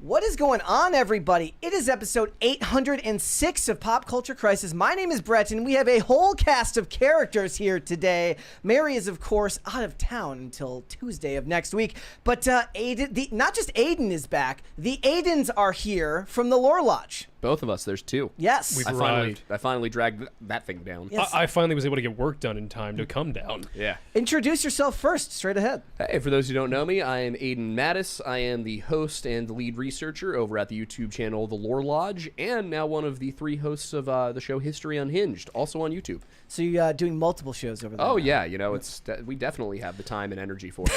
What is going on, everybody? It is episode 806 of Pop Culture Crisis. My name is Brett, and we have a whole cast of characters here today. Mary is, of course, out of town until Tuesday of next week. But Aidan, not just Aidan is back, the Aidans are here from the Lore Lodge. Both of us. There's two. Yes. We've I arrived. finally dragged that thing down. Yes. I finally was able to get work done in time to come down. Yeah. Introduce yourself first, straight ahead. Hey, for those who don't know me, I am Aidan Mattis. I am the host and the lead researcher over at the YouTube channel The Lore Lodge, and now one of the three hosts of the show History Unhinged, also on YouTube. So you're doing multiple shows over there. Oh, now. yeah. You know, we definitely have the time and energy for it.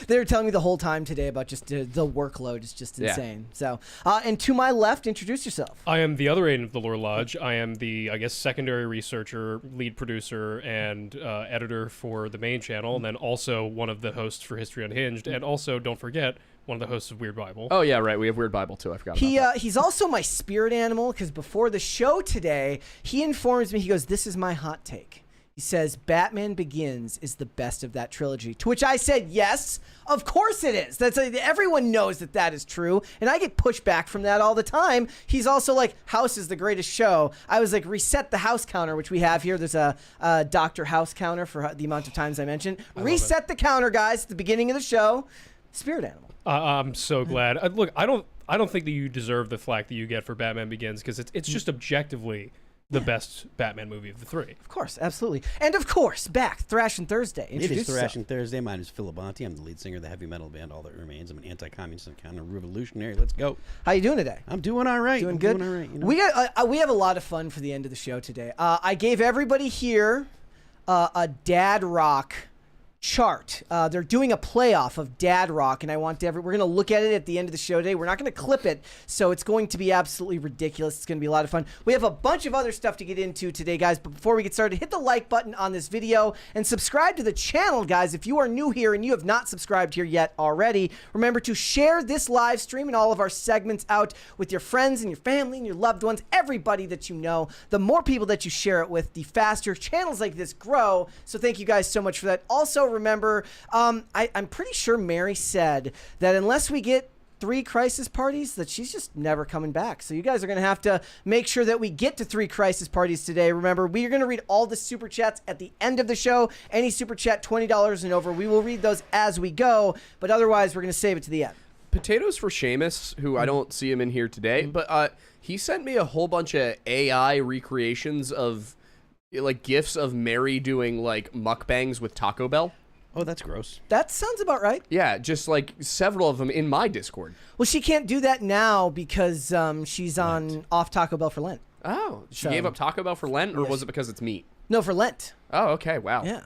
They were telling me the whole time today about just the workload is just insane. So, and to my left, introduce yourself. I am the other Aidan of the Lore Lodge. I am the, secondary researcher, lead producer, and editor for the main channel, and then also one of the hosts for History Unhinged, and also, don't forget, one of the hosts of Weird Bible. Oh, yeah, right. We have Weird Bible, too. I forgot about that. He's also my spirit animal, because before the show today, he informs me, he goes, this is my hot take. He says, Batman Begins is the best of that trilogy. To which I said, yes, of course it is. Everyone knows that is true. And I get pushback from that all the time. He's also like, House is the greatest show. I was like, reset the house counter, which we have here. There's a Dr. House counter for the amount of times I mentioned. Reset the counter, guys, at the beginning of the show. Spirit animal. I'm so glad. Look, I don't think that you deserve the flack that you get for Batman Begins, because it's just objectively the best Batman movie of the three. Of course, absolutely. And of course, back, Thrashing Thursday. It is Thrashing Thursday. My name is Phil Labonte. I'm the lead singer of the heavy metal band All That Remains. I'm an anti-communist and counter-revolutionary. Let's go. How you doing today? I'm doing all right. Doing good? Doing all right, you know? We have a lot of fun for the end of the show today. I gave everybody here a dad rock chart. They're doing a playoff of dad rock, and we're going to look at it at the end of the show today. We're not going to clip it, so it's going to be absolutely ridiculous. It's going to be a lot of fun. We have a bunch of other stuff to get into today, guys, but before we get started, hit the like button on this video and subscribe to the channel, guys. If you are new here and you have not subscribed here yet already, remember to share this live stream and all of our segments out with your friends and your family and your loved ones, everybody that you know. The more people that you share it with, the faster channels like this grow, so thank you guys so much for that. Also, remember, I'm pretty sure Mary said that unless we get 3 crisis parties, that she's just never coming back. So you guys are going to have to make sure that we get to 3 crisis parties today. Remember, we are going to read all the super chats at the end of the show. Any super chat, $20 and over, we will read those as we go. But otherwise, we're going to save it to the end. Potatoes for Seamus, who I don't see him in here today, but he sent me a whole bunch of AI recreations of like GIFs of Mary doing like mukbangs with Taco Bell. Oh, that's gross. That sounds about right. Yeah, just like several of them in my Discord. Well, she can't do that now because she's on off Taco Bell for Lent. Oh, she So- gave up Taco Bell for Lent, or Yes. was it because it's meat? No, for Lent. Oh, okay, wow. Yeah.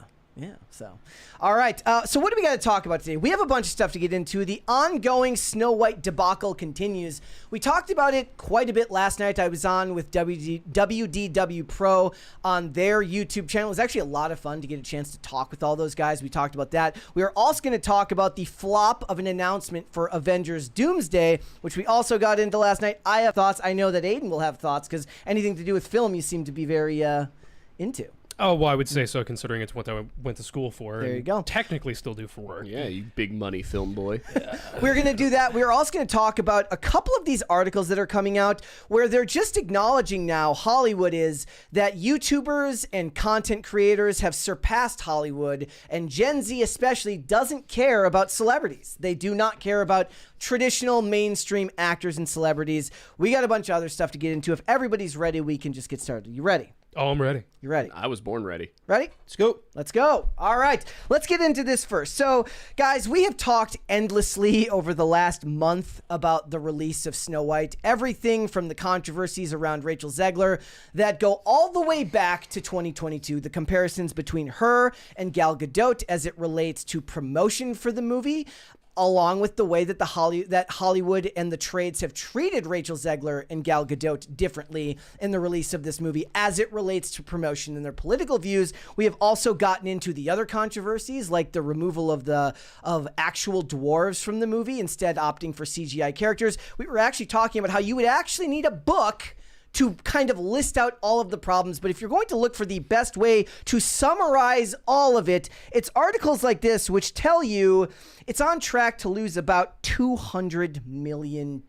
So, all right. So what do we got to talk about today? We have a bunch of stuff to get into. The ongoing Snow White debacle continues. We talked about it quite a bit last night. I was on with WDW Pro on their YouTube channel. It was actually a lot of fun to get a chance to talk with all those guys. We talked about that. We are also going to talk about the flop of an announcement for Avengers Doomsday, which we also got into last night. I have thoughts. I know that Aidan will have thoughts because anything to do with film you seem to be very into. Oh, well, I would say so, considering it's what I went to school for. There and you go. Technically still do for work. Yeah, you big money film boy. We're going to do that. We're also going to talk about a couple of these articles that are coming out where they're just acknowledging now, Hollywood is, that YouTubers and content creators have surpassed Hollywood, and Gen Z especially doesn't care about celebrities. They do not care about traditional mainstream actors and celebrities. We got a bunch of other stuff to get into. If everybody's ready, we can just get started. You ready? Oh, I'm ready. You ready? I was born ready. Ready? Let's go. Let's go. All right. Let's get into this first. So, guys, we have talked endlessly over the last month about the release of Snow White. Everything from the controversies around Rachel Zegler that go all the way back to 2022. The comparisons between her and Gal Gadot as it relates to promotion for the movie, along with the way that Hollywood and the trades have treated Rachel Zegler and Gal Gadot differently in the release of this movie as it relates to promotion and their political views. We have also gotten into the other controversies, like the removal of actual dwarves from the movie, instead opting for CGI characters. We were actually talking about how you would actually need a book to kind of list out all of the problems, but if you're going to look for the best way to summarize all of it, it's articles like this which tell you it's on track to lose about $200 million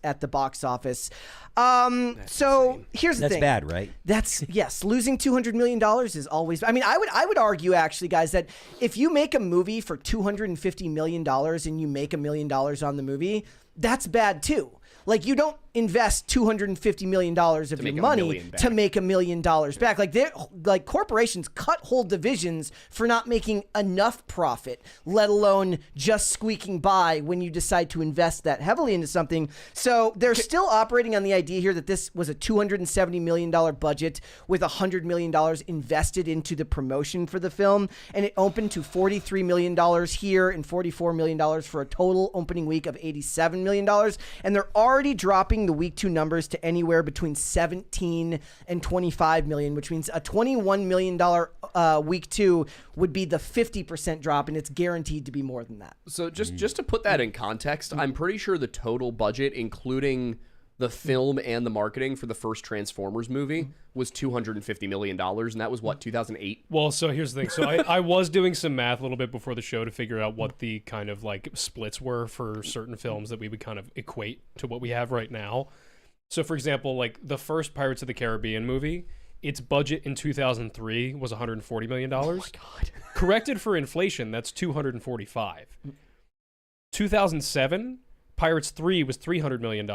at the box office. So here's the thing. That's bad, right? Yes, losing $200 million is always. I mean, I would argue actually, guys, that if you make a movie for $250 million and you make $1 million on the movie, that's bad too. Like, you don't invest $250 million of your money to make $1 million back. Like corporations cut whole divisions for not making enough profit, let alone just squeaking by when you decide to invest that heavily into something. So they're still operating on the idea here that this was a $270 million budget with $100 million invested into the promotion for the film. And it opened to $43 million here and $44 million for a total opening week of $87 million. And they're already dropping the week 2 numbers to anywhere between 17 and 25 million, which means a $21 million week 2 would be the 50% drop, and it's guaranteed to be more than that. So just to put that in context, I'm pretty sure the total budget, including the film and the marketing for the first Transformers movie, was $250 million, and that was, what, 2008? Well, so here's the thing. So I was doing some math a little bit before the show to figure out what the kind of like splits were for certain films that we would kind of equate to what we have right now. So, for example, like the first Pirates of the Caribbean movie, its budget in 2003 was $140 million. Oh my God. Corrected for inflation, that's $245. 2007, Pirates 3 was $300 million.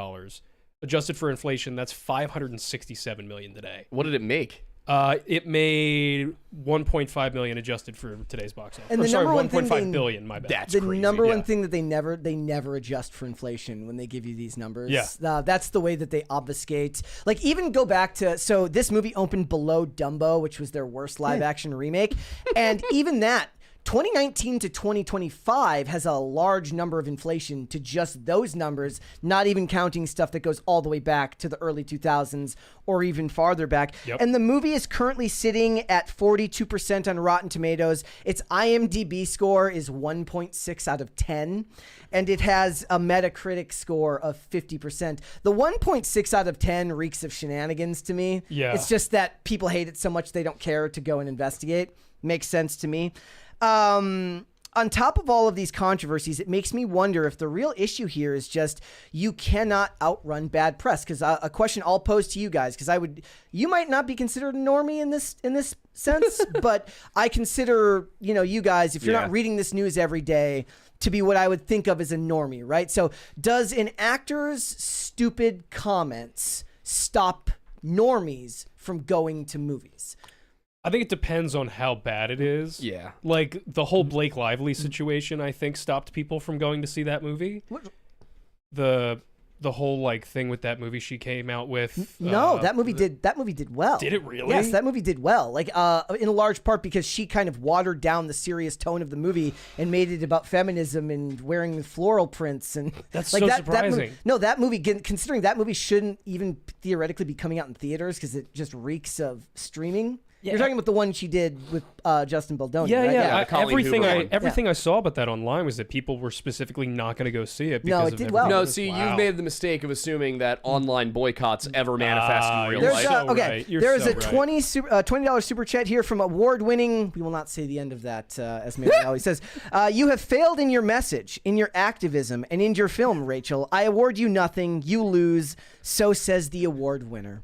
Adjusted for inflation, that's $567 million today. What did it make? It made $1.5 million adjusted for today's box office. And the number one thing $1.5 billion, my bad. That's the crazy. number one thing that they never adjust for inflation when they give you these numbers. Yeah. That's the way that they obfuscate. Like, even go back to, so this movie opened below Dumbo, which was their worst live action remake. And even that, 2019 to 2025 has a large number of inflation to just those numbers, not even counting stuff that goes all the way back to the early 2000s or even farther back. Yep. And the movie is currently sitting at 42% on Rotten Tomatoes. Its IMDb score is 1.6 out of 10, and it has a Metacritic score of 50%. The 1.6 out of 10 reeks of shenanigans to me. Yeah. It's just that people hate it so much they don't care to go and investigate. Makes sense to me. On top of all of these controversies, it makes me wonder if the real issue here is just you cannot outrun bad press. Because a question I'll pose to you guys, because you might not be considered a normie in this sense, but I consider you guys, if you're not reading this news every day, to be what I would think of as a normie, right? So does an actor's stupid comments stop normies from going to movies? I think it depends on how bad it is. Yeah. Like, the whole Blake Lively situation, I think, stopped people from going to see that movie. What? The whole, like, thing with that movie she came out with. No, that movie did well. Did it really? Yes, that movie did well. Like, in a large part because she kind of watered down the serious tone of the movie and made it about feminism and wearing floral prints and That's like so That surprising. that movie, considering that movie shouldn't even theoretically be coming out in theaters because it just reeks of streaming. You're talking about the one she did with Justin Baldoni, Yeah, right? yeah. the Colleen Hoover one. Everything I saw about that online was that people were specifically not going to go see it. Because No, it of did everything. well. No, see, you've made the mistake of assuming that online boycotts ever manifest in real you're life. so Okay, right. You're there is so a right. $20 super chat here from award-winning. We will not say the end of that, as Mary always says. You have failed in your message, in your activism, and in your film, Rachel. I award you nothing. You lose. So says the award winner.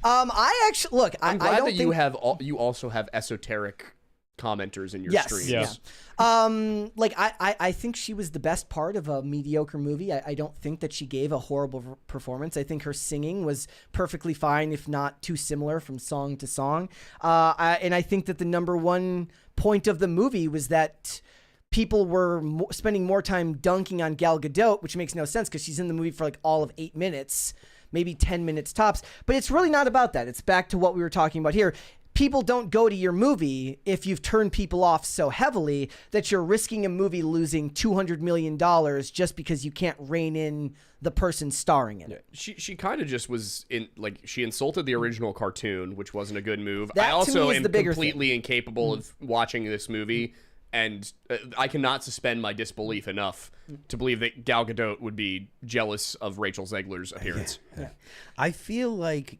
I actually look. I'm I glad don't that think you also have esoteric commenters in your Yes. streams. Yeah. Like I think she was the best part of a mediocre movie. I don't think that she gave a horrible performance. I think her singing was perfectly fine, if not too similar from song to song. And I think that the number one point of the movie was that people were spending more time dunking on Gal Gadot, which makes no sense because she's in the movie for like all of 8 minutes, maybe 10 minutes tops. But it's really not about that. It's back to what we were talking about here. People don't go to your movie if you've turned people off so heavily that you're risking a movie losing $200 million just because you can't rein in the person starring in it. She kind of just was in, like, she insulted the original cartoon, which wasn't a good move. That, I to also me, is am the bigger completely incapable of watching this movie And I cannot suspend my disbelief enough to believe that Gal Gadot would be jealous of Rachel Zegler's appearance. Yeah. I feel like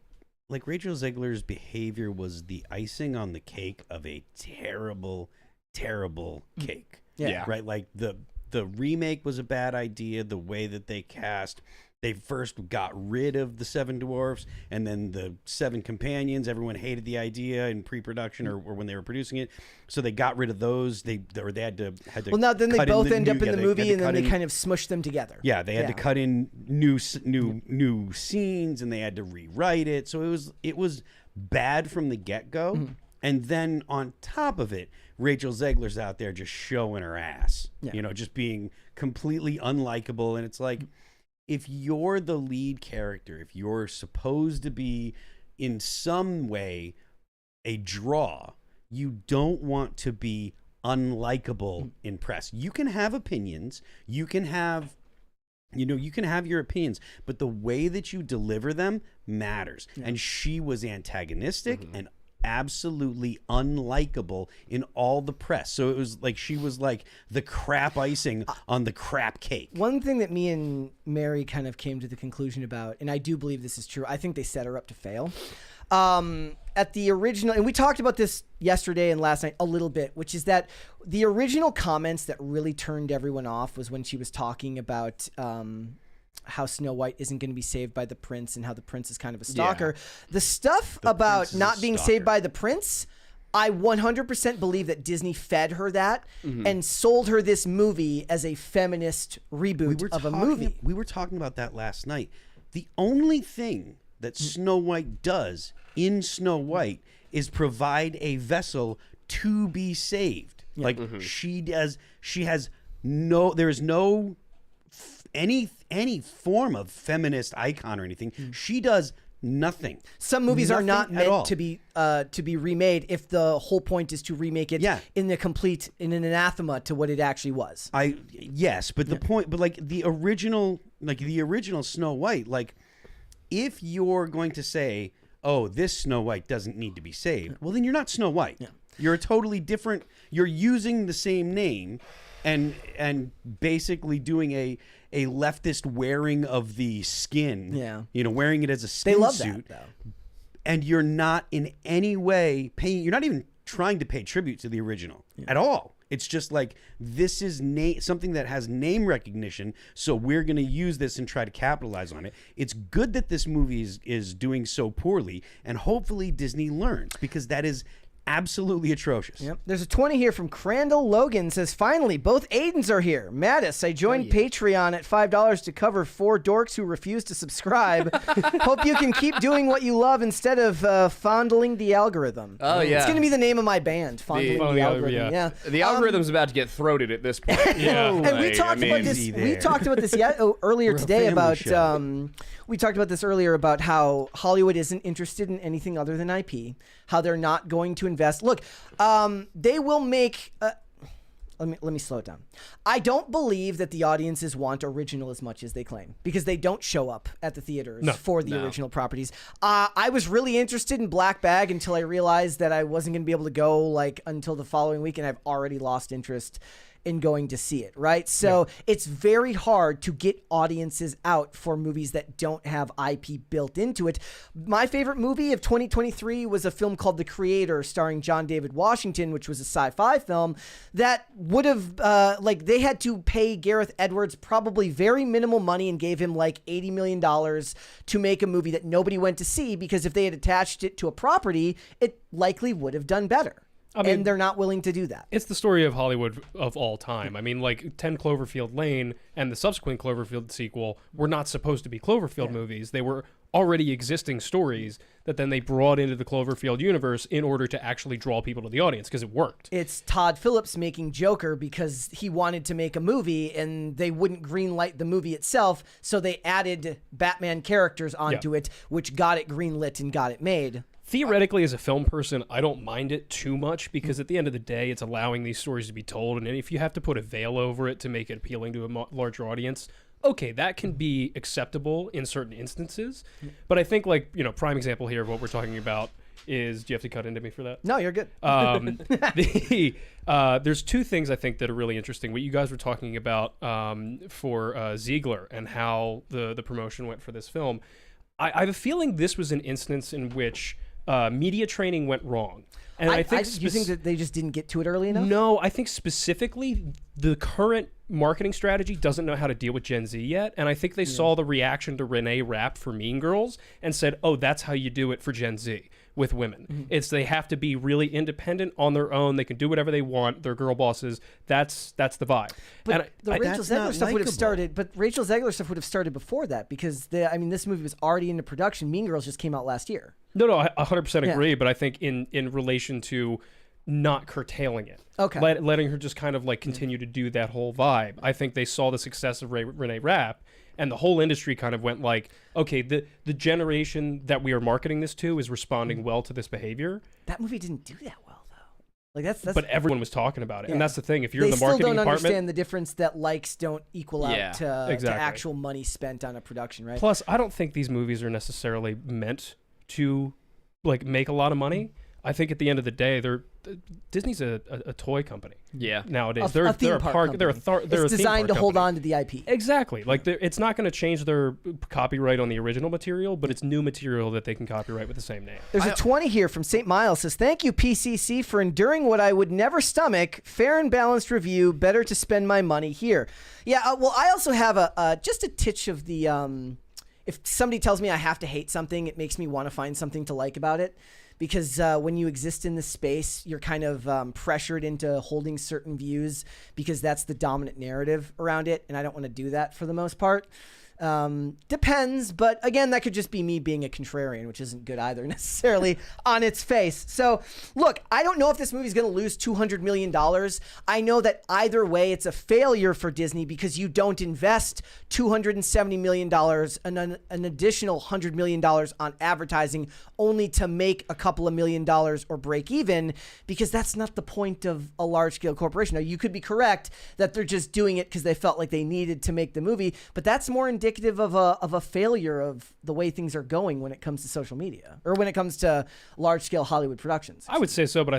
Rachel Zegler's behavior was the icing on the cake of a terrible, terrible cake. Yeah. Right? Like the remake was a bad idea. The way that they cast, they first got rid of the 7 dwarfs and then the 7 companions. Everyone hated the idea in pre-production or when they were producing it. So they got rid of those. They had to well, now then they both end up in the movie, and then they kind kind of smush them together. Yeah, they had to cut in new scenes, and they had to rewrite it. So it was bad from the get-go. And then on top of it, Rachel Zegler's out there just showing her ass. Just being completely unlikable. And it's like, if you're the lead character, if you're supposed to be in some way a draw, you don't want to be unlikable in press. You can have opinions, you can have your opinions, but the way that you deliver them matters. And she was antagonistic and absolutely unlikable in all the press. So it was like she was like the crap icing on the crap cake. One thing that me and Mary kind of came to the conclusion about, and I do believe this is true, I think they set her up to fail. At the original, and we talked about this yesterday and last night a little bit, which is that the original comments that really turned everyone off was when she was talking about how Snow White isn't going to be saved by the prince and how the prince is kind of a stalker. The stuff about not being saved by the prince, I 100% believe that Disney fed her that and sold her this movie as a feminist reboot of a movie. We were talking about that last night. The only thing that Snow White does in Snow White is provide a vessel to be saved. Like she has no, there is no any form of feminist icon or anything. She does nothing. Some movies are not Nothing at all. meant to be remade if the whole point is to remake it in an anathema to what it actually was. Yes, but the point, but like the original Snow White, like if you're going to say, oh, this Snow White doesn't need to be saved, well then you're not Snow White. You're a totally different, you're using the same name and basically doing a leftist wearing of the skin, wearing it as a skin they love suit. that, though. And you're not in any way paying, you're not even trying to pay tribute to the original at all. It's just like, this is something that has name recognition, so we're going to use this and try to capitalize on it. It's good that this movie is doing so poorly, and hopefully Disney learns, because that is absolutely atrocious. Yep. There's a 20 here from Crandall Logan. Says, finally, both Aidens are here. Mattis, I joined Patreon at $5 to cover 4 dorks who refuse to subscribe. Hope you can keep doing what you love instead of fondling the algorithm. Oh, yeah. It's going to be the name of my band, Fondling the Algorithm. Yeah. The algorithm's about to get throated at this point. And we talked about this. We talked about this earlier today about. We talked about this earlier about how Hollywood isn't interested in anything other than IP. How they're not going to invest. Look, they will make. Let me slow it down. I don't believe that the audiences want original as much as they claim, because they don't show up at the theaters for the original properties. I was really interested in Black Bag until I realized that I wasn't going to be able to go until the following week, and I've already lost interest in going to see it, right? So it's very hard to get audiences out for movies that don't have IP built into it. My favorite movie of 2023 was a film called The Creator, starring John David Washington, which was a sci-fi film that would have, they had to pay Gareth Edwards probably very minimal money and gave him $80 million to make a movie that nobody went to see, because if they had attached it to a property, it likely would have done better. And they're not willing to do that. It's the story of Hollywood of all time. 10 Cloverfield Lane and the subsequent Cloverfield sequel were not supposed to be Cloverfield movies. They were already existing stories that then they brought into the Cloverfield universe in order to actually draw people to the audience, because it worked. It's Todd Phillips making Joker because he wanted to make a movie and they wouldn't greenlight the movie itself, so they added Batman characters onto it, which got it greenlit and got it made. Theoretically, as a film person, I don't mind it too much, because at the end of the day, it's allowing these stories to be told. And if you have to put a veil over it to make it appealing to a larger audience, okay, that can be acceptable in certain instances. But I think, prime example here of what we're talking about is, do you have to cut into me for that? No, you're good. There's two things I think that are really interesting. What you guys were talking about for Ziegler and how the promotion went for this film. I have a feeling this was an instance in which media training went wrong. And I think you think that they just didn't get to it early enough? No, I think specifically the current marketing strategy doesn't know how to deal with Gen Z yet. And I think they saw the reaction to Renee Rapp for Mean Girls and said, oh, that's how you do it for Gen Z with women. It's they have to be really independent on their own. They can do whatever they want. They're girl bosses. That's the vibe. But the Rachel that's Zegler not stuff would have likable. started. But Rachel Zegler stuff would have started before that because this movie was already into production. Mean Girls just came out last year. No, I 100% agree. But I think in relation to not curtailing it, letting her just kind of like continue to do that whole vibe. I think they saw the success of Renee Rapp. And the whole industry kind of went like, okay, the generation that we are marketing this to is responding well to this behavior. That movie didn't do that well, though. Like that's But everyone was talking about it, Yeah. and that's the thing. If you're they in the marketing still don't department, understand the difference that likes don't equal out Yeah, to exactly. actual money spent on a production, right? plus, I don't think these movies are necessarily meant to like make a lot of money. I think at the end of the day, Disney's a toy company. Yeah. Nowadays, a theme park They're a company. they're It's a theme designed to park hold company. on to the IP. Exactly. Like it's not going to change their copyright on the original material, but it's new material that they can copyright with the same name. There's a 20 here from St. Miles. Says, thank you, PCC, for enduring what I would never stomach. Fair and balanced review. Better to spend my money here. Yeah, well, I also have just a titch of the... if somebody tells me I have to hate something, it makes me want to find something to like about it. Because when you exist in this space, you're kind of pressured into holding certain views because that's the dominant narrative around it. And I don't want to do that for the most part. Depends, but again, that could just be me being a contrarian, which isn't good either necessarily on its face. So look, I don't know if this movie's going to lose $200 million. I know that either way, it's a failure for Disney because you don't invest $270 million and an additional $100 million on advertising only to make a couple of $1 million or break even, because that's not the point of a large scale corporation. Now, you could be correct that they're just doing it because they felt like they needed to make the movie, but that's more indicative of a failure of the way things are going when it comes to social media or when it comes to large scale Hollywood productions. I would say so, but I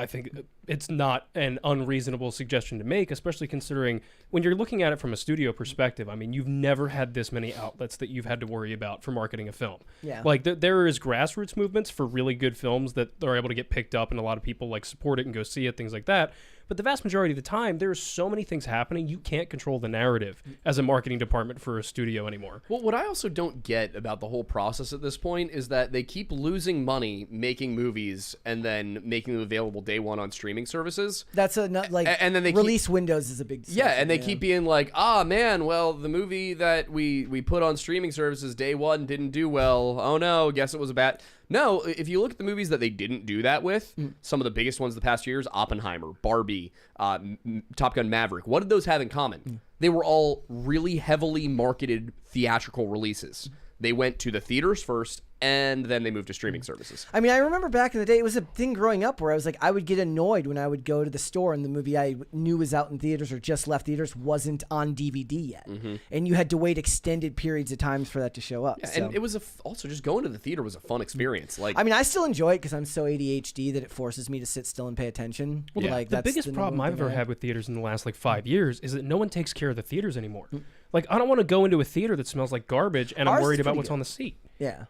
think it's not an unreasonable suggestion to make, especially considering when you're looking at it from a studio perspective. I mean, you've never had this many outlets that you've had to worry about for marketing a film. Yeah. Like there is grassroots movements for really good films that are able to get picked up and a lot of people like support it and go see it, things like that. But the vast majority of the time, there are so many things happening, you can't control the narrative as a marketing department for a studio anymore. Well, what I also don't get about the whole process at this point is that they keep losing money making movies and then making them available day one on streaming services. That's and then they release windows is a big decision. Yeah, and they keep being like, man, well, the movie that we put on streaming services day one didn't do well. Oh no, guess it was a bad... No, if you look at the movies that they didn't do that with, some of the biggest ones the past years, Oppenheimer, Barbie, Top Gun Maverick, what did those have in common? They were all really heavily marketed theatrical releases. They went to the theaters first, and then they moved to streaming services. I mean, I remember back in the day, it was a thing growing up where I was like, I would get annoyed when I would go to the store and the movie I knew was out in theaters or just left theaters wasn't on DVD yet. And you had to wait extended periods of times for that to show up. Yeah, so. and it was also just going to the theater was a fun experience. Like, I mean, I still enjoy it because I'm so ADHD that it forces me to sit still and pay attention. Well, Like, the that's biggest the problem number one I've thing ever I had with theaters in the last like 5 years is that no one takes care of the theaters anymore. Like, I don't want to go into a theater that smells like garbage and Ours I'm is worried about pretty what's good. on the seat. Yeah.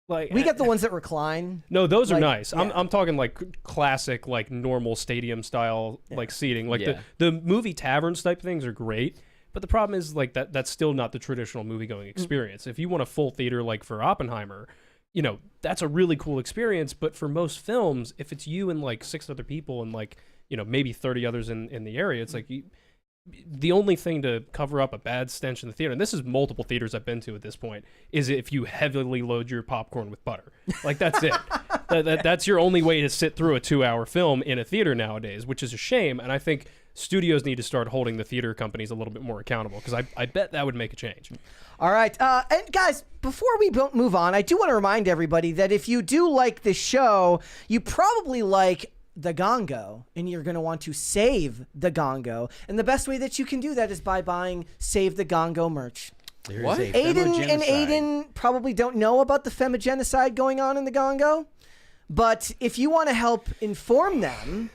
Like We get the ones that recline. No, those are like, nice. yeah. I'm talking like classic, like normal stadium style like seating. Like the movie taverns type things are great, but the problem is like that's still not the traditional movie going experience. If you want a full theater like for Oppenheimer, you know, that's a really cool experience. But for most films, if it's you and like 6 other people and like, you know, maybe 30 others in the area, it's like the only thing to cover up a bad stench in the theater, and this is multiple theaters I've been to at this point, is if you heavily load your popcorn with butter. Like, that's it. That's your only way to sit through a 2-hour film in a theater nowadays, which is a shame. And I think studios need to start holding the theater companies a little bit more accountable, because I bet that would make a change. All right. And guys, before we move on, I do want to remind everybody that if you do like this show, you probably like the Gongo, and you're going to want to save the Gongo. And the best way that you can do that is by buying Save the Gongo merch. There's What? a Aidan and femogenocide. Aidan probably don't know about the femigenocide going on in the Gongo, But if you want to help inform them,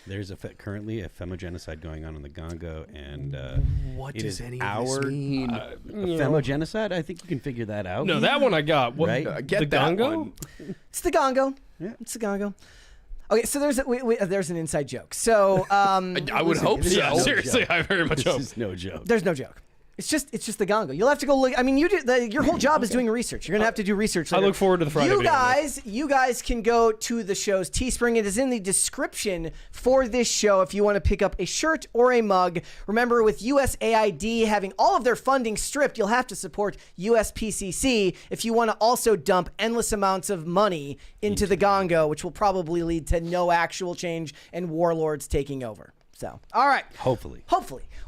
There's currently a femogenocide going on in the Congo, and What it does is any of this mean? femogenocide. I think you can figure that out. No, that one I got. What, Right? Get the that Congo? one. it's the Congo. Yeah. It's the Congo. Okay, so there's an inside joke. So I would hope this is so. Yeah, no seriously, joke. I very much This hope. is no joke. there's no joke. It's just the Congo. You'll have to go look. I mean, your whole job is doing research. You're gonna have to do research. I later. look forward to the Friday You video on guys, you guys can go to the show's Teespring. It is in the description for this show if you want to pick up a shirt or a mug. Remember, with USAID having all of their funding stripped, you'll have to support USPCC if you want to also dump endless amounts of money into the Congo, which will probably lead to no actual change and warlords taking over. So, all right. Hopefully.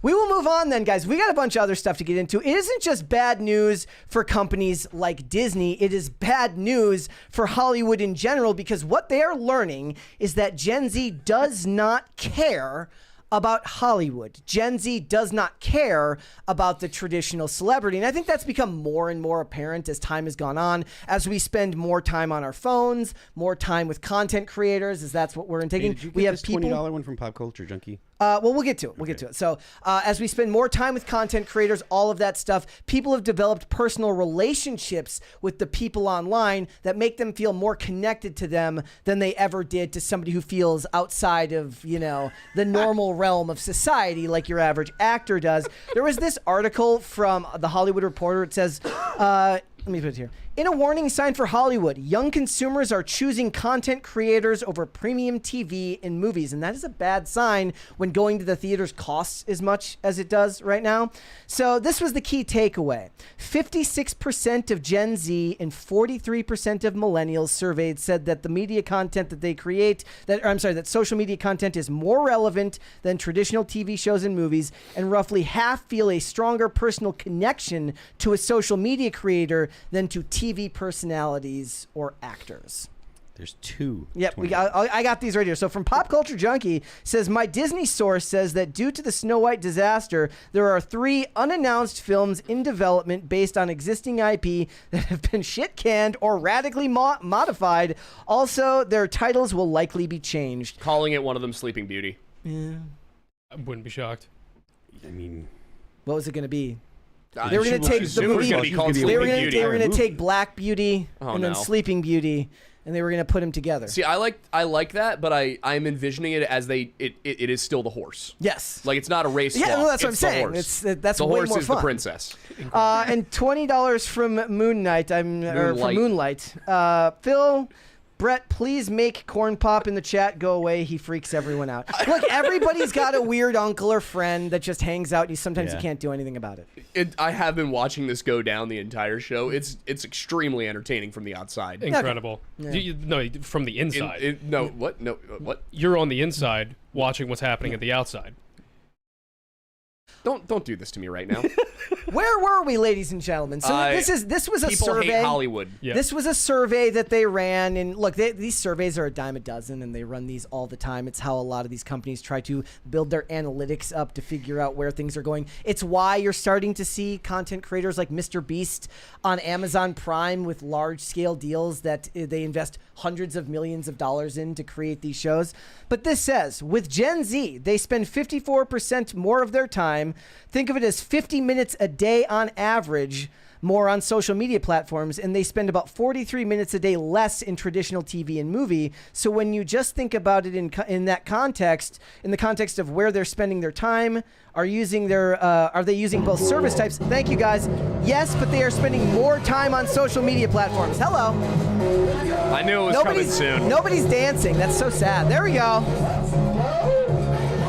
We will move on then, guys. We got a bunch of other stuff to get into. It isn't just bad news for companies like Disney. It is bad news for Hollywood in general, because what they are learning is that Gen Z does not care about Hollywood. Gen Z does not care about the traditional celebrity. And I think that's become more and more apparent as time has gone on, as we spend more time on our phones, more time with content creators, as that's what we're taking. Did you get We have this people. $20 one from Pop Culture Junkie? Well, we'll get to it. We'll get to it. So, as we spend more time with content creators, all of that stuff, people have developed personal relationships with the people online that make them feel more connected to them than they ever did to somebody who feels outside of, the normal realm of society, like your average actor does. There was this article from The Hollywood Reporter. It says, let me put it here. In a warning sign for Hollywood, young consumers are choosing content creators over premium TV and movies. And that is a bad sign when going to the theaters costs as much as it does right now. So this was the key takeaway. 56% of Gen Z and 43% of millennials surveyed said that the media content that they create, that social media content is more relevant than traditional TV shows and movies. And roughly half feel a stronger personal connection to a social media creator than to TV personalities or actors. There's two. Yep, I got these right here. So from Pop Culture Junkie says, my Disney source says that due to the Snow White disaster, there are 3 unannounced films in development based on existing IP that have been shit canned or radically modified. Also, their titles will likely be changed. Calling it one of them Sleeping Beauty. Yeah. I wouldn't be shocked. I mean, What was it going to be? I They were going to take the assume it was movie. gonna be called They were Sleeping They Beauty. were going to take Black Beauty Oh, and then no. Sleeping Beauty, and they were going to put them together. See, I like that, but I'm envisioning it as it is still the horse. Yes. Like, it's not a race. Yeah, swap, no, that's what I'm it's the saying. horse. That's the way horse more is fun. the princess. And $20 from Moonlight. Or from Moonlight. Moonlight. Phil, Brett, please make Corn Pop in the chat go away. He freaks everyone out. Look, everybody's got a weird uncle or friend that just hangs out, and sometimes you Yeah. can't do anything about it. I have been watching this go down the entire show. It's extremely entertaining from the outside. Incredible. Yeah. No, from the inside. No, what? No, what? You're on the inside watching what's happening at the outside. Don't do this to me right now. Where were we, ladies and gentlemen? So this was a People survey. hate Hollywood. Yeah. This was a survey that they ran, and look, these surveys are a dime a dozen, and they run these all the time. It's how a lot of these companies try to build their analytics up to figure out where things are going. It's why you're starting to see content creators like Mr. Beast on Amazon Prime with large-scale deals that they invest hundreds of millions of dollars in to create these shows. But this says, with Gen Z, they spend 54% more of their time. Think of it as 50 minutes a day on average more on social media platforms, and they spend about 43 minutes a day less in traditional TV and movie. So when you just think about it in that context, in the context of where they're spending their time, are they using both service types? Thank you, guys. Yes, but they are spending more time on social media platforms. Hello. I knew it was coming soon. Nobody's dancing. That's so sad. There we go.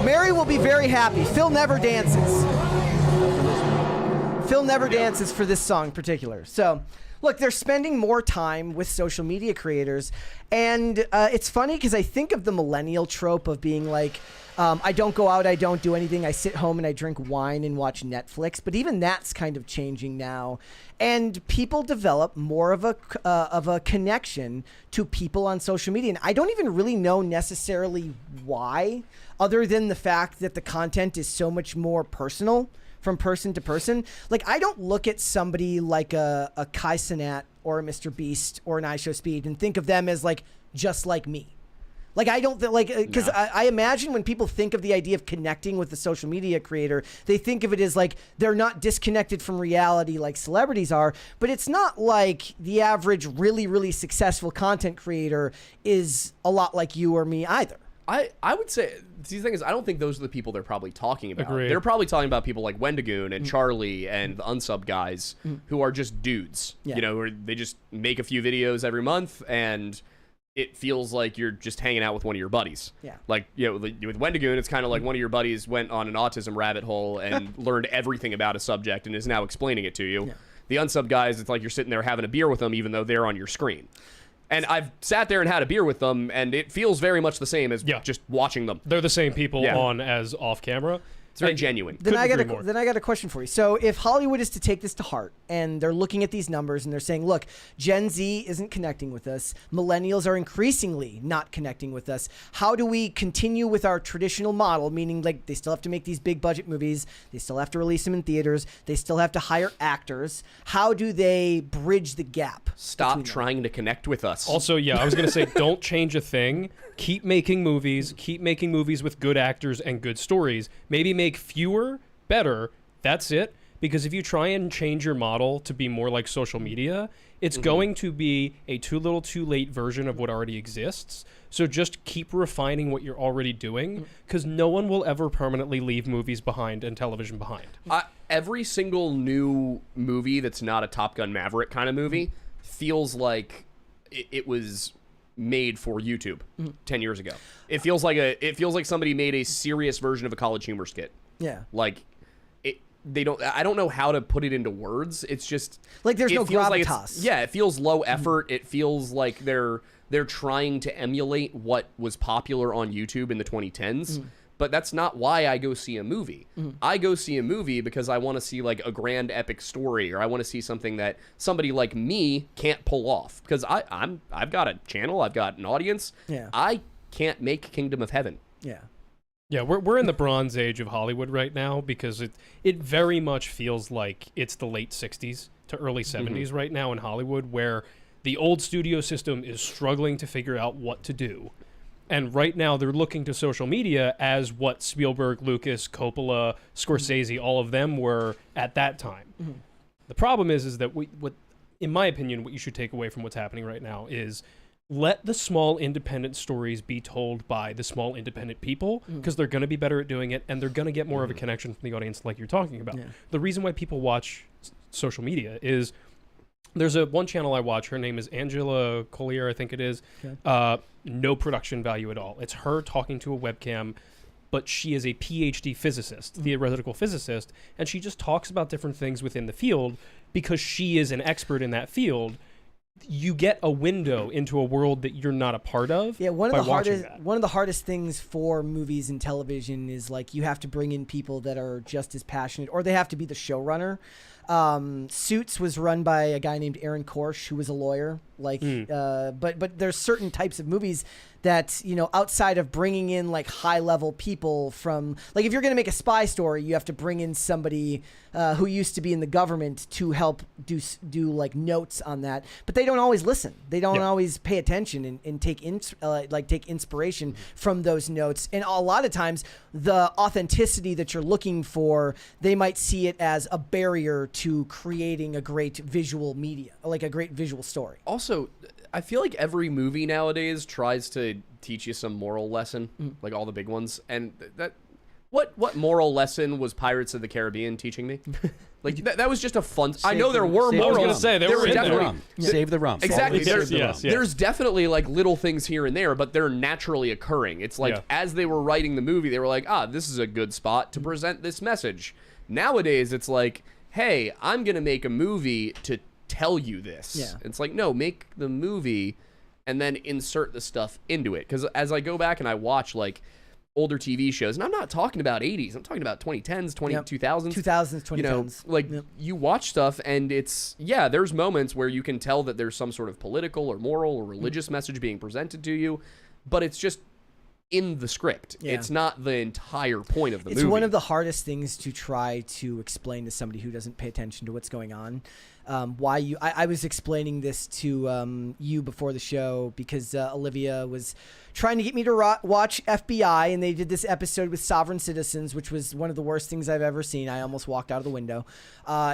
Mary will be very happy. Phil never dances. Phil never dances for this song in particular. So, look, they're spending more time with social media creators. And it's funny because I think of the millennial trope of being like, I don't go out, I don't do anything. I sit home and I drink wine and watch Netflix. But even that's kind of changing now. And people develop more of a connection to people on social media. And I don't even really know necessarily why, other than the fact that the content is so much more personal from person to person. Like, I don't look at somebody like a Kai Cenat or a Mr. Beast or an iShowSpeed and think of them as like just like me. Like, I don't like, because I imagine when people think of the idea of connecting with the social media creator, they think of it as like they're not disconnected from reality like celebrities are, but it's not like the average really, really successful content creator is a lot like you or me either. I would say, see, the thing is, I don't think those are the people they're probably talking about. Agreed. They're probably talking about people like Wendigoon and Charlie and the Unsub guys who are just dudes, Yeah. you know, where they just make a few videos every month and it feels like you're just hanging out with one of your buddies. Yeah. Like, you know, with Wendigoon, it's kind of like one of your buddies went on an autism rabbit hole and learned everything about a subject and is now explaining it to you. Yeah. The Unsub guys, it's like you're sitting there having a beer with them even though they're on your screen. And I've sat there and had a beer with them, and it feels very much the same as just watching them. They're the same people on as off camera. It's very genuine. Then I Couldn't agree more. got a question for you. So if Hollywood is to take this to heart and they're looking at these numbers and they're saying, look, Gen Z isn't connecting with us, millennials are increasingly not connecting with us, how do we continue with our traditional model, meaning like they still have to make these big budget movies, they still have to release them in theaters, they still have to hire actors, how do they bridge the gap? Stop trying to connect with us. Also, I was going to say, don't change a thing. Keep making movies with good actors and good stories. Maybe make fewer better. That's it. Because if you try and change your model to be more like social media, it's going to be a too little too late version of what already exists. So just keep refining what you're already doing, because no one will ever permanently leave movies behind and television behind. Every single new movie that's not a Top Gun Maverick kind of movie feels like it was made for YouTube 10 years ago. It feels like somebody made a serious version of a College Humor skit. Yeah. Like I don't know how to put it into words. It's just like there's no Like gravitas. it feels low effort. It feels like they're trying to emulate what was popular on YouTube in the 2010s. But that's not why I go see a movie. I go see a movie because I want to see like a grand epic story, or I want to see something that somebody like me can't pull off. Because I've got a channel, I've got an audience. Yeah. I can't make Kingdom of Heaven. Yeah. Yeah, we're in the Bronze Age of Hollywood right now, because it very much feels like it's the late 60s to early 70s right now in Hollywood, where the old studio system is struggling to figure out what to do. And right now they're looking to social media as what Spielberg, Lucas, Coppola, Scorsese, all of them were at that time. The problem is that what, in my opinion, what you should take away from what's happening right now is let the small independent stories be told by the small independent people, because they're going to be better at doing it, and they're going to get more of a connection from the audience like you're talking about. The reason why people watch social media is there's one channel I watch. Her name is Angela Collier, I think it is. Okay. No production value at all. It's her talking to a webcam, but she is a PhD physicist, theoretical physicist, and she just talks about different things within the field because she is an expert in that field. You get a window into a world that you're not a part of. Yeah, one of the hardest things for movies and television is like you have to bring in people that are just as passionate, or they have to be the showrunner. Suits was run by a guy named Aaron Korsh, who was a lawyer. But there's certain types of movies that, you know, outside of bringing in like high level people from, like, if you're going to make a spy story, you have to bring in somebody who used to be in the government to help do like notes on that. But they don't always listen. They don't always pay attention and take inspiration from those notes. And a lot of times the authenticity that you're looking for, they might see it as a barrier to creating a great visual media, like a great visual story. Also, I feel like every movie nowadays tries to teach you some moral lesson, like all the big ones. And what moral lesson was Pirates of the Caribbean teaching me? Like that was just a fun. I know there were morals. I was going to say there were definitely save the rum. Exactly. Yes. There's definitely like little things here and there, but they're naturally occurring. It's like as they were writing the movie, they were like, this is a good spot to present this message. Nowadays, it's like, hey, I'm gonna make a movie to tell you this. Yeah. It's like, no, make the movie and then insert the stuff into it. Because as I go back and I watch like older TV shows, and I'm not talking about 80s, I'm talking about 2010s, 2000s. 2000s, 2010s. You know, you watch stuff and it's, there's moments where you can tell that there's some sort of political or moral or religious message being presented to you, but it's just in the script. Yeah. It's not the entire point of the movie. It's one of the hardest things to try to explain to somebody who doesn't pay attention to what's going on. I was explaining this to you before the show because Olivia was trying to get me to watch FBI, and they did this episode with sovereign citizens, which was one of the worst things I've ever seen. I almost walked out of the window.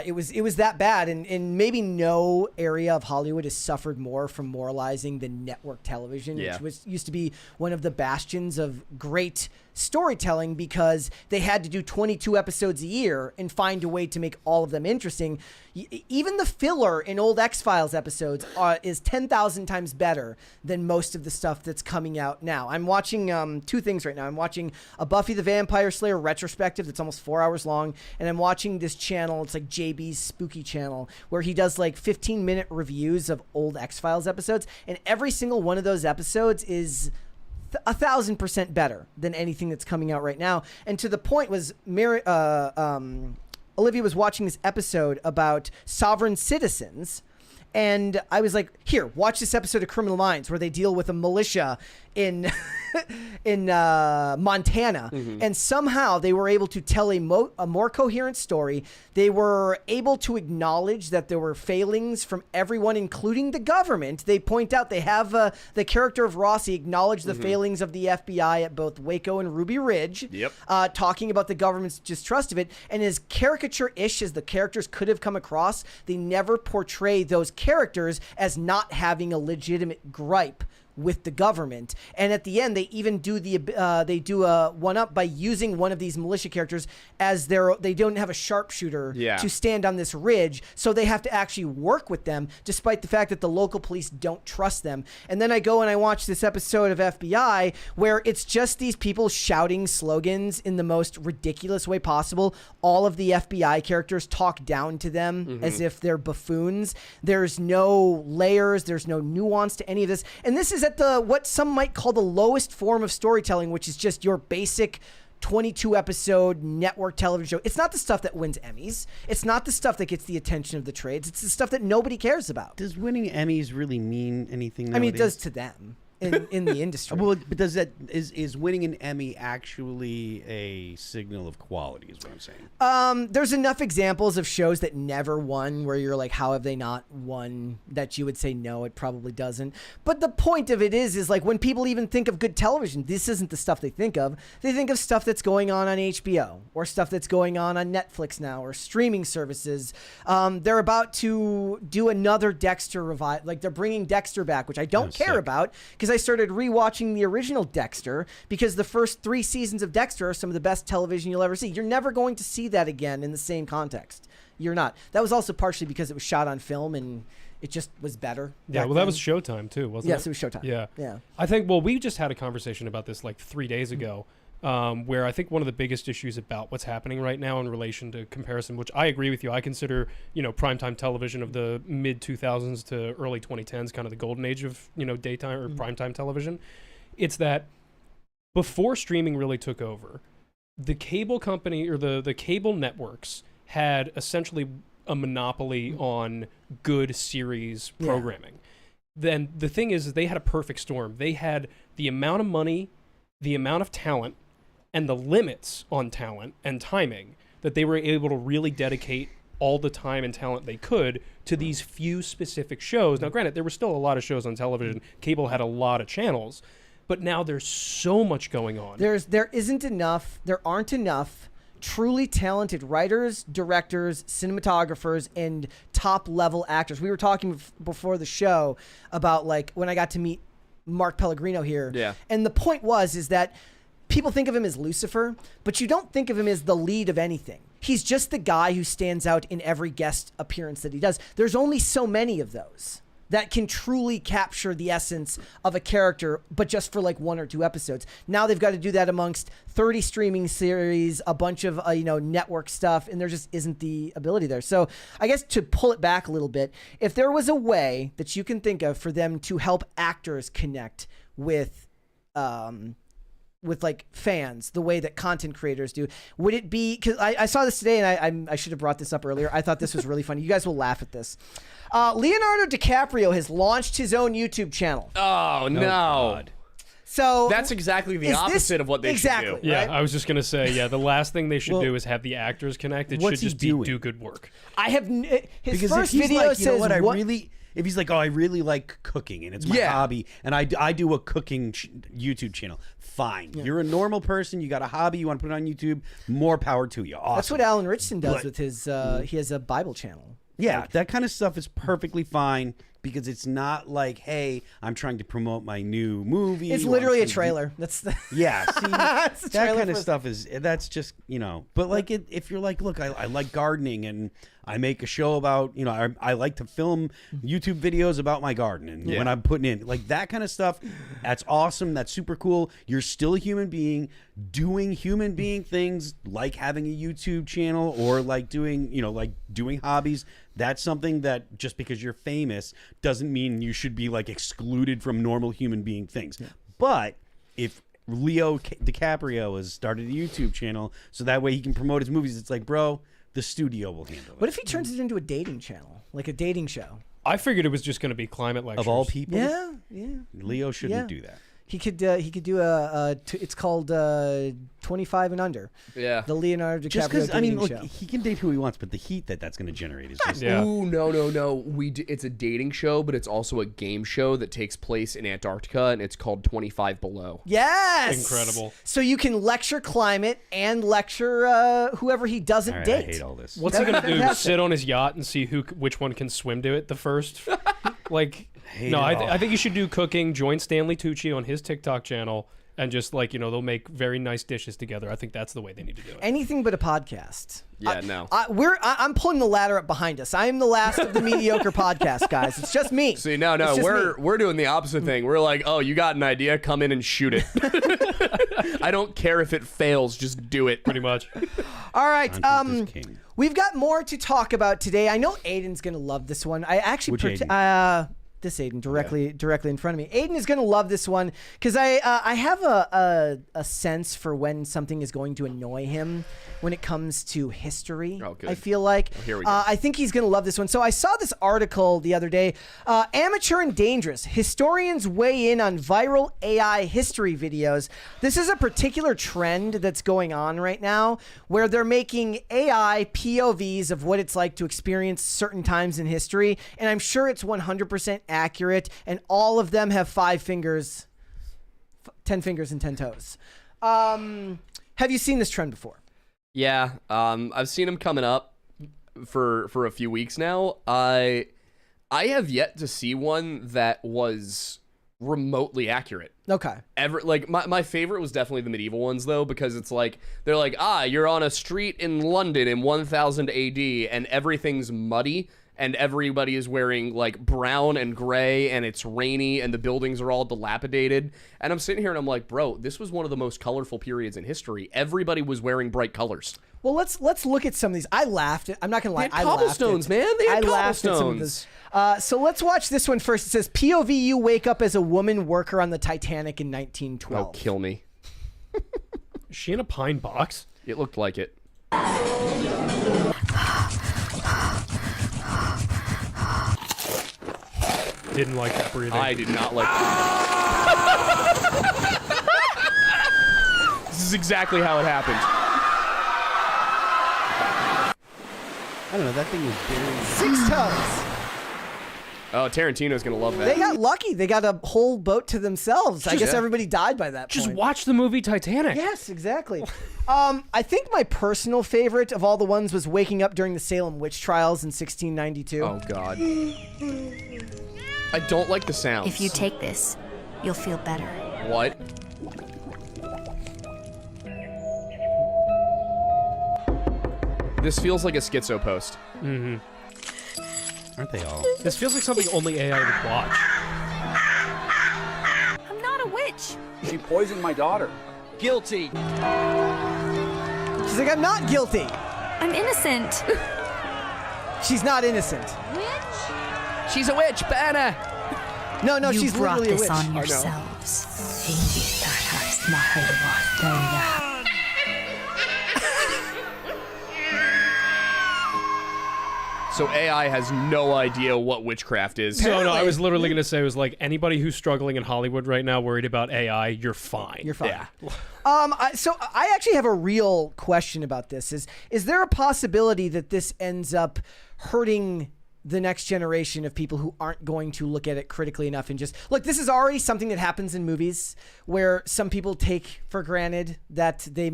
It was that bad, and maybe no area of Hollywood has suffered more from moralizing than network television, which used to be one of the bastions of great storytelling because they had to do 22 episodes a year and find a way to make all of them interesting. Even the filler in old X-Files episodes is 10,000 times better than most of the stuff that's coming out now. I'm watching two things right now. I'm watching a Buffy the Vampire Slayer retrospective that's almost 4 hours long, and I'm watching this channel, it's like JB's Spooky Channel, where he does like 15-minute reviews of old X-Files episodes, and every single one of those episodes is 1,000% better than anything that's coming out right now. And to the point was Olivia was watching this episode about sovereign citizens, and I was like, here, watch this episode of Criminal Minds where they deal with a militia in Montana, and somehow they were able to tell a more coherent story. They were able to acknowledge that there were failings from everyone, including the government. They point out they have the character of Rossi acknowledge the failings of the FBI at both Waco and Ruby Ridge, talking about the government's distrust of it. And as caricature-ish as the characters could have come across, they never portray those characters as not having a legitimate gripe with the government. And at the end, they even do a one-up by using one of these militia characters as they don't have a sharpshooter to stand on this ridge, so they have to actually work with them, despite the fact that the local police don't trust them. And then I go and I watch this episode of FBI where it's just these people shouting slogans in the most ridiculous way possible. All of the FBI characters talk down to them as if they're buffoons. There's no layers, there's no nuance to any of this. And this is at what some might call the lowest form of storytelling, which is just your basic 22 episode network television show. It's not the stuff that wins Emmys. It's not the stuff that gets the attention of the trades. It's the stuff that nobody cares about. Does winning Emmys really mean anything nowadays? I mean, it does to them. In the industry. Well, but does that is winning an Emmy actually a signal of quality? Is what I'm saying. There's enough examples of shows that never won where you're like, how have they not won? That you would say no, it probably doesn't. But the point of it is like when people even think of good television, this isn't the stuff they think of. They think of stuff that's going on HBO or stuff that's going on Netflix now or streaming services. They're about to do another Dexter revival. Like they're bringing Dexter back, which I don't care about because I started rewatching the original Dexter because the first 3 seasons of Dexter are some of the best television you'll ever see. You're never going to see that again in the same context. You're not. That was also partially because it was shot on film and it just was better. Yeah, well, that was Showtime too, wasn't it? Yes, it was Showtime. Yeah. I think, well, we just had a conversation about this like 3 days ago. Where I think one of the biggest issues about what's happening right now in relation to comparison, which I agree with you, I consider, primetime television of the mid 2000s to early 2010s kind of the golden age of, daytime or primetime television. It's that before streaming really took over, the cable company or the cable networks had essentially a monopoly on good series programming. Then the thing is they had a perfect storm. They had the amount of money, the amount of talent, and the limits on talent and timing that they were able to really dedicate all the time and talent they could to these few specific shows. Now, granted, there were still a lot of shows on television. Cable had a lot of channels, but now there's so much going on. There aren't enough truly talented writers, directors, cinematographers, and top-level actors. We were talking before the show about, like, when I got to meet Mark Pellegrino here. Yeah. And the point is that people think of him as Lucifer, but you don't think of him as the lead of anything. He's just the guy who stands out in every guest appearance that he does. There's only so many of those that can truly capture the essence of a character, but just for like 1 or 2 episodes. Now they've got to do that amongst 30 streaming series, a bunch of network stuff, and there just isn't the ability there. So I guess to pull it back a little bit, if there was a way that you can think of for them to help actors connect with like fans the way that content creators do, would it be, because I saw this today and I should have brought this up earlier. I thought this was really funny. You guys will laugh at this. Leonardo DiCaprio has launched his own YouTube channel. Oh, no. God. So That's exactly the is this- opposite of what they exactly, should do. Yeah, right? I was just gonna say, the last thing they should Well, do is have the actors connect. It what's should he just be doing? do good work. I have his Because first if he's video like, you know says what, if he's like, oh, I really like cooking and it's my Yeah. hobby, and I do a cooking YouTube channel. Fine, you're a normal person. You got a hobby. You want to put it on YouTube. More power to you. Awesome. That's what Alan Richardson does But- with his. He has a Bible channel. Yeah, that kind of stuff is perfectly fine because it's not like, hey, I'm trying to promote my new movie. It's or literally a I'm trying to trailer. That's the. Yeah, see, It's a that trailer kind of for- stuff that's just, but like if you're like, look, I like gardening and I make a show about, I like to film YouTube videos about my garden and when I'm putting in like that kind of stuff, that's awesome. That's super cool. You're still a human being doing human being things like having a YouTube channel or like doing, like doing hobbies. That's something that just because you're famous doesn't mean you should be like excluded from normal human being things. But if Leo DiCaprio has started a YouTube channel so that way he can promote his movies, it's like, bro, the studio will handle it. What if he turns it into a dating channel, like a dating show? I figured it was just gonna be climate lectures. Of all people, Yeah. Leo shouldn't Yeah. do that. He could do it's called 25 and under. Yeah. The Leonardo DiCaprio Just because, dating look, show. he can date who he wants, but the heat that's going to generate is just... Yeah. Ooh, no. It's a dating show, but it's also a game show that takes place in Antarctica, and it's called 25 Below. Yes. Incredible. So you can lecture climate and lecture whoever he doesn't All right, date. I hate all this. What's he gonna do? Fantastic. Sit on his yacht and see which one can swim to it the first? Like, Hate no, it all. I think you should do cooking. Join Stanley Tucci on his TikTok channel, and just they'll make very nice dishes together. I think that's the way they need to do it. Anything but a podcast. Yeah, no. I'm pulling the ladder up behind us. I am the last of the mediocre podcast guys. It's just me. See, no, It's just we're doing the opposite thing. We're like, oh, you got an idea? Come in and shoot it. I don't care if it fails, just do it. Pretty much. All right. Content is king. We've got more to talk about today. I know Aidan's gonna love this one. I actually Which Aidan? this Aidan directly in front of me. Aidan is gonna love this one because I have a sense for when something is going to annoy him when it comes to history. Oh, good. I feel like here we go. I think he's gonna love this one. So I saw this article the other day. Amateur and dangerous. Historians weigh in on viral AI history videos. This is a particular trend that's going on right now where they're making AI POVs of what it's like to experience certain times in history. And I'm sure it's 100% accurate. And all of them have 5 fingers, 10 fingers and 10 toes. Have you seen this trend before? Yeah, I've seen him coming up for a few weeks now. I have yet to see one that was remotely accurate. Okay. My favorite was definitely the medieval ones though, because it's like they're like, you're on a street in London in 1000 AD and everything's muddy and everybody is wearing like brown and gray and it's rainy and the buildings are all dilapidated. And I'm sitting here and I'm like, bro, this was one of the most colorful periods in history. Everybody was wearing bright colors. Well, let's look at some of these. I laughed. I'm not gonna lie. They had cobblestones, man. They had I laughed at some of cobblestones. this. So let's watch this one first. It says POV: you wake up as a woman worker on the Titanic in 1912. Oh, kill me. Is she in a pine box? It looked like it. Didn't like that breathing. I did not like This is exactly how it happened. I don't know. That thing was very... 6 toes. Oh, Tarantino's gonna love that. They got lucky. They got a whole boat to themselves. I guess Yeah. everybody died by that Just point. watch the movie Titanic. Yes, exactly. I think my personal favorite of all the ones was waking up during the Salem witch trials in 1692. Oh God. I don't like the sound. If you take this, you'll feel better. What? This feels like a schizo post. Mm-hmm. Aren't they all? This feels like something only AI would watch. I'm not a witch. She poisoned my daughter. Guilty. She's like, I'm not guilty. I'm innocent. She's not innocent. She's a witch, Banner. No, you she's brought literally a this witch. on yourselves. So AI has no idea what witchcraft is. No, I was literally going to say, it was like, anybody who's struggling in Hollywood right now, worried about AI, you're fine. You're fine. Yeah. So I actually have a real question about this. Is there a possibility that this ends up hurting the next generation of people who aren't going to look at it critically enough and just look? This is already something that happens in movies where some people take for granted that they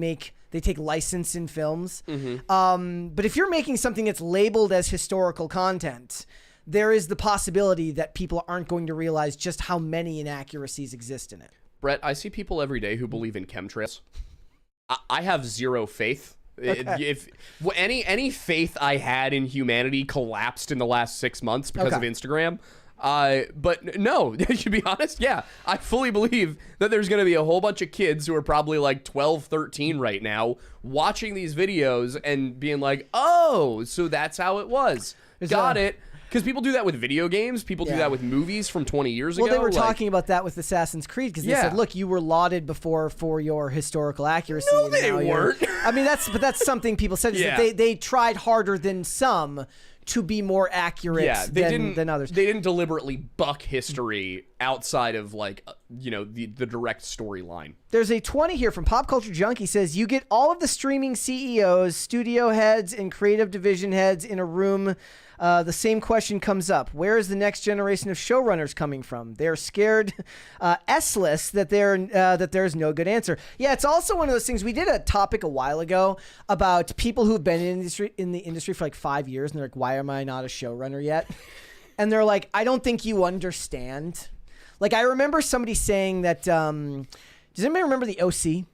take license in films. But if you're making something that's labeled as historical content, there is the possibility that people aren't going to realize just how many inaccuracies exist in it. Brett, I see people every day who believe in chemtrails. I have zero faith. Okay. If any faith I had in humanity collapsed in the last 6 months because of Instagram. But no, to be honest, yeah, I fully believe that there's going to be a whole bunch of kids who are probably like 12, 13 right now watching these videos and being like, oh, so that's how it was. Got it. Because people do that with video games. People do that with movies from 20 years ago. Well, they were talking about that with Assassin's Creed because they said, look, you were lauded before for your historical accuracy. No, and they now weren't. I mean, that's something people said. Is that they tried harder than some to be more accurate than others. They didn't deliberately buck history outside of like, the direct storyline. There's a 20 here from Pop Culture Junkie says, you get all of the streaming CEOs, studio heads, and creative division heads in a room. The same question comes up. Where is the next generation of showrunners coming from? They're scared S-less that there's no good answer. Yeah, it's also one of those things. We did a topic a while ago about people who've been in the industry for like 5 years, and they're like, why am I not a showrunner yet? And they're like, I don't think you understand. Like, I remember somebody saying that, does anybody remember the OC?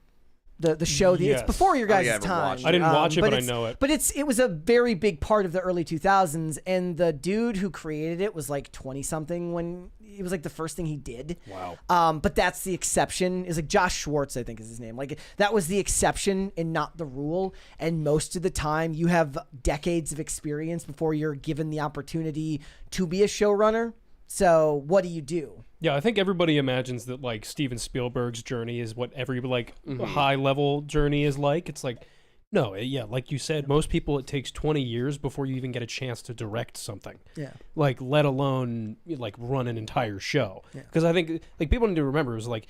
The show, it's before your guys' time. I didn't watch it, but I know it. But it was a very big part of the early 2000s, and the dude who created it was like 20-something when it was like the first thing he did. Wow. But that's the exception. Is like Josh Schwartz, I think is his name. Like that was the exception and not the rule. And most of the time, you have decades of experience before you're given the opportunity to be a showrunner. So what do you do? Yeah, I think everybody imagines that like Steven Spielberg's journey is what every like high level journey is like. It's like, no, yeah, like you said, most people it takes 20 years before you even get a chance to direct something. Yeah. Like let alone like run an entire show. Because I think like people need to remember is like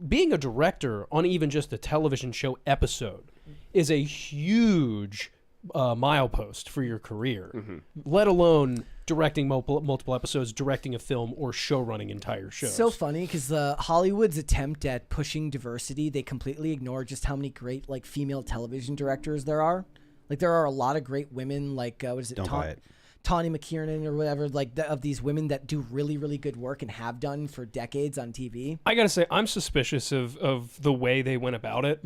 being a director on even just a television show episode is a huge milepost for your career, let alone directing multiple episodes, directing a film, or show running entire shows. So funny because Hollywood's attempt at pushing diversity, they completely ignore just how many great like female television directors there are. Like there are a lot of great women, like what is it? Don't buy it. Tawny McKiernan or whatever, like of these women that do really, really good work and have done for decades on TV. I gotta say, I'm suspicious of the way they went about it.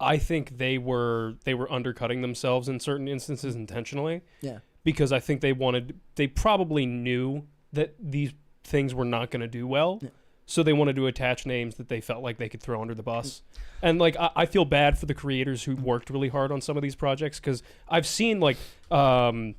I think they were undercutting themselves in certain instances intentionally. Yeah. Because I think they probably knew that these things were not going to do well. Yeah. So they wanted to attach names that they felt like they could throw under the bus. And like, I feel bad for the creators who worked really hard on some of these projects. Cause I've seen like, I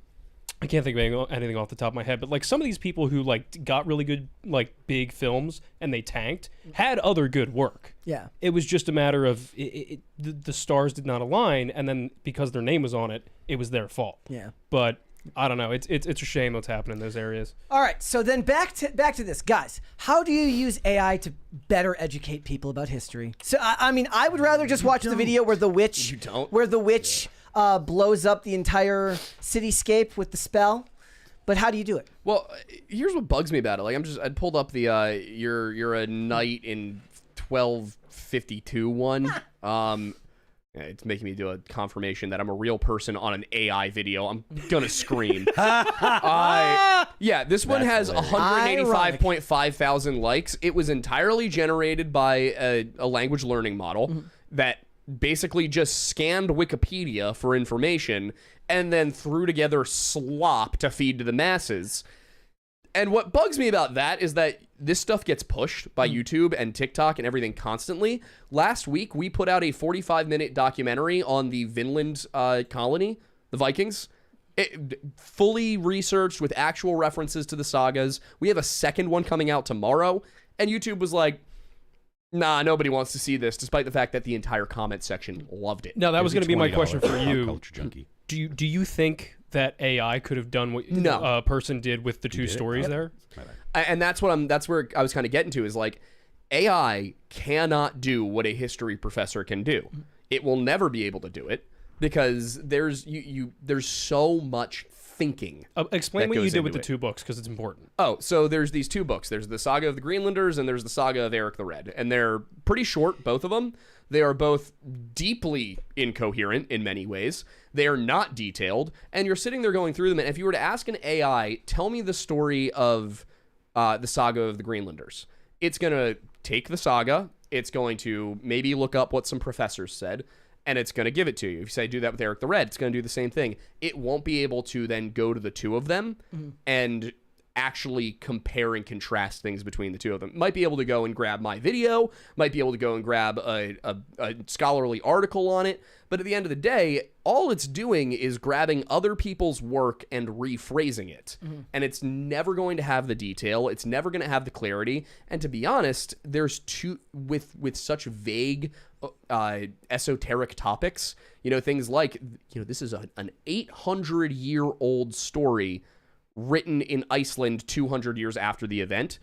can't think of anything off the top of my head, but like some of these people who like got really good, like big films and they tanked had other good work. Yeah. It was just a matter of the stars did not align. And then because their name was on it, it was their fault. Yeah. But I don't know. It's a shame what's happening in those areas. All right. So then back to this, guys. How do you use AI to better educate people about history? So I mean, I would rather just watch the video where the witch blows up the entire cityscape with the spell. But how do you do it? Well, here's what bugs me about it. Like I'd pulled up the you're a knight in 1252 one. It's making me do a confirmation that I'm a real person on an AI video. I'm gonna scream. Yeah, this one has 185.5 thousand likes. It was entirely generated by a language learning model that basically just scanned Wikipedia for information and then threw together slop to feed to the masses. And what bugs me about that is that this stuff gets pushed by YouTube and TikTok and everything constantly. Last week, we put out a 45-minute documentary on the Vinland colony, the Vikings. It, fully researched with actual references to the sagas. We have a second one coming out tomorrow. And YouTube was like, nah, nobody wants to see this, despite the fact that the entire comment section loved it. No, that was going to be my question for you. Culture Junkie. Do you think that AI could have done what No. a person did with the two stories there? And that's where I was kind of getting to is like AI cannot do what a history professor can do. It will never be able to do it because there's so much thinking. Explain that what you goes did with into the it. 2 books because it's important. Oh, so there's these 2 books. There's the Saga of the Greenlanders and there's the Saga of Eric the Red. And they're pretty short, both of them. They are both deeply incoherent in many ways. They are not detailed. And you're sitting there going through them. And if you were to ask an AI, tell me the story of the Saga of the Greenlanders, it's going to take the saga. It's going to maybe look up what some professors said. And it's going to give it to you. If you say do that with Eric the Red, it's going to do the same thing. It won't be able to then go to the 2 of them and actually compare and contrast things between the 2 of them. Might be able to go and grab my video, might be able to go and grab a scholarly article on it. But at the end of the day, all it's doing is grabbing other people's work and rephrasing it. And it's never going to have the detail. It's never going to have the clarity. And to be honest, there's with such vague esoteric topics, things like, this is an 800-year-old story written in Iceland 200 years after the event.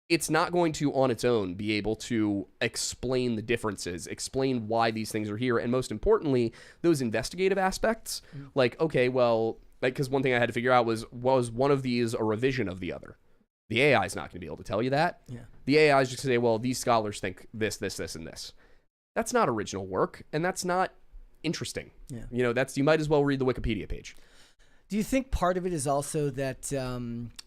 It's not going to, on its own, be able to explain the differences, explain why these things are here, and most importantly, those investigative aspects. Like, okay, well, because one thing I had to figure out was one of these a revision of the other? The AI is not going to be able to tell you that. Yeah. The AI is just going to say, well, these scholars think this, and this. That's not original work, and that's not interesting. Yeah. You might as well read the Wikipedia page. Do you think part of it is also that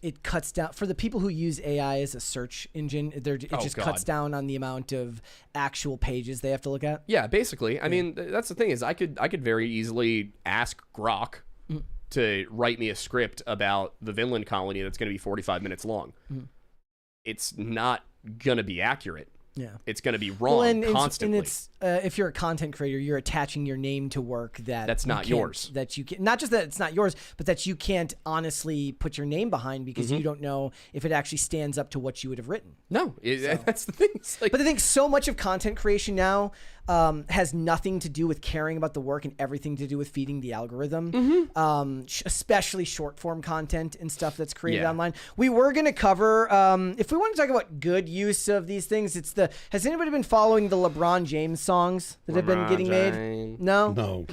it cuts down for the people who use AI as a search engine? It cuts down on the amount of actual pages they have to look at. Yeah, basically. I mean, that's the thing is I could very easily ask Grok to write me a script about the Vinland colony that's going to be 45 minutes long. It's not going to be accurate. Yeah, it's going to be wrong constantly. And it's if you're a content creator, you're attaching your name to work that's not yours. That you can, not just that it's not yours, but that you can't honestly put your name behind because you don't know if it actually stands up to what you would have written. No, that's the thing. But I think so much of content creation now has nothing to do with caring about the work and everything to do with feeding the algorithm, especially short form content and stuff that's created online. We were going to cover, if we want to talk about good use of these things, has anybody been following the LeBron James songs that have been getting made? No.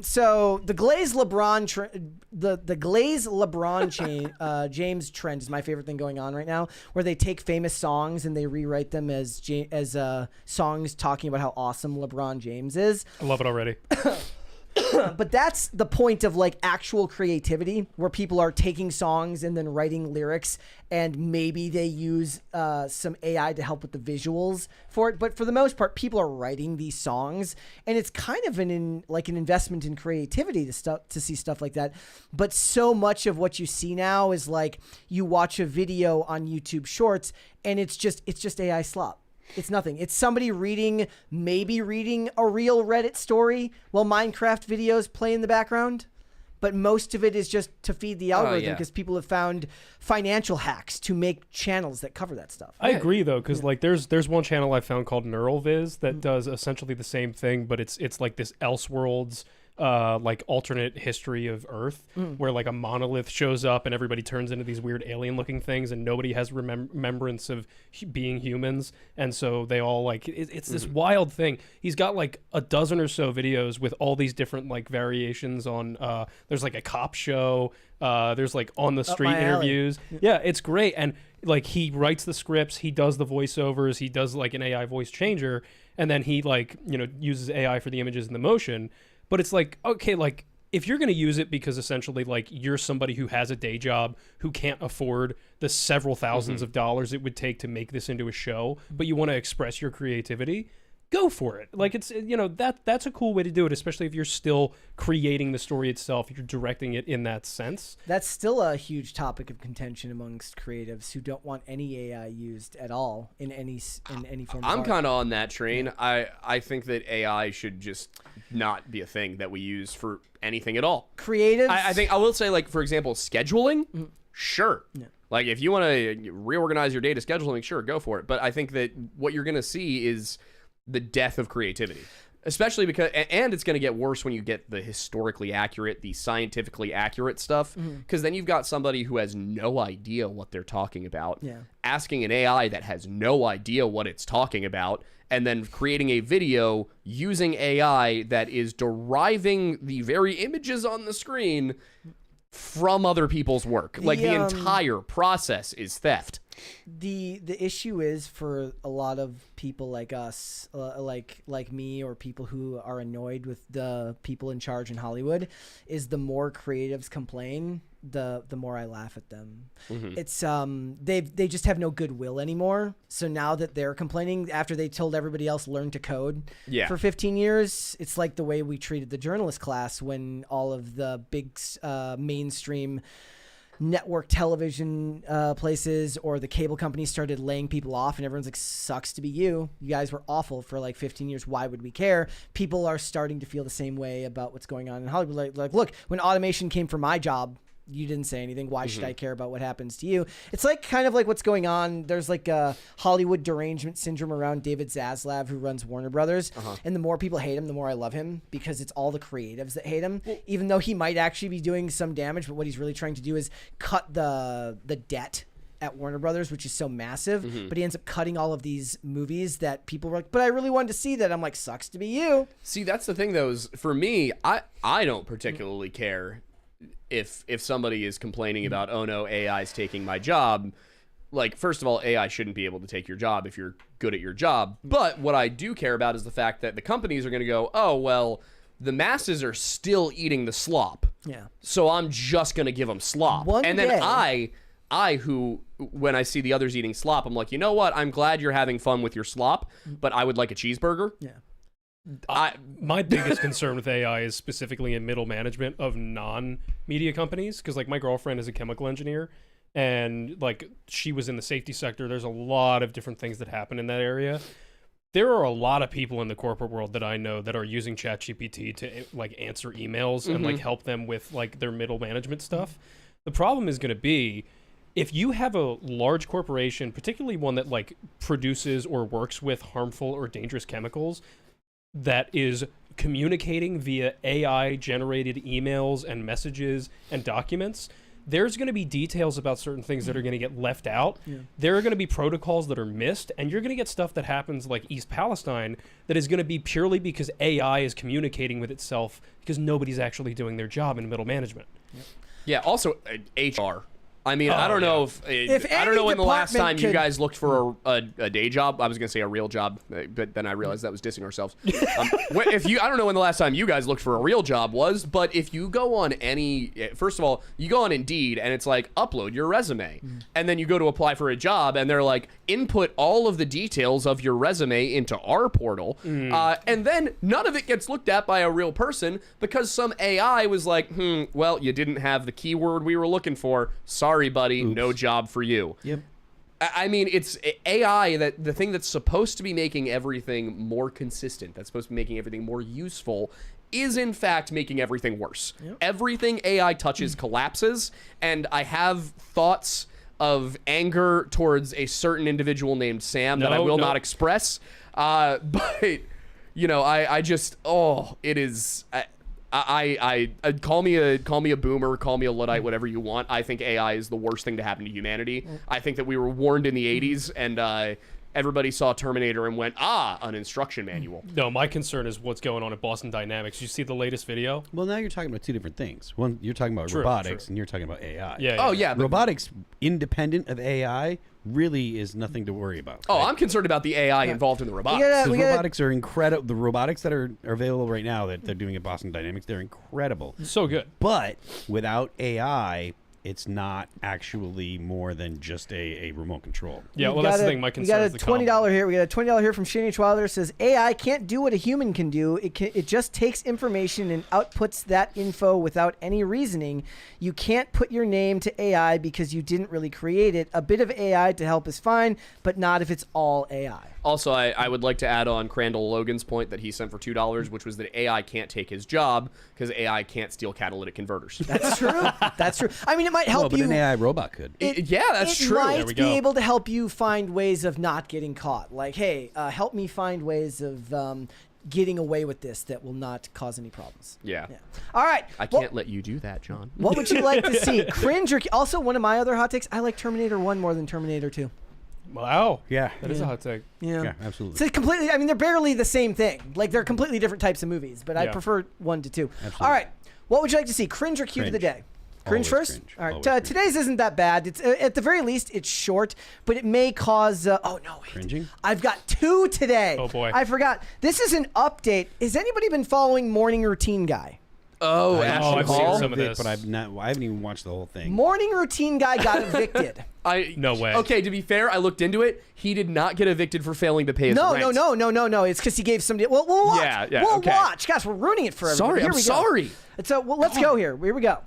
So the Glaze LeBron, the Glaze LeBron James trend is my favorite thing going on right now, where they take famous songs and they rewrite them as songs talking about how awesome LeBron James is. I love it already. But that's the point of like actual creativity, where people are taking songs and then writing lyrics, and maybe they use some AI to help with the visuals for it. But for the most part, people are writing these songs, and it's kind of an investment in creativity to see stuff like that. But so much of what you see now is like you watch a video on YouTube Shorts, and it's just AI slop. It's nothing. It's somebody maybe reading a real Reddit story while Minecraft videos play in the background. But most of it is just to feed the algorithm because people have found financial hacks to make channels that cover that stuff. I agree though, because like there's one channel I found called NeuralViz that does essentially the same thing, but it's like this Elseworlds like alternate history of Earth where like a monolith shows up and everybody turns into these weird alien looking things and nobody has remembrance of being humans, and so they all like it's this wild thing. He's got like a dozen or so videos with all these different like variations on there's like a cop show, there's like on the street interviews. Yeah, it's great. And like he writes the scripts, he does the voiceovers, he does like an AI voice changer, and then he like uses AI for the images and the motion. But it's like, okay, like if you're going to use it because essentially like you're somebody who has a day job who can't afford the several thousands of dollars it would take to make this into a show, but you want to express your creativity, go for it. Like it's, that's a cool way to do it, especially if you're still creating the story itself, you're directing it in that sense. That's still a huge topic of contention amongst creatives who don't want any AI used at all in any form. I'm kind of on that train. I think that AI should just not be a thing that we use for anything at all. Creatives? I think I will say, like, for example, scheduling, sure. Yeah. Like if you want to reorganize your data scheduling, sure, go for it. But I think that what you're going to see is the death of creativity. Especially because, and it's going to get worse when you get the historically accurate, the scientifically accurate stuff, because then you've got somebody who has no idea what they're talking about, asking an AI that has no idea what it's talking about, and then creating a video using AI that is deriving the very images on the screen from other people's work. Like, the entire process is theft. The issue is for a lot of people like us, like me, or people who are annoyed with the people in charge in Hollywood, is the more creatives complain, the more I laugh at them. It's they just have no goodwill anymore. So now that they're complaining after they told everybody else learn to code for 15 years, it's like the way we treated the journalist class when all of the big mainstream network television places or the cable companies started laying people off, and everyone's like, sucks to be you guys were awful for like 15 years, why would we care? People are starting to feel the same way about what's going on in Hollywood. Like look, when automation came for my job, you didn't say anything. Why should I care about what happens to you? It's like kind of like what's going on. There's like a Hollywood derangement syndrome around David Zaslav, who runs Warner Brothers. And the more people hate him, the more I love him, because it's all the creatives that hate him, even though he might actually be doing some damage. But what he's really trying to do is cut the debt at Warner Brothers, which is so massive. But he ends up cutting all of these movies that people were like, but I really wanted to see that. I'm like, sucks to be you. See, that's the thing, though, is for me, I don't particularly care if somebody is complaining about, oh no, AI's taking my job. Like, first of all, AI shouldn't be able to take your job if you're good at your job. But what I do care about is the fact that the companies are going to go, oh, well, the masses are still eating the slop. Yeah. So I'm just going to give them slop. And then I, who, when I see the others eating slop, I'm like, you know what? I'm glad you're having fun with your slop, but I would like a cheeseburger. Yeah. My biggest concern with AI is specifically in middle management of non-media companies, because like my girlfriend is a chemical engineer, and like she was in the safety sector. There's a lot of different things that happen in that area. There are a lot of people in the corporate world that I know that are using ChatGPT to like answer emails and like help them with like their middle management stuff. The problem is going to be, if you have a large corporation, particularly one that like produces or works with harmful or dangerous chemicals, that is communicating via AI-generated emails and messages and documents, there's going to be details about certain things that are going to get left out. There are going to be protocols that are missed, and you're going to get stuff that happens like East Palestine that is going to be purely because AI is communicating with itself, because nobody's actually doing their job in middle management. Yeah, also HR. I mean, I don't know if I don't know when the last time you guys looked for a day job. I was going to say a real job, but then I realized that was dissing ourselves. I don't know when the last time you guys looked for a real job was, but if you go on first of all, you go on Indeed and it's like, upload your resume. And then you go to apply for a job and they're like, input all of the details of your resume into our portal. And then none of it gets looked at by a real person because some AI was like, well, you didn't have the keyword we were looking for. Sorry, buddy, no job for you. Yep. I mean, it's AI, that the thing that's supposed to be making everything more consistent, that's supposed to be making everything more useful, is in fact making everything worse. Everything AI touches collapses, and I have thoughts of anger towards a certain individual named Sam that I will not express. But, you know, I just, it is... I call me a boomer, call me a Luddite, whatever you want. I think AI is the worst thing to happen to humanity. I think that we were warned in the 80s, and everybody saw Terminator and went, an instruction manual. No, my concern is what's going on at Boston Dynamics. You see the latest video? Well, now you're talking about two different things. One, you're talking about robotics, and you're talking about AI. Yeah. Robotics, independent of AI, really is nothing to worry about. Right? I'm concerned about the AI involved in the robotics. Robotics are incredible. The robotics that are available right now that they're doing at Boston Dynamics, they're incredible. So good. But without AI, it's not actually more than just a remote control. Yeah, well, that's the thing. My concern is the $20 here. We got a $20 here from Shane H. Wilder. Says, AI can't do what a human can do. It just takes information and outputs that info without any reasoning. You can't put your name to AI because you didn't really create it. A bit of AI to help is fine, but not if it's all AI. Also, I would like to add on Crandall Logan's point that he sent for $2, which was that AI can't take his job because AI can't steal catalytic converters. That's true. That's true. I mean, it might help but you. An AI robot could. That's true. It might be able to help you find ways of not getting caught. Like, hey, help me find ways of getting away with this that will not cause any problems. Yeah. All right. I can't let you do that, John. What would you like to see? Cringe or also one of my other hot takes? I like Terminator 1 more than Terminator 2. Wow. Yeah. That is a hot take. Yeah, absolutely. So completely. I mean, they're barely the same thing. Like they're completely different types of movies. But I Yeah. prefer 1 to 2. Absolutely. All right. What would you like to see? Cringe or cute of the Cringe. day? Cringe Always first. cringe. All right. Always cringe. Today's isn't that bad. It's at the very least it's short, but it may cause. Oh no! Wait. Cringing? I've got 2 today. Oh, boy. I forgot. This is an update. Has anybody been following Morning Routine Guy? Oh, Ashton I've seen Hall? some of this. But I haven't even watched the whole thing. Morning Routine Guy got evicted. No way. Okay, to be fair, I looked into it. He did not get evicted for failing to pay his No. rent. It's because he gave somebody. Well, we'll watch. Yeah, we'll okay. watch. Gosh, we're ruining it for everybody. Sorry, Here I'm we go. sorry. So let's go here. Here we go.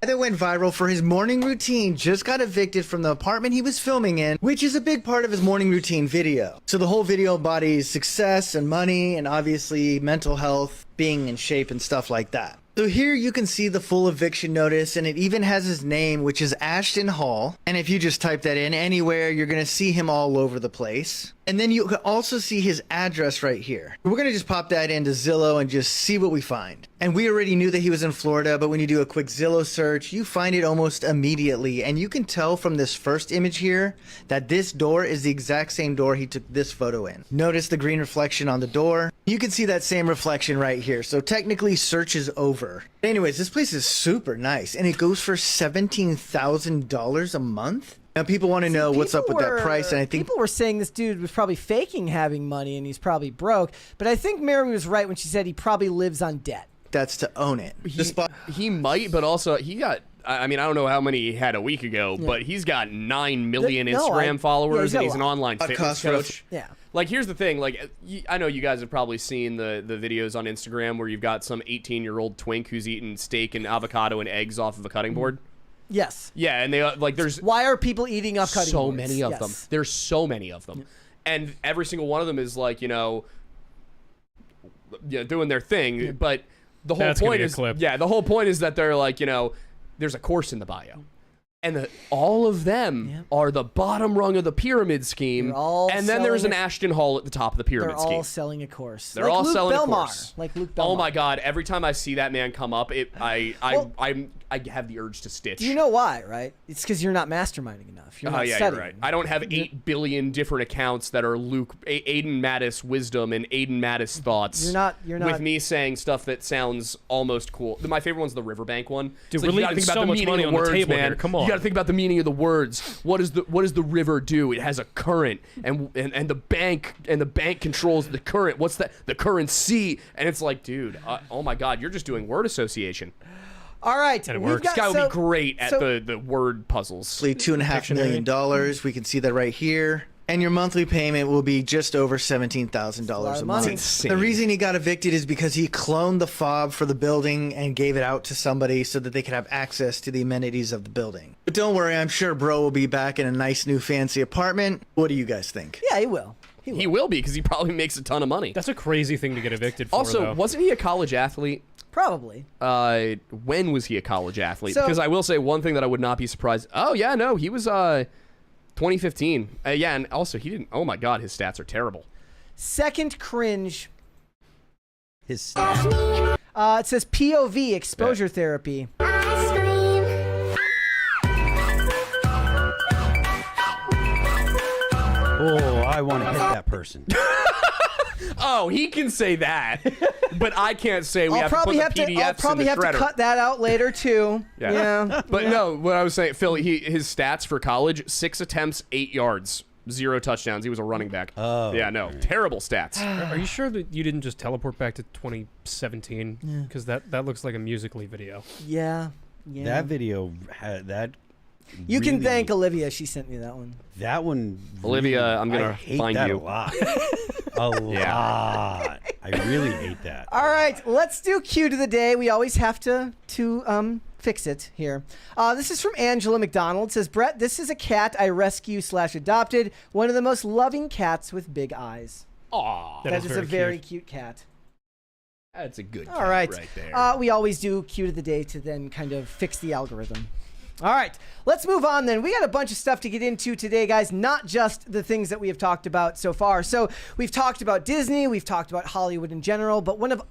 That went viral for his morning routine just got evicted from the apartment he was filming in, which is a big part of his morning routine video. So the whole video embodies success and money and obviously mental health, being in shape and stuff like that. So here you can see the full eviction notice, and it even has his name, which is Ashton Hall. And if you just type that in anywhere, you're going to see him all over the place. And then you can also see his address right here. We're going to just pop that into Zillow and just see what we find. And we already knew that he was in Florida, but when you do a quick Zillow search, you find it almost immediately. And you can tell from this first image here that this door is the exact same door he took this photo in. Notice the green reflection on the door. You can see that same reflection right here. So technically search is over. Anyways, this place is super nice, and it goes for $17,000 a month. Now people want to know what's up with that price, and I think people were saying this dude was probably faking having money and he's probably broke. But I think Mary was right when she said he probably lives on debt. that's to own it. The spot. He might, but also he got. I mean, I don't know how many he had a week ago, but he's got 9 million Instagram followers, and he's an online fitness coach. Yeah. Like, here's the thing. Like, I know you guys have probably seen the videos on Instagram where you've got some 18-year-old twink who's eating steak and avocado and eggs off of a cutting board. Yes. Yeah, and they like there's Why are people eating off cutting so boards? many of them. There's so many of them, and every single one of them is like doing their thing. But the whole That's gonna point get is clipped. the whole point is that they're like there's a course in the bio. And all of them are the bottom rung of the pyramid scheme. They're all And then there's an selling Ashton Hall at the top of the pyramid They're scheme. all selling a course. They're like all Luke selling Belmar. a course. Like Luke Belmar. Oh my God! Every time I see that man come up, I have the urge to stitch. Do you know why, right? It's because you're not masterminding enough. You're not yeah, studying. you're right. I don't have 8 billion different accounts that are Aidan Mattis wisdom and Aidan Mattis thoughts. You're not. With me saying stuff that sounds almost cool. My favorite one's the Riverbank one. Dude, It's we're you gotta leaving think about so the much meaning money of on the words, table man. here. Come on. You got to think about the meaning of the words. What does the river do? It has a current, and the bank controls the current. What's that? The currency. And it's like, dude, oh my God, you're just doing word association. All right. And it we've works. got- This guy would so- be great at so- the word puzzles. $2.5 million. We can see that right here. And your monthly payment will be just over $17,000 a money. month. Insane. The reason he got evicted is because he cloned the fob for the building and gave it out to somebody so that they could have access to the amenities of the building. But don't worry, I'm sure bro will be back in a nice new fancy apartment. What do you guys think? Yeah, he will. He will be because he probably makes a ton of money. That's a crazy thing to get evicted for, Also, though. wasn't he a college athlete? Probably. When was he a college athlete? So- Because I will say one thing that I would not be surprised. Oh yeah, no, he was 2015. Yeah, and also he didn't. Oh my God, his stats are terrible. Second cringe. His It says POV exposure therapy. oh, I want to hit that person. Oh, he can say that, but I can't say we I'll have to put probably the have to. PDFs I'll probably in the have shredder. to cut that out later too. Yeah. But no, what I was saying, Phil, his stats for college: 6 attempts, 8 yards, 0 touchdowns. He was a running back. Oh, yeah, no, terrible stats. Are you sure that you didn't just teleport back to 2017? Because that looks like a Musical.ly video. Yeah. Yeah. That video had that. You can really- thank Olivia. She sent me that one. that one. Olivia, really- I'm gonna I hate find that you. a lot. A lot. I really hate that. All right, let's do cute of the day. We always have to fix it here. This is from Angela McDonald. It says, Brett, this is a cat I rescue/adopted. One of the most loving cats with big eyes. Aw, That is a very cute. cute cat. that's a good. All right. right there. We always do cute of the day to then kind of fix the algorithm. All right, let's move on then. We got a bunch of stuff to get into today, guys, not just the things that we have talked about so far. So we've talked about Disney, we've talked about Hollywood in general, but one of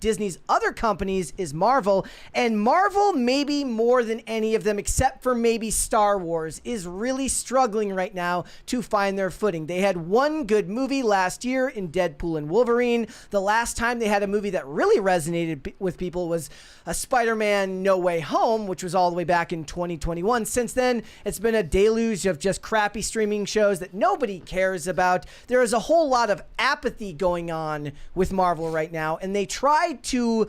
Disney's other companies is Marvel, and Marvel, maybe more than any of them, except for maybe Star Wars, is really struggling right now to find their footing. They had one good movie last year in Deadpool and Wolverine. The last time they had a movie that really resonated with people was a Spider-Man No Way Home, which was all the way back in 2021. Since then, it's been a deluge of just crappy streaming shows that nobody cares about. There is a whole lot of apathy going on with Marvel right now, and they tried to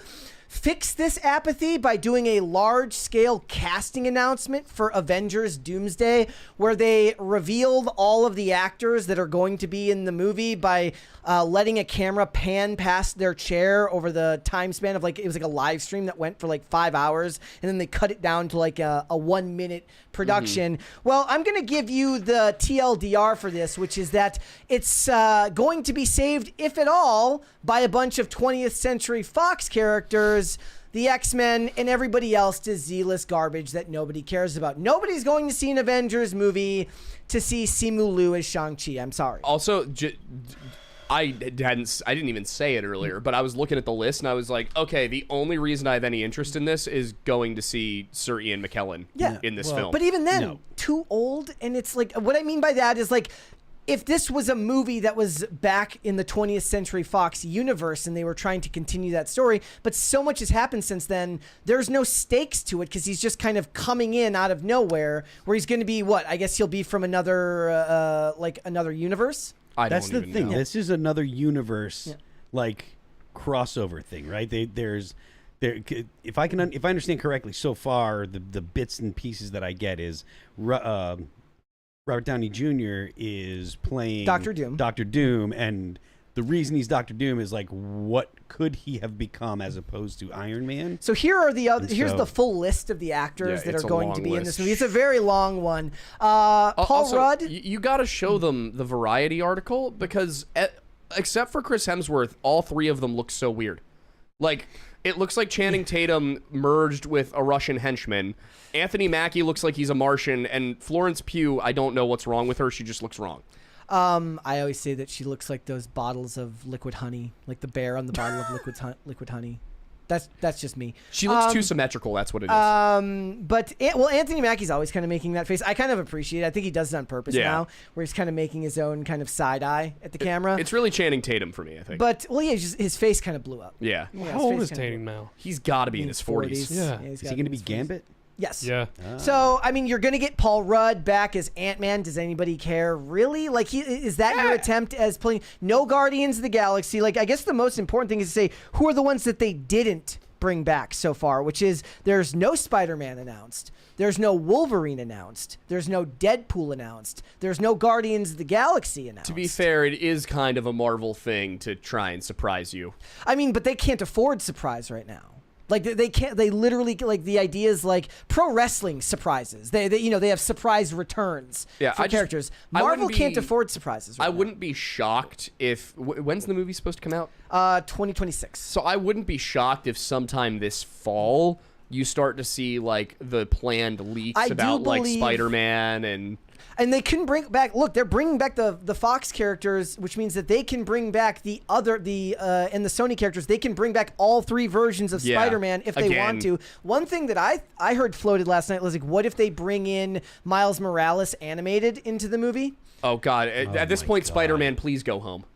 fix this apathy by doing a large-scale casting announcement for Avengers DOOMSDAY, where they revealed all of the actors that are going to be in the movie by letting a camera pan past their chair over the time span of it was like a live stream that went for like 5 hours, and then they cut it down to like a 1 minute production. Well, I'm going to give you the TLDR for this, which is that it's going to be saved, if at all, by a bunch of 20th Century Fox characters, the X-Men, and everybody else to Z-list garbage that nobody cares about. Nobody's going to see an Avengers movie to see Simu Liu as Shang-Chi. I'm sorry. Also, I didn't even say it earlier, but I was looking at the list and I was like, okay, the only reason I have any interest in this is going to see Sir Ian McKellen in this film. But even then, too old. And it's like, what I mean by that is like, if this was a movie that was back in the 20th Century Fox universe and they were trying to continue that story, but so much has happened since then, there's no stakes to it because he's just kind of coming in out of nowhere, where he's going to be I guess he'll be from another another universe. That's the thing. Know. This is another universe, crossover thing, right? If I understand correctly, so far the bits and pieces that I get is Robert Downey Jr. is playing Dr. Doom. Dr. Doom, and the reason he's Dr. Doom is like, what could he have become as opposed to Iron Man? So here are here's the full list of the actors that are going to be in this movie. It's a very long one. Paul Rudd. You got to show them the Variety article because except for Chris Hemsworth, all three of them look so weird. Like, it looks like Channing Tatum merged with a Russian henchman. Anthony Mackie looks like he's a Martian, and Florence Pugh, I don't know what's wrong with her. She just looks wrong. I always say that she looks like those bottles of liquid honey, like the bear on the bottle of liquid honey. That's just me. She looks too symmetrical. That's what it is. But Anthony Mackie's always kind of making that face. I kind of appreciate it. I think he does it on purpose now, where he's kind of making his own kind of side eye at the camera. It's really Channing Tatum for me, I think. But his face kind of blew up. Yeah. How old is Tatum now? He's got to be in his 40s. Yeah. Is he going to be Gambit? Yes. Yeah. So, I mean, you're going to get Paul Rudd back as Ant-Man. Does anybody care? Really? Like, is that your attempt as playing? No Guardians of the Galaxy. Like, I guess the most important thing is to say, who are the ones that they didn't bring back so far? Which is, there's no Spider-Man announced. There's no Wolverine announced. There's no Deadpool announced. There's no Guardians of the Galaxy announced. To be fair, it is kind of a Marvel thing to try and surprise you. I mean, but they can't afford surprise right now. Like, they can't. They literally, like, the idea is like pro wrestling surprises. They have surprise returns for characters. Marvel can't afford surprises right I now. wouldn't be shocked if when's the movie supposed to come out? 2026. So I wouldn't be shocked if sometime this fall you start to see like the planned leaks about like Spider-Man and they can bring back. Look, they're bringing back the Fox characters, which means that they can bring back and the Sony characters. They can bring back all three versions of Spider-Man if they want to. One thing that I heard floated last night was like, what if they bring in Miles Morales animated into the movie? Oh God! At this point, Spider-Man, please go home.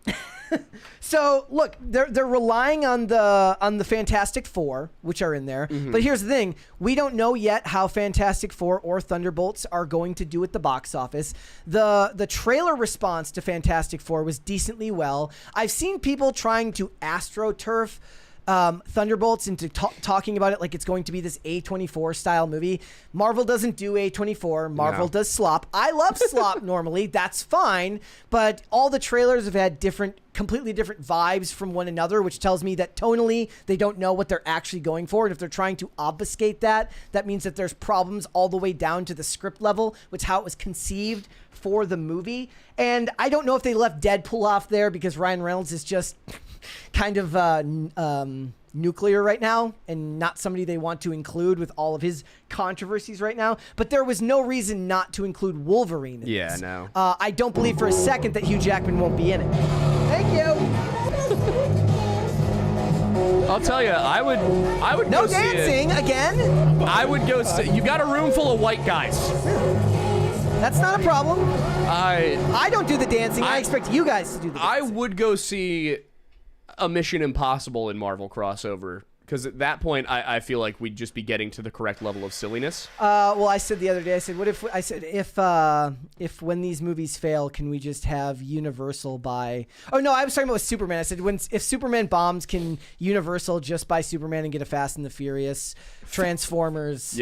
So look, they're relying on the Fantastic Four, which are in there. But here's the thing: we don't know yet how Fantastic Four or Thunderbolts are going to do at the box office. The trailer response to Fantastic Four was decently well. I've seen people trying to AstroTurf Thunderbolts into talking about it like it's going to be this A24 style movie. Marvel doesn't do A24. Marvel does slop. I love slop normally. That's fine. But all the trailers have had completely different vibes from one another, which tells me that tonally they don't know what they're actually going for. And if they're trying to obfuscate that means that there's problems all the way down to the script level, which is how it was conceived for the movie. And I don't know if they left Deadpool off there because Ryan Reynolds is just kind of nuclear right now and not somebody they want to include with all of his controversies right now. But there was no reason not to include Wolverine in Yeah, this. no. I don't believe for a second that Hugh Jackman won't be in it. Thank you. I'll tell you, I would No go see it. dancing again. I would go see. You got a room full of white guys. That's not a problem. I don't do the dancing. I expect you guys to do the dancing. I would go see a Mission Impossible in Marvel crossover. Because at that point, I feel like we'd just be getting to the correct level of silliness. Well, I said the other day, if when these movies fail, can we just have Universal buy? Oh no, I was talking about with Superman. I said if Superman bombs, can Universal just buy Superman and get a Fast and the Furious, Transformers,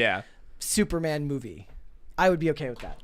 Superman movie? I would be okay with that.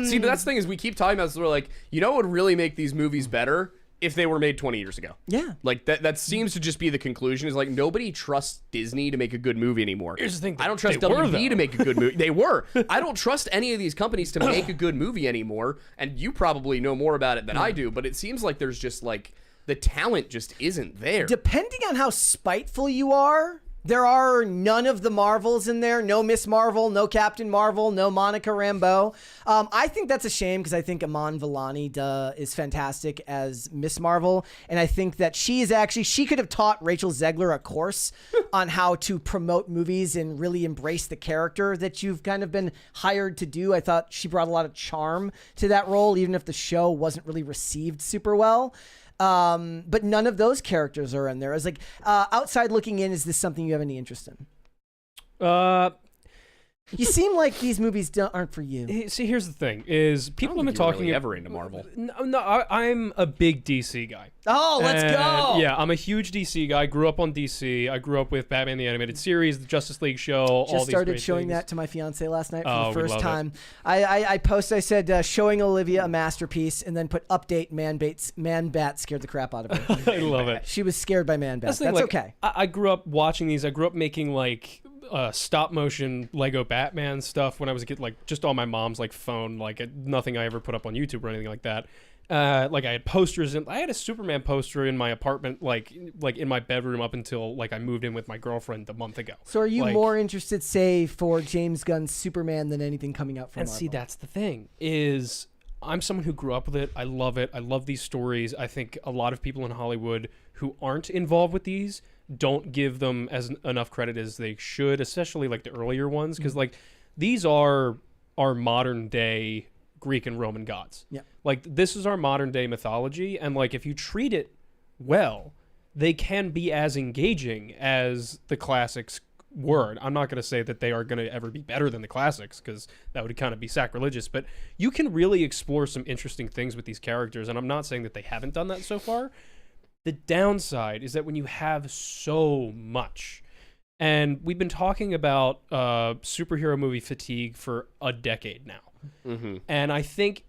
See, but that's the thing is we keep talking about this. We're like, you know what would really make these movies better? If they were made 20 years ago. Yeah. Like, that seems to just be the conclusion, is like, nobody trusts Disney to make a good movie anymore. Here's the thing. I don't trust WB to make a good movie. They were. I don't trust any of these companies to make a good movie anymore, and you probably know more about it than I do, but it seems like there's just, like, the talent just isn't there. Depending on how spiteful you are, there are none of the Marvels in there. No Miss Marvel, no Captain Marvel, no Monica Rambeau. I think that's a shame because I think Iman Vellani is fantastic as Miss Marvel. And I think that she could have taught Rachel Zegler a course on how to promote movies and really embrace the character that you've kind of been hired to do. I thought she brought a lot of charm to that role, even if the show wasn't really received super well. But none of those characters are in there. I was like, outside looking in, is this something you have any interest in? You seem like these movies aren't for you. See, here's the thing: is people have been talking really ever into Marvel. No, I'm a big DC guy. Oh, let's go! Yeah, I'm a huge DC guy. Grew up on DC. I grew up with Batman the Animated Series, the Justice League show. All Just these started great showing things. that to my fiance last night for the we first love time. I posted, I said, showing Olivia a masterpiece, and then put update Man Bat scared the crap out of her. I love it. She was scared by Man Bat. That's That's like, okay. I grew up watching these. I grew up making like stop motion Lego Batman stuff when I was a kid, like just on my mom's like phone, like nothing I ever put up on YouTube or anything like that. Like I had posters, and I had a Superman poster in my apartment, like in my bedroom up until like I moved in with my girlfriend a month ago. So are you like, more interested, say, for James Gunn's Superman than anything coming out from Marvel? And see, that's the thing, is I'm someone who grew up with it. I love it. I love these stories. I think a lot of people in Hollywood who aren't involved with these don't give them as enough credit as they should, especially like the earlier ones, because like these are our modern day Greek and Roman gods. Yeah. Like this is our modern day mythology, and like if you treat it well, they can be as engaging as the classics were. I'm not going to say that they are going to ever be better than the classics, because that would kind of be sacrilegious, but you can really explore some interesting things with these characters, and I'm not saying that they haven't done that so far. The downside is that when you have so much, and we've been talking about superhero movie fatigue for a decade now. Mm-hmm. And I think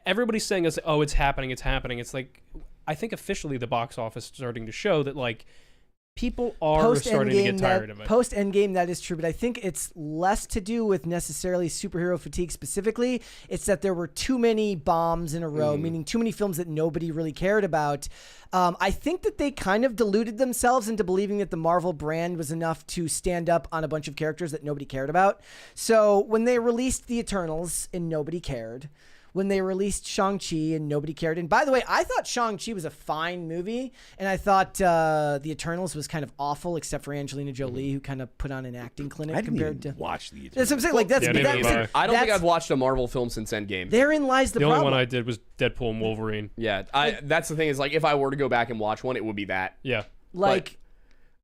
everybody's saying, oh, it's happening. It's like, I think officially the box office is starting to show that like people are starting to get tired of it. Post Endgame, that is true, but I think it's less to do with necessarily superhero fatigue specifically. It's that there were too many bombs in a row, meaning too many films that nobody really cared about. I think that they kind of deluded themselves into believing that the Marvel brand was enough to stand up on a bunch of characters that nobody cared about. So when they released The Eternals and nobody cared, when they released Shang-Chi and nobody cared. And by the way, I thought Shang-Chi was a fine movie, and I thought The Eternals was kind of awful, except for Angelina Jolie, who kind of put on an acting clinic I didn't compared even to... watch the. That's what I'm saying. Like, that's... Yeah, but neither did I don't think that's- I've watched a Marvel film since Endgame. Therein lies the The problem. only one I did was Deadpool and Wolverine. Yeah, that's the thing is like if I were to go back and watch one, it would be that. Yeah. Like...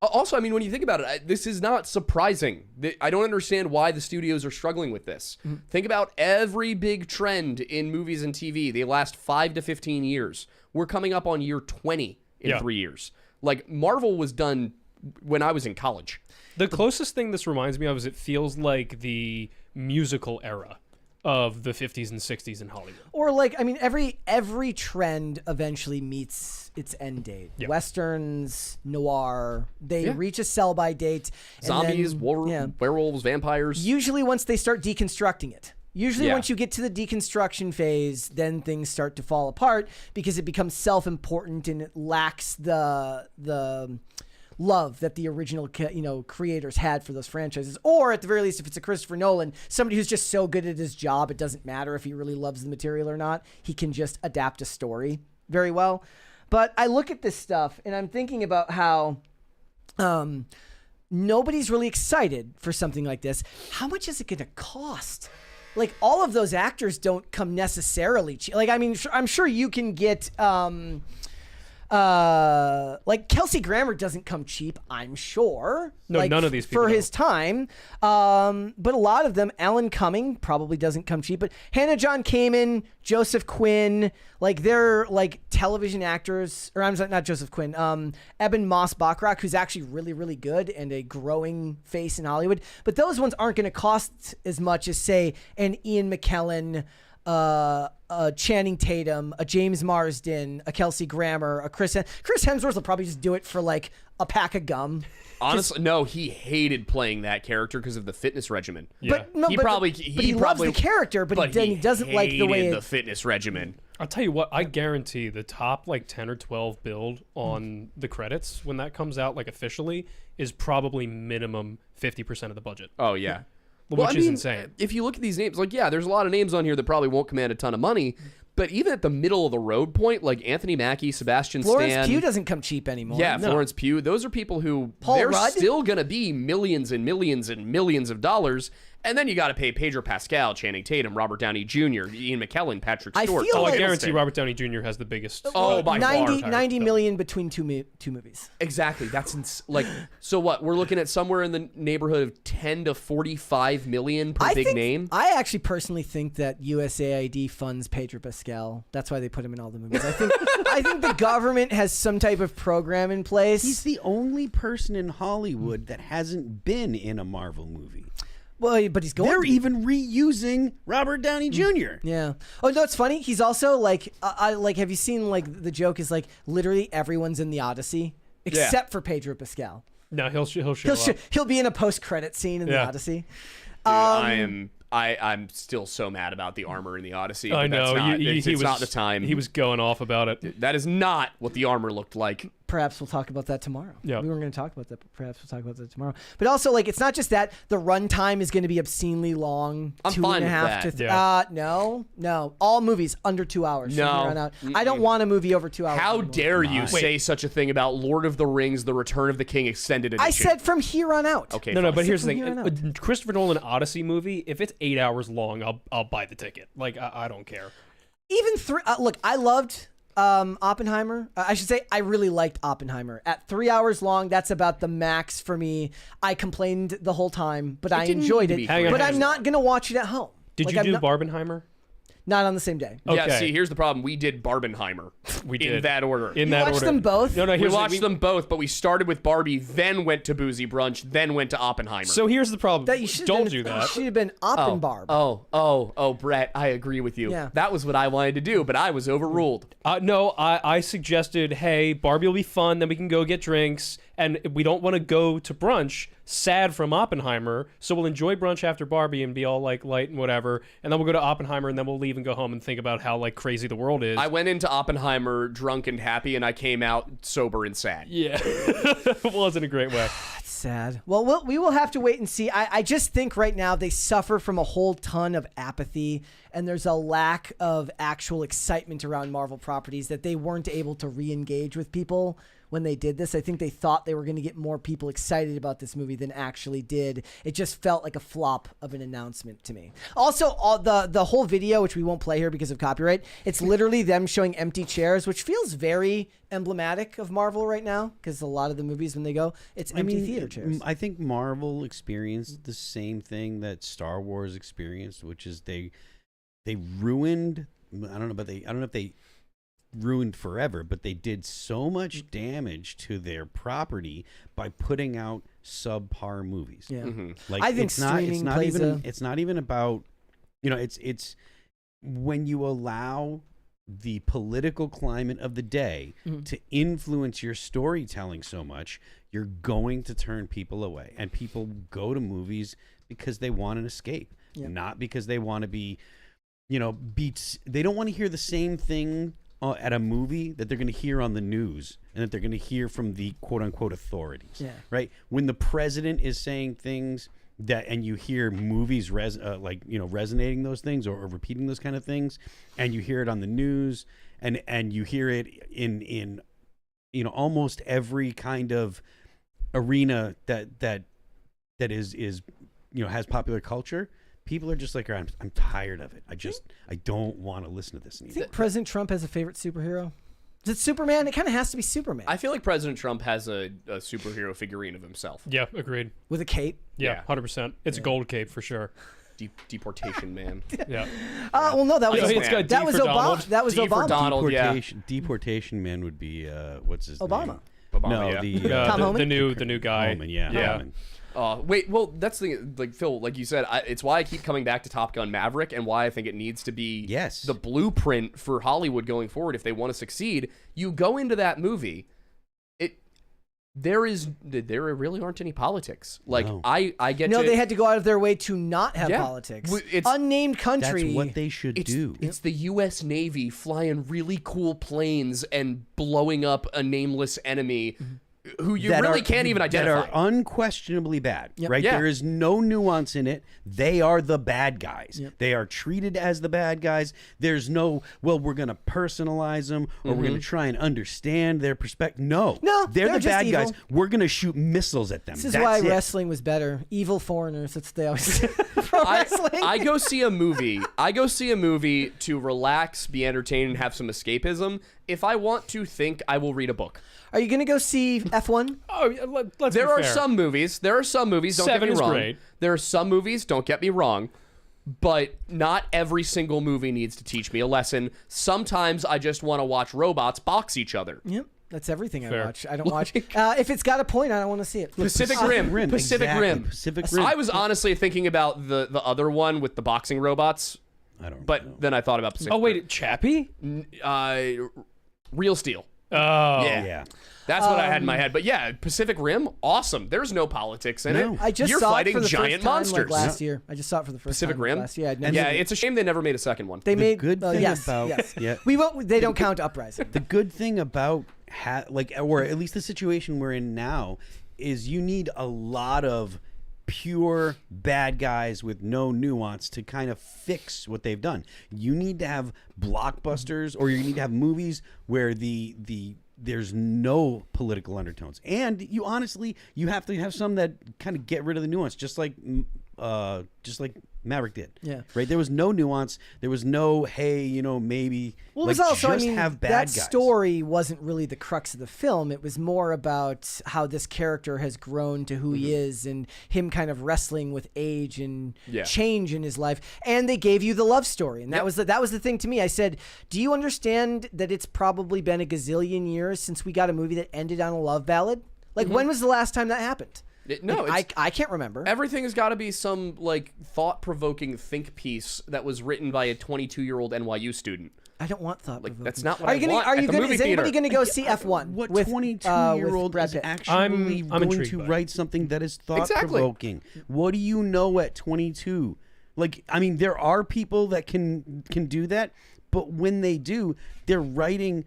Also, I mean, when you think about it, this is not surprising. I don't understand why the studios are struggling with this. Think about every big trend in movies and TV. They last 5 to 15 years. We're coming up on year 20 in 3 years. Like, Marvel was done when I was in college. The closest thing this reminds me of is it feels like the musical era of the 50s and 60s in Hollywood. Or like, I mean, every trend eventually meets its end date. Yeah. Westerns, noir, they reach a sell-by date. And Zombies, then, werewolves, vampires. usually once they start deconstructing it. Usually Yeah. once you get to the deconstruction phase, then things start to fall apart because it becomes self-important and it lacks the love that the original creators had for those franchises. Or at the very least, if it's a Christopher Nolan, somebody who's just so good at his job, it doesn't matter if he really loves the material or not. He can just adapt a story very well. But I look at this stuff and I'm thinking about how nobody's really excited for something like this. How much is it going to cost? Like, all of those actors don't come necessarily cheap. Like, I mean, I'm sure you can get, like, Kelsey Grammer doesn't come cheap, I'm sure. No, like, none of these people for don't. his time. But a lot of them, Alan Cumming probably doesn't come cheap. But Hannah John Kamen, Joseph Quinn, like, they're like television actors. Or I'm sorry, not Joseph Quinn. Eben Moss Bachrach, who's actually really, really good and a growing face in Hollywood. But those ones aren't going to cost as much as, say, an Ian McKellen, Channing Tatum, a James Marsden, a Kelsey Grammer, a Chris Hemsworth will probably just do it for like a pack of gum. Honestly, no, he hated playing that character because of the fitness regimen. Yeah. But he loves the character, but he doesn't like the way the fitness regimen. I'll tell you what, I guarantee the top like 10 or 12 build on the credits when that comes out like officially is probably minimum 50% of the budget. Oh yeah. Which is insane. If you look at these names, like, yeah, there's a lot of names on here that probably won't command a ton of money, but even at the middle of the road point, like Anthony Mackie, Sebastian Florence Stan. Pugh doesn't come cheap anymore. Yeah, No. Florence Pugh. Those are people who, Paul they're Rudd? still going to be millions and millions and millions of dollars. And then you got to pay Pedro Pascal, Channing Tatum, Robert Downey Jr., Ian McKellen, Patrick I Stewart. feel Oh, I like- guarantee Robert Downey Jr. has the biggest. Oh, by far. 90 million between two movies. Exactly. That's like, so what? We're looking at somewhere in the neighborhood of 10 to 45 million per big name. I actually personally think that USAID funds Pedro Pascal. That's why they put him in all the movies. I think the government has some type of program in place. He's the only person in Hollywood that hasn't been in a Marvel movie. Well, but he's going. They're to. even reusing Robert Downey Jr. Yeah. Oh no, it's funny. He's also like, I like. Have you seen like the joke is like literally everyone's in the Odyssey except for Pedro Pascal. No, he'll show up. He'll be in a post-credit scene in the Odyssey. Dude, I'm still so mad about the armor in the Odyssey. I but that's know. not, He it's was not the time. He was going off about it. That is not what the armor looked like. Perhaps we'll talk about that tomorrow. Yeah. We weren't going to talk about that, but perhaps we'll talk about that tomorrow. But also, like, it's not just that the runtime is going to be obscenely long. I'm fine with that. No. All movies under 2 hours. No. From here on out. I don't want a movie over 2 hours. How anymore. dare you say such a thing about Lord of the Rings, The Return of the King Extended Edition? I said from here on out. Okay, No, fine. but here's the from here on thing: a Christopher Nolan Odyssey movie, if it's 8 hours long, I'll buy the ticket. Like I don't care. Even look, I loved Oppenheimer. I should say I really liked Oppenheimer. At 3 hours long, that's about the max for me. I complained the whole time, but I didn't enjoyed need to it. be Hang on, But hang I'm on. not gonna watch it at home. Did Like, you I'm do not, Barbenheimer? not on the same day. Okay. Yeah, see, here's the problem. We did Barbenheimer. We In did. that order. In You that watched order. them both? No, we here's the- watched them both, but we started with Barbie, then went to Boozy Brunch, then went to Oppenheimer. So here's the problem. That you should Don't do that. Should have been Oppenbarb. Oh, Brett, I agree with you. Yeah. That was what I wanted to do, but I was overruled. No, I suggested, hey, Barbie will be fun, then we can go get drinks, and we don't want to go to brunch sad from Oppenheimer, so we'll enjoy brunch after Barbie and be all like light and whatever, and then we'll go to Oppenheimer, and then we'll leave and go home and think about how like crazy the world is. I went into Oppenheimer drunk and happy, and I came out sober and sad. Yeah. It wasn't a great way. That's sad. Well, we will have to wait and see. I just think right now they suffer from a whole ton of apathy, and there's a lack of actual excitement around Marvel properties that they weren't able to re-engage with people when they did this. I think they thought they were going to get more people excited about this movie than actually did. It just felt like a flop of an announcement to me. Also, the whole video, which we won't play here because of copyright, it's literally them showing empty chairs, which feels very emblematic of Marvel right now, because a lot of the movies when they go, it's empty theater chairs. I think Marvel experienced the same thing that Star Wars experienced, which is they ruined. I don't know if they ruined forever, but they did so much damage to their property by putting out subpar movies. Yeah. Like I think it's not plays even it's not even about, it's when you allow the political climate of the day to influence your storytelling so much, you're going to turn people away, and people go to movies because they want an escape, not because they want to be, they don't want to hear the same thing at a movie that they're going to hear on the news and that they're going to hear from the quote unquote authorities. Yeah. Right. When the president is saying things that, and you hear movies resonating those things or repeating those kind of things, and you hear it on the news and you hear it in almost every kind of arena that is has popular culture. People are just like, I'm tired of it. I don't want to listen to this Do you anymore. think President Trump has a favorite superhero? Is it Superman? It kind of has to be Superman. I feel like President Trump has a superhero figurine of himself. Yeah, agreed. With a cape. Yeah, 100%. It's a gold cape for sure. Deportation man. Yeah. Well, no, that was I think it's got that D was for Obama. Donald. That was D for Obama. Donald. Yeah. Deportation man would be what's his Obama. name? Obama, No, yeah. the Tom Homan? the new guy. Homan, yeah. Yeah. Homan. Wait, well, that's the thing. Like Phil, like you said, it's why I keep coming back to Top Gun Maverick, and why I think it needs to be the blueprint for Hollywood going forward if they want to succeed. You go into that movie, there really aren't any politics. Like No. I get No, to, they had to go out of their way to not have politics. It's Unnamed country. That's what they should do. It's the U.S. Navy flying really cool planes and blowing up a nameless enemy who you really can't even identify. That are unquestionably bad, Yep. right? Yeah. There is no nuance in it. They are the bad guys. Yep. They are treated as the bad guys. There's no, well, we're going to personalize them or we're going to try and understand their perspective. No, No, they're the just bad evil. guys. We're going to shoot missiles at them. This is That's why it. wrestling was better. Evil foreigners. That's what they always say. Pro wrestling. I go see a movie. I go see a movie to relax, be entertained, and have some escapism. If I want to think, I will read a book. Are you gonna go see F1? Oh, let's There be are fair. some movies. Don't Seven get me is wrong. great. There are some movies. Don't get me wrong. But not every single movie needs to teach me a lesson. Sometimes I just want to watch robots box each other. Yep. That's everything Fair. I watch. I don't watch. If it's got a point, I don't want to see it. Pacific Rim. Pacific exactly. Rim. Pacific Rim. I was honestly thinking about the other one with the boxing robots, I don't know. but then I thought about Pacific Oh, Rim. wait, Chappie? Real Steel. Oh. Yeah. That's what I had in my head. But yeah, Pacific Rim, awesome. There's no politics in No. it. I just You're saw fighting it for the giant first time, monsters. like last year. I just saw it for the first Pacific time Rim? last year. Yeah, it's a shame they never made a second one. They made good thing yes, about- yes. Yeah. We won't. They don't count Uprising. The good thing about or at least the situation we're in now is you need a lot of pure bad guys with no nuance to kind of fix what they've done. You need to have blockbusters, or you need to have movies where there's no political undertones, and you have to have some that kind of get rid of the nuance, just like Maverick did. Yeah. Right. There was no nuance. There was no, hey, maybe. Well, it like, was also, just have bad that guys. story wasn't really the crux of the film. It was more about how this character has grown to who he is, and him kind of wrestling with age and change in his life. And they gave you the love story, and that was the thing to me. I said, "Do you understand that it's probably been a gazillion years since we got a movie that ended on a love ballad? Like, when was the last time that happened?" I can't remember. Everything has got to be some like thought-provoking think piece that was written by a 22-year-old NYU student. I don't want thought. Like that's not what Are you I want at the movie Is anybody theater. going to go see F1? What with 22-year-old Brad is Pitt? actually I'm going intrigued to by it. write something that is thought-provoking? What do you know at 22? Like, I mean, there are people that can do that, but when they do, they're writing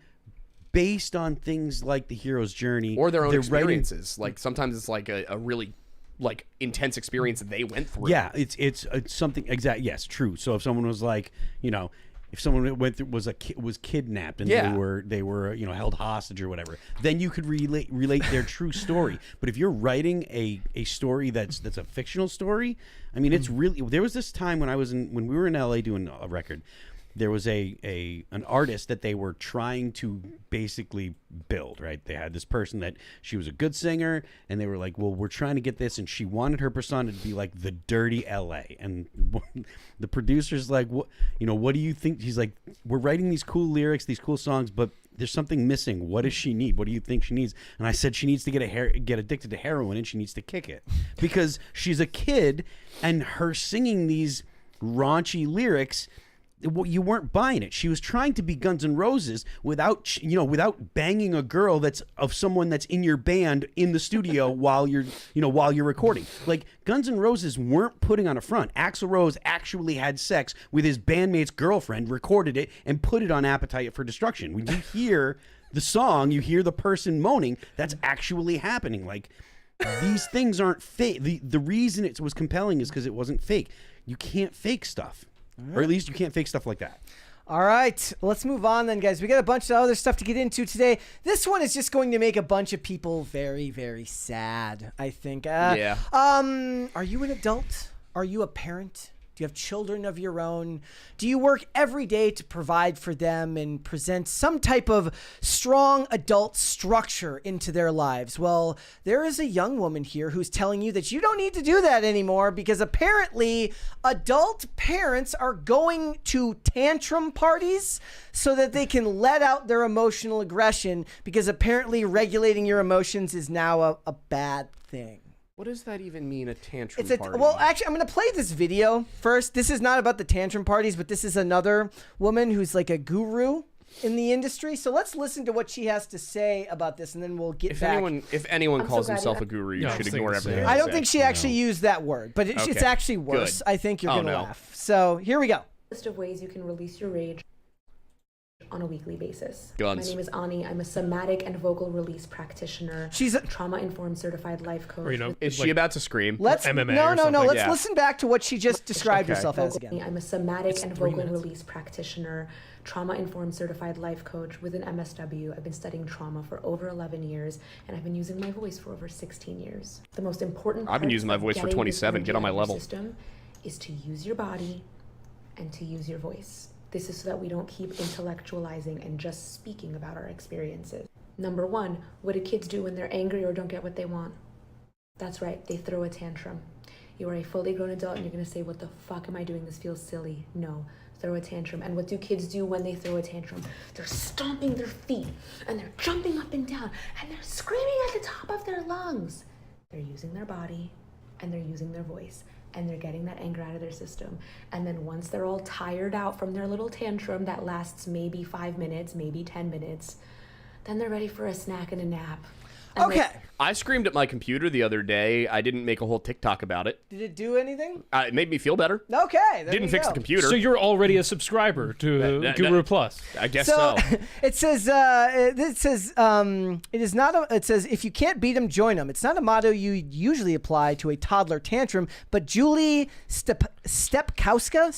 based on things like the hero's journey or their own They're experiences. Like sometimes it's like a really like intense experience that they went through. Yeah, it's something exact. Yes, true. So if someone was like, if someone went through was kidnapped and they were held hostage or whatever, then you could relate their true story. But if you're writing a story that's a fictional story, I mean, it's really. There was this time when we were in LA doing a record. There was an artist that they were trying to basically build, right? They had this person that she was a good singer, and they were like, well, we're trying to get this, and she wanted her persona to be like the dirty LA. And the producer's like, what do you think? She's like, we're writing these cool lyrics, these cool songs, but there's something missing. What does she need? What do you think she needs? And I said she needs to get addicted to heroin, and she needs to kick it because she's a kid, and her singing these raunchy lyrics you weren't buying it. She was trying to be Guns N' Roses without banging a girl that's of someone that's in your band in the studio while you're recording. Like, Guns N' Roses weren't putting on a front. Axl Rose actually had sex with his bandmate's girlfriend, recorded it, and put it on Appetite for Destruction. When you hear the song, you hear the person moaning, that's actually happening. Like, these things aren't fake. The reason it was compelling is because it wasn't fake. You can't fake stuff. Or at least you can't fake stuff like that. All right, let's move on then, guys. We got a bunch of other stuff to get into today. This one is just going to make a bunch of people very, very sad, I think. Yeah. Are you an adult? Are you a parent? Do you have children of your own? Do you work every day to provide for them and present some type of strong adult structure into their lives? Well, there is a young woman here who's telling you that you don't need to do that anymore because apparently adult parents are going to tantrum parties so that they can let out their emotional aggression because apparently regulating your emotions is now a bad thing. What does that even mean, a tantrum party? Well, actually, I'm going to play this video first. This is not about the tantrum parties, but this is another woman who's like a guru in the industry. So let's listen to what she has to say about this, and then we'll get back. If anyone calls himself a guru, you should ignore everything. I don't think she actually used that word, but it's actually worse. Good. I think you're going to laugh. So here we go. List of ways you can release your rage on a weekly basis. Guns. My name is Ani. I'm a somatic and vocal release practitioner. She's a trauma-informed certified life coach. Or, Is she about to scream? Let's MMA no. or something. Let's Yeah. listen back to what she just described herself as again. I'm a somatic and vocal release practitioner, trauma-informed certified life coach with an MSW. I've been studying trauma for over 11 years, and I've been using my voice for over 16 years. The most important I've been part using my of voice for getting 27. this Get on my energy out of your level. System is to use your body and to use your voice. This is so that we don't keep intellectualizing and just speaking about our experiences. Number one, what do kids do when they're angry or don't get what they want? That's right, they throw a tantrum. You are a fully grown adult and you're gonna say, what the fuck am I doing? This feels silly. No, throw a tantrum. And what do kids do when they throw a tantrum? They're stomping their feet and they're jumping up and down and they're screaming at the top of their lungs. They're using their body and they're using their voice. And they're getting that anger out of their system. And then once they're all tired out from their little tantrum that lasts maybe 5 minutes, maybe 10 minutes, then they're ready for a snack and a nap. And Okay. I screamed at my computer the other day. I didn't make a whole TikTok about it. Did it do anything? It made me feel better. Okay. There Didn't you fix go. the computer. So you're already a subscriber to Guru Plus. I guess so. It says it is not a, it says if you can't beat them, join them. It's not a motto you usually apply to a toddler tantrum, but Julie Stepkowska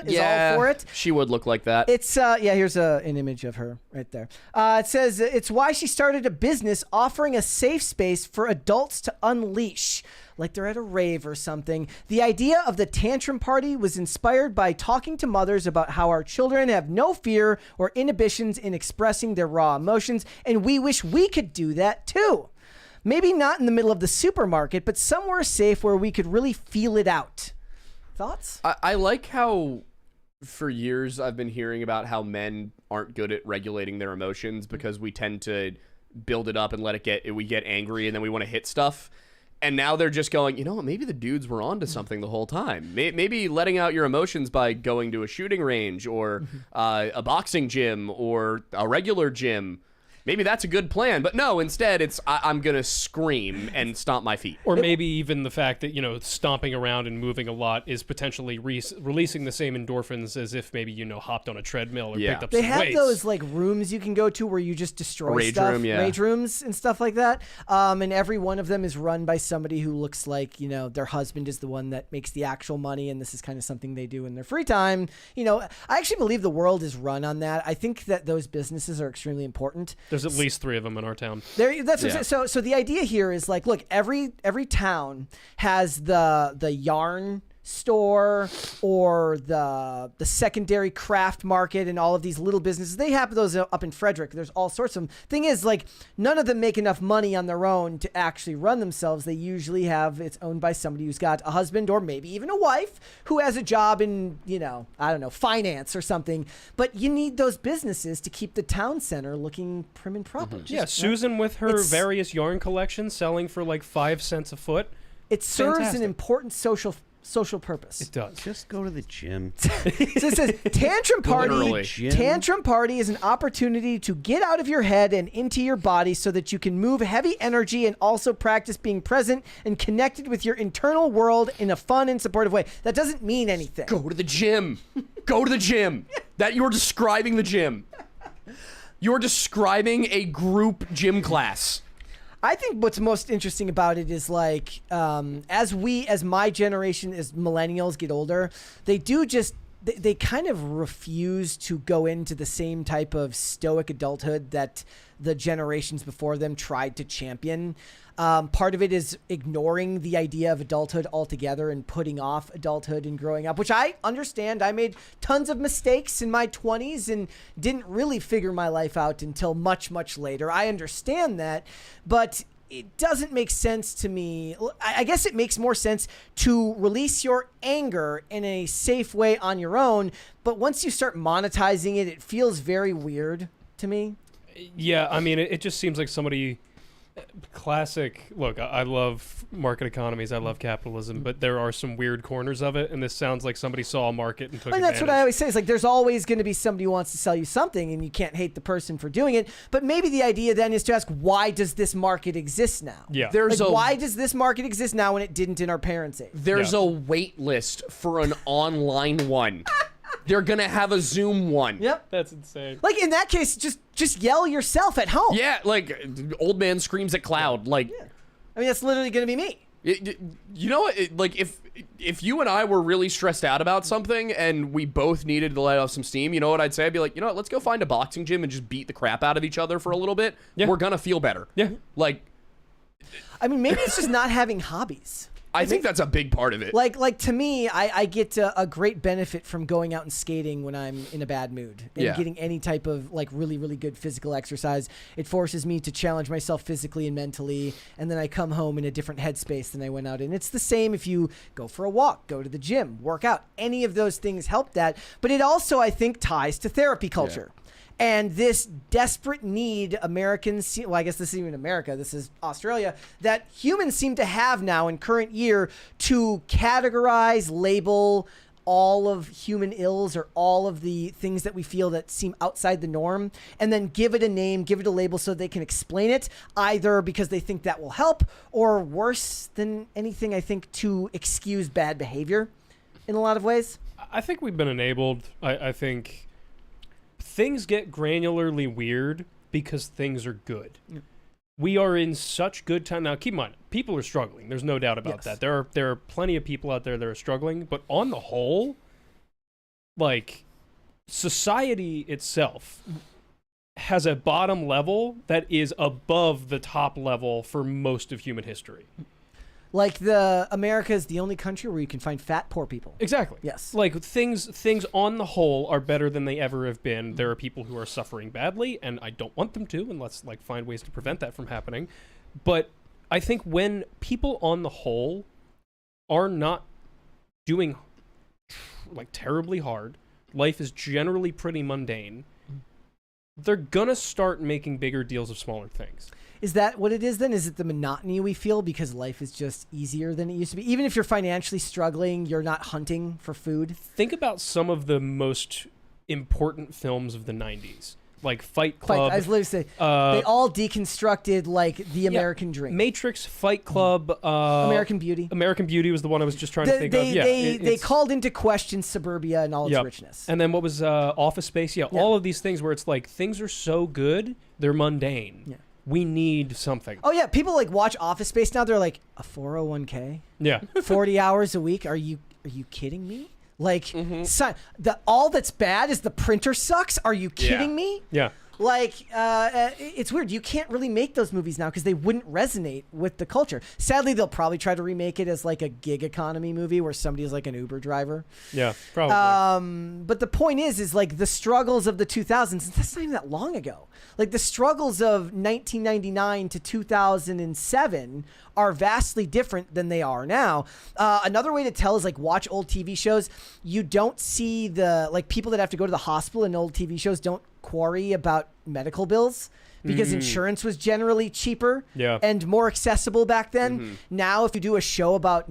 is all for it. She would look like that. It's here's an image of her right there. It says it's why she started a business offering a safe space for adults to unleash, like they're at a rave or something. The idea of the tantrum party was inspired by talking to mothers about how our children have no fear or inhibitions in expressing their raw emotions, and we wish we could do that too. Maybe not in the middle of the supermarket, but somewhere safe where we could really feel it out. Thoughts? I like how for years I've been hearing about how men aren't good at regulating their emotions because we tend to build it up and we get angry and then we want to hit stuff. And now they're just going, you know what, maybe the dudes were onto something the whole time. Maybe letting out your emotions by going to a shooting range or a boxing gym or a regular gym. Maybe that's a good plan, but no, instead it's I'm going to scream and stomp my feet. Or maybe even the fact that, stomping around and moving a lot is potentially releasing the same endorphins as if maybe, hopped on a treadmill or picked up they some have weights. those like rooms you can go to where you just destroy Rage stuff. room, yeah. Rage rooms and stuff like that. And every one of them is run by somebody who looks like, their husband is the one that makes the actual money, and this is kind of something they do in their free time. I actually believe the world is run on that. I think that those businesses are extremely important. There's at least 3 of them in our town. So the idea here is like, look, every town has the yarn store or the secondary craft market and all of these little businesses. They have those up in Frederick. There's all sorts of them. Thing is, like, none of them make enough money on their own to actually run themselves. They usually have it's owned by somebody who's got a husband or maybe even a wife who has a job in, I don't know, finance or something. But you need those businesses to keep the town center looking prim and proper. Yeah, Susan with her various yarn collections selling for like 5 cents a foot. It serves Fantastic. an important social social purpose. It does. Just go to the gym. So it says Tantrum Literally. Party. Tantrum Party is an opportunity to get out of your head and into your body so that you can move heavy energy and also practice being present and connected with your internal world in a fun and supportive way. That doesn't mean anything. Go to the gym. Go to the gym. That you're describing the gym. You're describing a group gym class. I think what's most interesting about it is like, as my generation, as millennials get older, they kind of refuse to go into the same type of stoic adulthood that the generations before them tried to champion. Part of it is ignoring the idea of adulthood altogether and putting off adulthood and growing up, which I understand. I made tons of mistakes in my 20s and didn't really figure my life out until much, much later. I understand that, but it doesn't make sense to me. I guess it makes more sense to release your anger in a safe way on your own, but once you start monetizing it, it feels very weird to me. Yeah, I mean, it just seems like somebody... Classic. Look, I love market economies. I love capitalism, but there are some weird corners of it, and this sounds like somebody saw a market and took And that's what I always say. It's like there's always going to be somebody who wants to sell you something, and you can't hate the person for doing it. But maybe the idea then is to ask, why does this market exist now? Yeah. Why does this market exist now when it didn't in our parents' age? There's a wait list for an online one. They're gonna have a Zoom one. Yep. That's insane. Like in that case, just yell yourself at home. Yeah, like old man screams at cloud. Like, I mean, that's literally going to be me. You know what? Like if you and I were really stressed out about something and we both needed to let off some steam, you know what I'd say? I'd be like, you know what? Let's go find a boxing gym and just beat the crap out of each other for a little bit. Yeah. We're gonna feel better. Yeah. Like, I mean, maybe it's just not having hobbies. I think that's a big part of it. Like to me, I get a great benefit from going out and skating when I'm in a bad mood and getting any type of like really, really good physical exercise. It forces me to challenge myself physically and mentally, and then I come home in a different headspace than I went out in. It's the same if you go for a walk, go to the gym, work out. Any of those things help that, but it also, I think, ties to therapy culture. And this desperate need Americans, well, I guess this isn't even America, this is Australia, that humans seem to have now in current year to categorize, label all of human ills or all of the things that we feel that seem outside the norm, and then give it a name, give it a label so they can explain it, either because they think that will help, or worse than anything, I think, to excuse bad behavior in a lot of ways. I think we've been enabled. I think... Things get granularly weird because things are good. Yeah. We are in such good time now. Keep in mind, people are struggling. There's no doubt about that. There are plenty of people out there that are struggling, but on the whole, like, society itself has a bottom level that is above the top level for most of human history. Like America is the only country where you can find fat, poor people. Exactly. Yes. Like things on the whole are better than they ever have been. There are people who are suffering badly, and I don't want them to, and let's like find ways to prevent that from happening. But I think when people on the whole are not doing like terribly hard, life is generally pretty mundane, they're gonna start making bigger deals of smaller things. Is that what it is then? Is it the monotony we feel because life is just easier than it used to be? Even if you're financially struggling, you're not hunting for food? Think about some of the most important films of the 90s. Like Fight Club. I was literally saying, they all deconstructed like the American dream. Matrix, Fight Club, American Beauty. American Beauty was the one I was just trying to think of. Yeah, they called into question suburbia and all its richness. And then what was Office Space? Yeah, all of these things where it's like things are so good, they're mundane. Yeah. We need something. Oh yeah, people like watch Office Space now. They're like, a 401k? Yeah. 40 hours a week? Are you kidding me? Like, all that's bad is the printer sucks? Are you kidding me? Yeah. Like, it's weird. You can't really make those movies now because they wouldn't resonate with the culture. Sadly, they'll probably try to remake it as like a gig economy movie where somebody is like an Uber driver. Yeah, probably. But the point is like the struggles of the 2000s, that's not even that long ago. Like the struggles of 1999 to 2007 are vastly different than they are now. Another way to tell is like watch old TV shows. You don't see the, like people that have to go to the hospital in old TV shows don't quarry about medical bills because insurance was generally cheaper and more accessible back then. Now, if you do a show about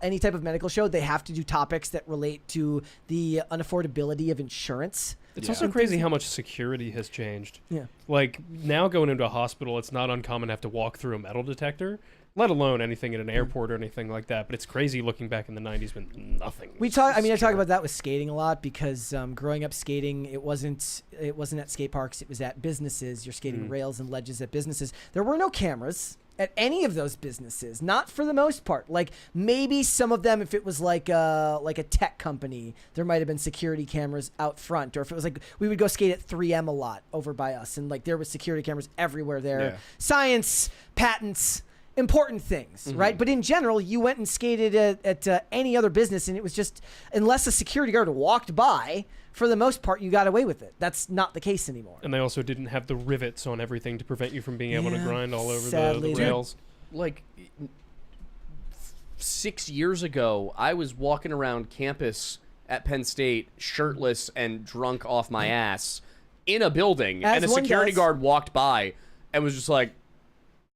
any type of medical show, they have to do topics that relate to the unaffordability of insurance. It's also crazy how much security has changed. Yeah. Like, now going into a hospital, it's not uncommon to have to walk through a metal detector, let alone anything at an airport or anything like that. But it's crazy looking back in the 90s when nothing was I talk about that with skating a lot because growing up skating, it wasn't at skate parks. It was at businesses. You're skating rails and ledges at businesses. There were no cameras at any of those businesses, not for the most part. Like maybe some of them, if it was like a tech company, there might have been security cameras out front, or if it was like we would go skate at 3M a lot over by us, and like there was security cameras everywhere there. Yeah. Science, patents, important things, right? But in general, you went and skated at any other business, and it was just, unless a security guard walked by, for the most part, you got away with it. That's not the case anymore. And they also didn't have the rivets on everything to prevent you from being able to grind all over sadly, the rails. Like 6 years ago, I was walking around campus at Penn State shirtless and drunk off my ass in a building, As and a one security does. guard walked by and was just like,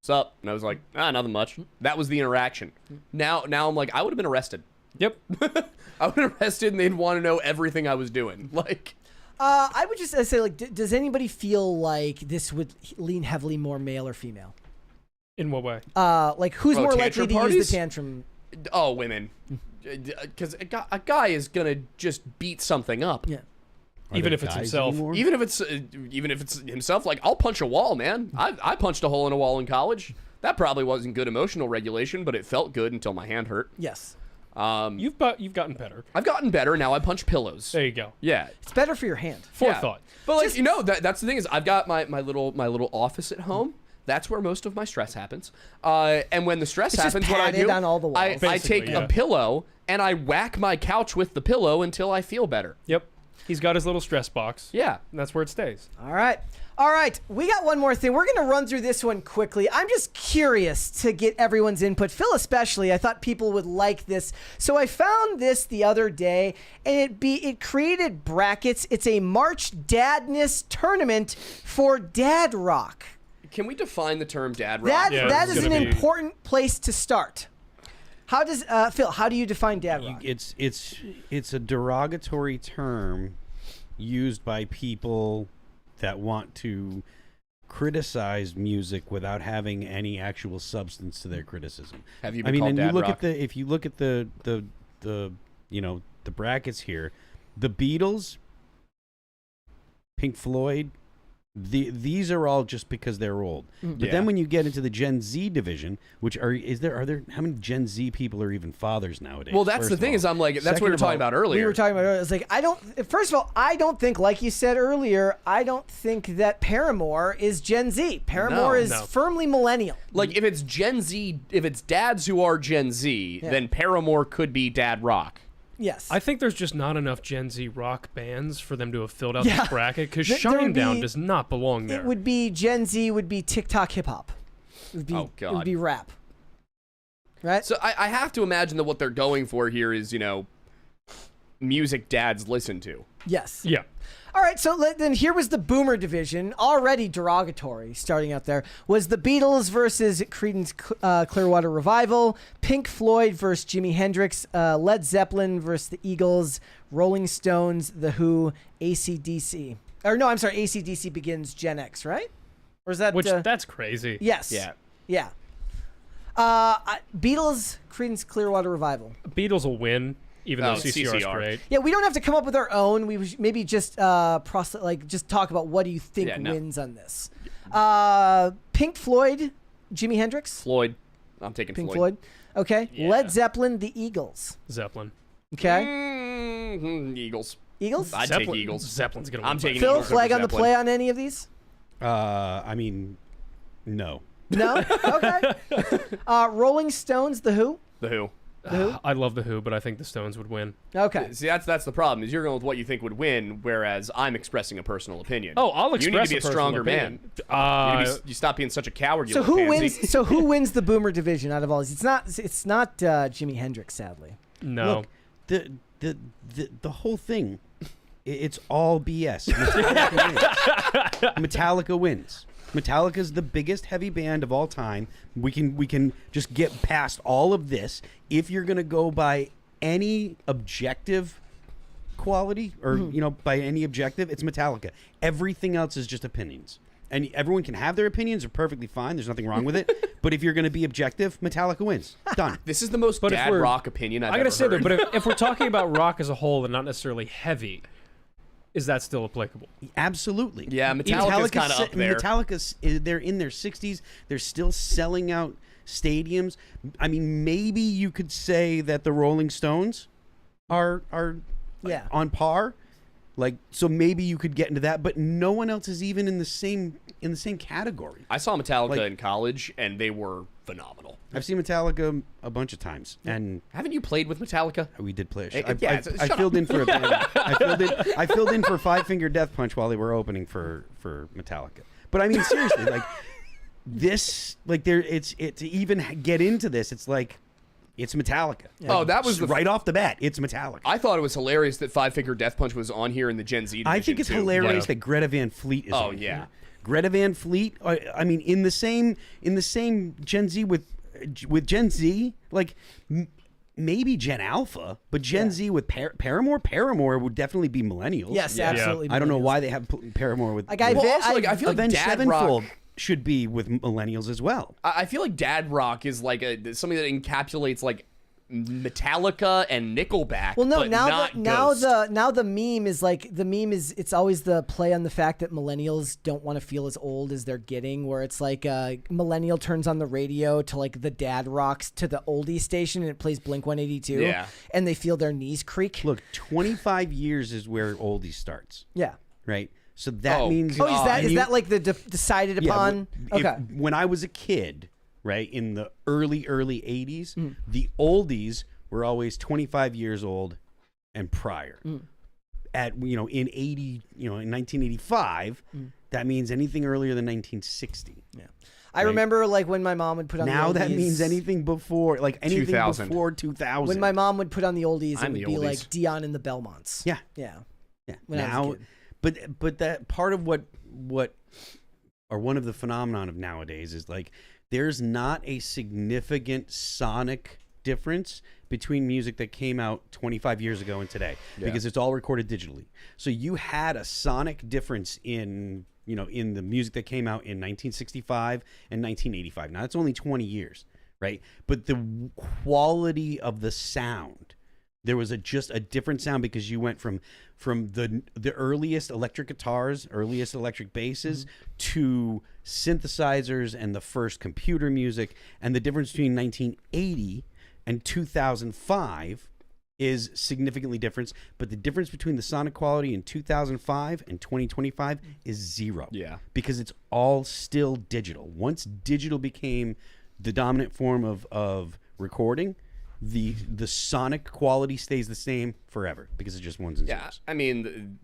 "What's up?" And I was like, nothing much. That was the interaction. Now I'm like, I would have been arrested. Yep. I would have been arrested, and they'd want to know everything I was doing. Like, I would just say, like, does anybody feel like this would lean heavily more male or female? In what way? Like, who's more likely tantrum to parties? use the tantrum? oh, women, because a guy is gonna just beat something up. Yeah. Even if it's himself. Even if it's himself, like, I'll punch a wall, man. I punched a hole in a wall in college. That probably wasn't good emotional regulation, but it felt good until my hand hurt. Yes. You've gotten better. I've gotten better. Now I punch pillows. There you go. Yeah. It's better for your hand. Forethought. But like, that's the thing is I've got my little office at home. That's where most of my stress happens. And when the stress It's just happens, what I padded do, on all the walls. I Basically, take yeah. a pillow and I whack my couch with the pillow until I feel better. Yep. He's got his little stress box. Yeah. And that's where it stays. All right. We got one more thing. We're going to run through this one quickly. I'm just curious to get everyone's input. Phil especially. I thought people would like this. So I found this the other day, and it created brackets. It's a March Dadness tournament for dad rock. Can we define the term dad rock? That is an gonna be- important place to start. How does Phil? How do you define dad rock? It's a derogatory term used by people that want to criticize music without having any actual substance to their criticism. Have you been called and dad you look rock? if you look at the brackets here, the Beatles, Pink Floyd, these are all just because they're old. But Yeah. then when you get into the Gen Z division, which are there how many Gen Z people are even fathers nowadays? Well, that's first the of thing all? is I'm like, that's what Second we were of talking all, about earlier. We were talking about it. It's like, first of all, I don't think, like you said earlier, I don't think that Paramore is Gen Z. Paramore is No. firmly millennial. Like, if it's Gen Z, if it's dads who are Gen Z, then Paramore could be dad rock. Yes. I think there's just not enough Gen Z rock bands for them to have filled out Yeah. this bracket because There would Shinedown be- does not belong there. It would be Gen Z would be TikTok hip hop. It would be, Oh, God. It would be rap. Right? So I have to imagine that what they're going for here is, music dads listen to. Yes. Yeah. All right, so then here was the boomer division, already derogatory, starting out there, was the Beatles versus Creedence Clearwater Revival, Pink Floyd versus Jimi Hendrix, Led Zeppelin versus the Eagles, Rolling Stones, The Who, AC/DC. Or no, I'm sorry, AC/DC Begins Gen X, right? Or is that... That's crazy. yes. Yeah. Yeah. Beatles, Creedence Clearwater Revival. Beatles will win, even though Oh, CCR is CCR. great. Yeah, we don't have to come up with our own. We maybe just just talk about what do you think Yeah, no. wins on this. Pink Floyd, Jimi Hendrix. Floyd. I'm taking Pink Floyd. Okay. Yeah. Led Zeppelin, the Eagles. Zeppelin. Okay. Eagles. Eagles. I'd take Eagles. Zeppelin's going to win. I'm taking Phil, Eagles over flag on the Zeppelin. play on any of these? I mean, no. No. Okay. Rolling Stones, The Who. The Who. I love The Who, but I think the Stones would win. Okay. See, that's the problem, is you're going with what you think would win, whereas I'm expressing a personal opinion. Oh, I'll express You need to be a personal stronger opinion. man. You stop being such a coward. You So little who pansy. wins? So who wins the boomer division out of all these? It's not Jimi Hendrix, sadly. No. Look, the whole thing, it's all BS. Metallica wins. Metallica's the biggest heavy band of all time. We can just get past all of this. If you're going to go by any objective quality or by any objective, it's Metallica. Everything else is just opinions. And everyone can have their opinions. They're perfectly fine. There's nothing wrong with it. But if you're going to be objective, Metallica wins. Done. This is the most But if dad we're- rock opinion I've I ever gotta say heard. though, but if we're talking about rock as a whole and not necessarily heavy, is that still applicable? Absolutely. Yeah, Metallica's kinda se- up there. Metallica's, they're in their 60s. They're still selling out stadiums. I mean, maybe you could say that the Rolling Stones are Yeah. on par. Like, so maybe you could get into that, but no one else is even in the same category. I saw Metallica Like- in college, and they were phenomenal. I've seen Metallica a bunch of times, and Haven't you played with Metallica? we did play a show. Yeah, I shut filled up. in for a band. I filled in for Five Finger Death Punch while they were opening for Metallica. But I mean, seriously, like this, like it's to even get into this, it's like it's Metallica. Oh, that was the right off the bat. It's Metallica. I thought it was hilarious that Five Finger Death Punch was on here in the Gen Z division, I think it's too. hilarious Yeah. that Greta Van Fleet is. Oh, on yeah. here. Greta Van Fleet. I mean, in the same Gen Z with Gen Z, like maybe Gen Alpha, but Gen Z with Paramore. Paramore would definitely be millennials. Yes, Yeah. absolutely. I don't know millennials. why they have Paramore with. Like, I Well, ve- also, like, I feel like Avenged dad Sevenfold rock. should be with millennials as well. I feel like dad rock is like something that encapsulates like Metallica and Nickelback. Well, no. but Now not the Ghost. now the meme is it's always the play on the fact that millennials don't want to feel as old as they're getting. Where it's like a millennial turns on the radio to like the dad rocks to the oldie station and it plays Blink 182. Yeah. And they feel their knees creak. Look, 25 years is where oldie starts, Yeah. right? So that Oh, means Oh, is that and is you- that like the decided Yeah, upon? Okay. when I was a kid, right, in the early 80s, Mm. the oldies were always 25 years old and prior. Mm. At in 80, in 1985, that means anything earlier than 1960. Yeah. I remember like when my mom would put on Now the oldies. that means anything before, like anything 2000. before 2000. When my mom would put on the oldies, I'm it would the be like oldies. Dion and the Belmonts. yeah, Yeah. yeah. when I was a Now, kid. but that part of what or one of the phenomenon of nowadays is like there's not a significant sonic difference between music that came out 25 years ago and today because it's all recorded digitally. So you had a sonic difference in the music that came out in 1965 and 1985. Now that's only 20 years, right? But the quality of the sound, there was just a different sound because you went from the earliest electric guitars, earliest electric basses to synthesizers and the first computer music. And the difference between 1980 and 2005 is significantly different, but the difference between the sonic quality in 2005 and 2025 is zero. Yeah. Because it's all still digital. Once digital became the dominant form of recording, the sonic quality stays the same forever because it's just ones and Yeah, zeros. I mean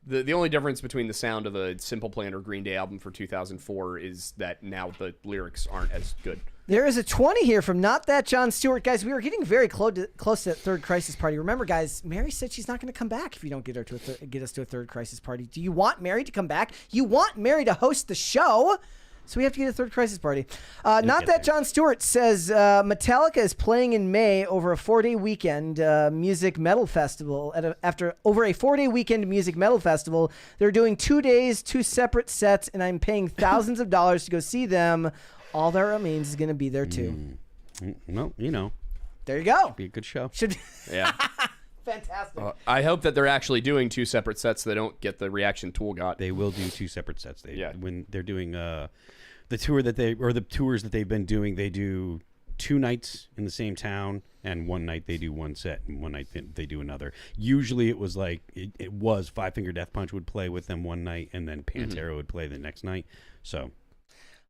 the only difference between the sound of a Simple Plan or Green Day album for 2004 is that now the lyrics aren't as good. There is a 20 here from Not That John Stewart. Guys, we were getting very close to that third crisis party. Remember, guys, Mary said she's not going to come back if you don't get us to a third crisis party. Do you want Mary to come back? You want Mary to host the show? So we have to get a third crisis party. Not That John Stewart says Metallica is playing in May over a 4-day weekend music metal festival. Over a 4-day weekend music metal festival, they're doing 2 days, 2 separate sets, and I'm paying thousands of dollars to go see them. All that remains is going to be there too. Well, There you go. be a good show. Should Yeah. fantastic. I hope that they're actually doing 2 separate sets so they don't get the reaction Tool got. They will do 2 separate sets. Yeah. When they're doing the tours that they've been doing, they do 2 nights in the same town, and one night they do one set, and one night they do another. Usually it was like it was Five Finger Death Punch would play with them one night, and then Pantera would play the next night. So.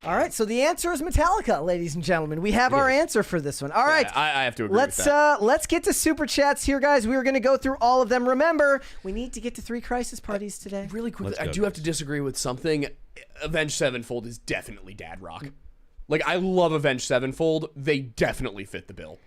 All right, so the answer is Metallica, ladies and gentlemen. We have our answer for this one. All right. Yeah, I have to agree with that. Let's get to super chats here, guys. We are going to go through all of them. Remember, we need to get to 3 crisis parties today. Really quickly, Let's I go, do have to disagree with something. Avenged Sevenfold is definitely dad rock. Like, I love Avenged Sevenfold. They definitely fit the bill.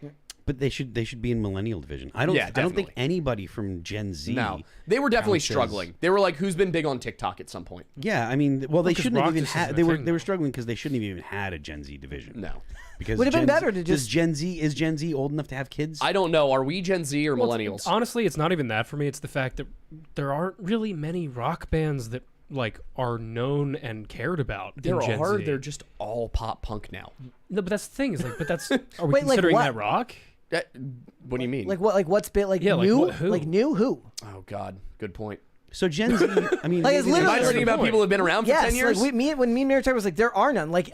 But they should be in millennial division. I don't think definitely. anybody from Gen Z. No, they were definitely counts as- struggling. They were like, who's been big on TikTok at some point? Yeah, I mean, well, they 'cause shouldn't have rock even just had. isn't They a were thing. struggling because they shouldn't have even had a Gen Z division. No. Because Would have been Gen better Z, to just- is Gen Z old enough to have kids? I don't know. Are we Gen Z or Well, millennials? honestly, it's not even that for me. It's the fact that there aren't really many rock bands that like are known and cared about. There in Gen are. Z. They're just all pop punk now. No, but that's the thing. Is like, but that's are we Wait, like considering what? that rock? What do you mean? Like what? Like what's been like Yeah, like new? what- who? Like new? Who? Oh God, good point. So Gen Z, I mean, Like, it's maybe literally- Am I That's talking the about point. people who've been around for Yes, 10 years? like when me and Mary talked was like there are none. Like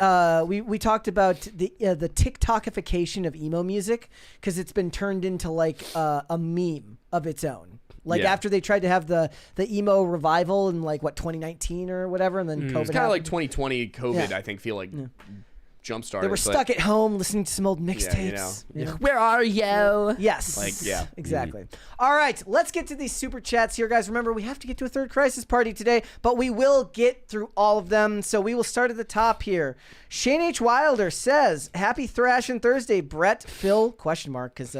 we talked about the TikTokification of emo music because it's been turned into like a meme of its own. Like Yeah. after they tried to have the emo revival in like what 2019 or whatever, and then COVID. It's kind of like happened. 2020 COVID. Yeah. I think feel like jump started. They were stuck at home listening to some old mixtapes. you know. Where are you? Yes. Like, yeah. Exactly. All right, let's get to these super chats here, guys. Remember, we have to get to a third crisis party today, but we will get through all of them. So we will start at the top here. Shane H. Wilder says, "Happy Thrashing Thursday, Brett, Phil?" Question mark, because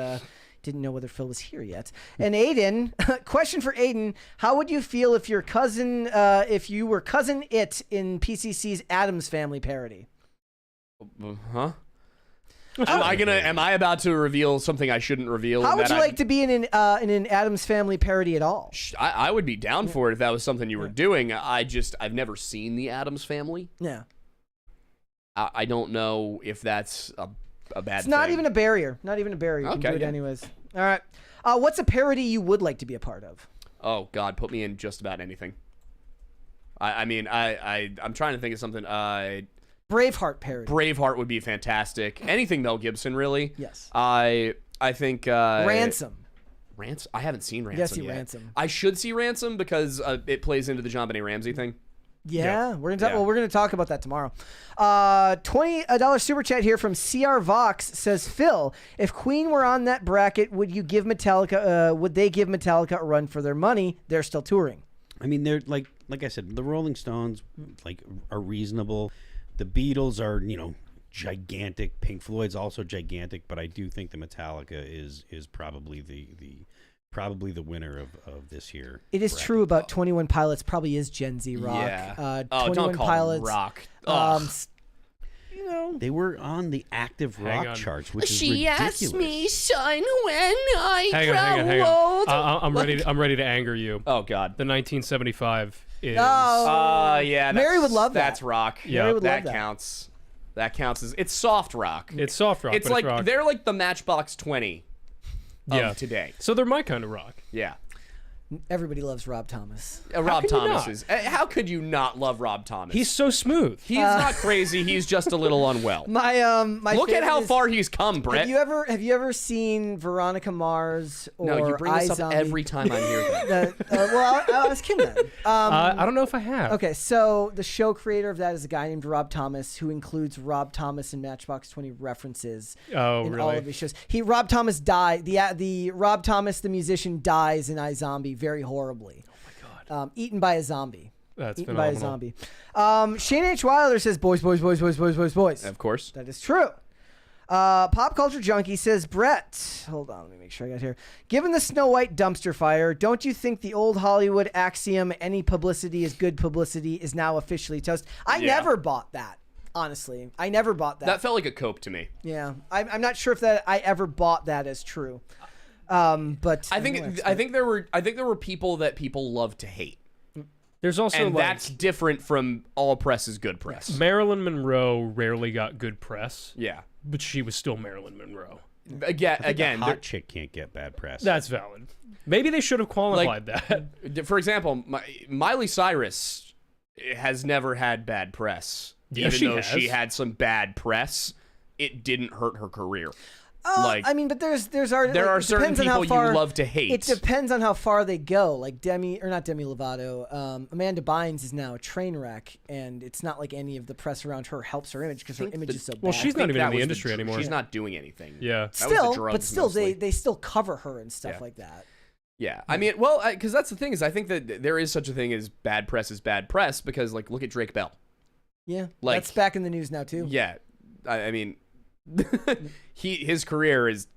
didn't know whether Phil was here yet. And Aidan, question for Aidan: how would you feel if your cousin, if you were cousin It in PCC's Addams Family parody? Huh? Am I about to reveal something I shouldn't reveal? How and would that you like to be in an Addams Family parody at all? I would be down for it if that was something you were doing. I've never seen the Addams Family. Yeah. I don't know if that's a bad It's thing. not even a barrier. Not even a barrier. You can Okay, do it yeah. anyways. All right. What's a parody you would like to be a part of? Oh God, put me in just about anything. I'm trying to think of something. Braveheart parody. Braveheart would be fantastic. Anything Mel Gibson, really. Yes. I think Ransom. Ransom. I haven't seen Ransom gotta see yet. Ransom. I should see Ransom because it plays into the JonBenet Ramsey thing. Yeah, we're gonna talk. Yeah. Well, we're gonna talk about that tomorrow. $20 super chat here from CR Vox says, "Phil, if Queen were on that bracket, would you give Metallica? Would they give Metallica a run for their money? They're still touring." I mean, they're like I said, the Rolling Stones are reasonable. The Beatles are, gigantic. Pink Floyd's also gigantic, but I do think the Metallica is probably the winner of this year. It is true about 21 Pilots. Probably is Gen Z rock. Yeah. 21 don't call Pilots. them rock. They were on the active rock on. charts, which is ridiculous. son, when I Hang on. I'm ready to anger you. Oh God. The 1975 is. Oh, yeah. Mary would love that. That's rock. Yeah. Mary would that love that. counts. That counts as it's soft rock. It's soft rock. It's but like rock. they're like the Matchbox 20 of today. So they're my kind of rock. Yeah. Everybody loves Rob Thomas. Rob could you Thomas not? is. How could you not love Rob Thomas? He's so smooth. He's not crazy. He's just a little unwell. My Look at favorite how is- far he's come, Brett. Have you ever seen Veronica Mars or No, you bring this up iZombie? every time I'm here. Well, I'll ask him then. I don't know if I have. Okay, so the show creator of that is a guy named Rob Thomas, who includes Rob Thomas and Matchbox 20 references Oh, in really? all of his shows. Rob Thomas died. The Rob Thomas the musician dies in iZombie very horribly. Oh my god! Eaten by a zombie. That's Eaten by a phenomenal. zombie. Shane H. Wilder says, "Boys, boys, boys, boys, boys, boys, boys." Of course. That is true. Pop Culture Junkie says, Brett, hold on, let me make sure I got it here. Given the Snow White dumpster fire, don't you think the old Hollywood axiom, any publicity is good publicity, is now officially toast? I Yeah. never bought that, honestly. I never bought that. That felt like a cope to me. Yeah. I'm not sure if that I ever bought that as true. But I think there were people that people love to hate. There's also And that's different from all press is good press. Marilyn Monroe rarely got good press, Yeah. but she was still Marilyn Monroe. Again, a hot chick can't get bad press. That's valid. Maybe they should have qualified that. for example, Miley Cyrus has never had bad press. Yeah, even she though has. she had some bad press, it didn't hurt her career. I mean, but there are are certain people you love to hate. It depends on how far they go. Like Demi Lovato, Amanda Bynes is now a train wreck, and it's not like any of the press around her helps her image because her image is so bad. Well, she's I not think even that in the was industry anymore. She's not doing anything. Yeah. That was the still, drugs but still, mostly. they still cover her and stuff Yeah. like that. Yeah, I mean, well, because that's the thing is, I think that there is such a thing as bad press because, like, look at Drake Bell. Yeah, Like- that's back in the news now too. Yeah, I mean, his career is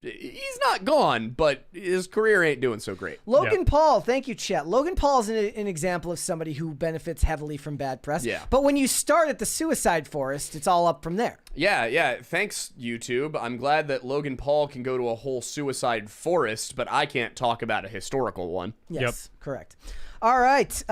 he's not gone, but his career ain't doing so great. Logan Paul, thank you, Chet. Logan Paul is an example of somebody who benefits heavily from bad press. Yeah. But when you start at the suicide forest, it's all up from there. Yeah. Thanks, YouTube. I'm glad that Logan Paul can go to a whole suicide forest, but I can't talk about a historical one. Yes, correct. All right.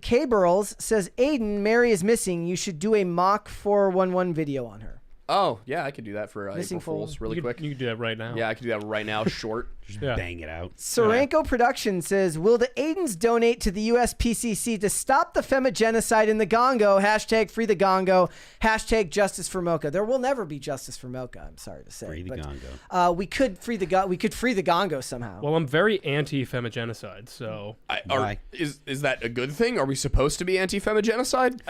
K Burls says, Aidan, Mary is missing. You should do a mock 411 video on her. Oh, yeah, I could do that for Missing April Fools really You quick. can do that right now. Yeah, I could do that right now, short. Just Yeah. bang it out. Serenko Production says, will the Aidens donate to the USPCC to stop the femigenocide in the Congo? Hashtag free the Congo. Hashtag justice for Mocha. There will never be justice for Mocha, I'm sorry to say. Free the but, Congo. we could free the Congo somehow. Well, I'm very anti-femigenocide, so Why? Is that a good thing? Are we supposed to be anti-femigenocide?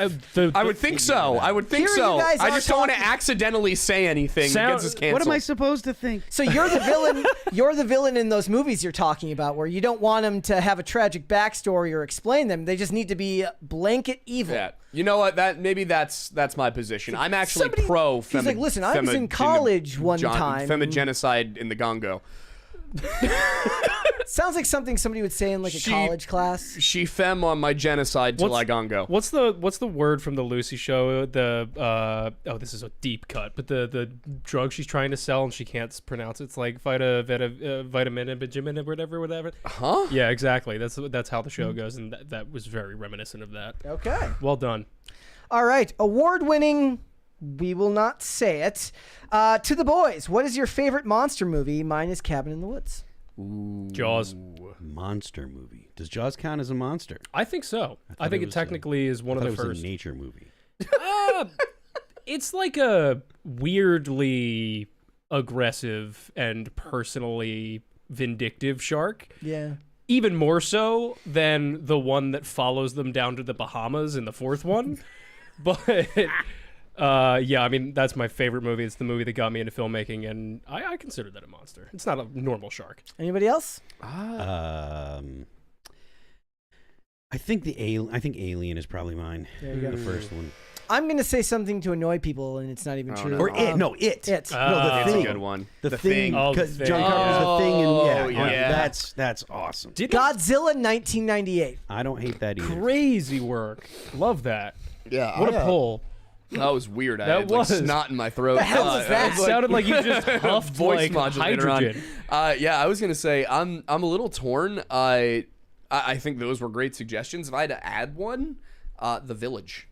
I would think so. I would think Here so. you guys I are just don't want to talking- accidentally say anything that gets us canceled. What am I supposed to think? So you're the villain. You're the villain in those movies you're talking about, where you don't want them to have a tragic backstory or explain them. They just need to be blanket evil. Yeah. You know what? Maybe that's my position. I'm actually Somebody- pro. he's like, listen, I was in college one time. Femigenocide in the Congo. Sounds like something somebody would say in like a college class. She fem on my genocide till I gongo. What's the word from the Lucy show? The this is a deep cut, but the drug she's trying to sell and she can't pronounce it. It's like vitamin, whatever. Huh? Yeah, exactly. That's how the show goes, and that was very reminiscent of that. Okay. Well done. All right. Award-winning. We will not say it. To the boys, what is your favorite monster movie? Mine is Cabin in the Woods. Jaws. Monster movie. Does Jaws count as a monster? I think so. I think it it was technically is one I of thought the it was first. a nature movie. It's like a weirdly aggressive and personally vindictive shark. Yeah. Even more so than the one that follows them down to the Bahamas in the fourth one. But yeah, I mean, that's my favorite movie. It's the movie that got me into filmmaking, and I consider that a monster. It's not a normal shark. Anybody else? I think Alien is probably mine. There you go. The first one. I'm going to say something to annoy people, and it's not even true. no. Or It. No, It. It. No, The It's Thing. a good one. The Thing. Oh, The Because Thing. John Carpenter's The Thing. Oh, And yeah. that's awesome. Godzilla 1998. I don't hate that either. Crazy work. Love that. Yeah. What a pull. That was weird. I That had like was. snot in my throat. The hell was that? It sounded like you just huffed voice like modulator on. hydrogen. Yeah, I was gonna say I'm a little torn. I think those were great suggestions. If I had to add one, The Village.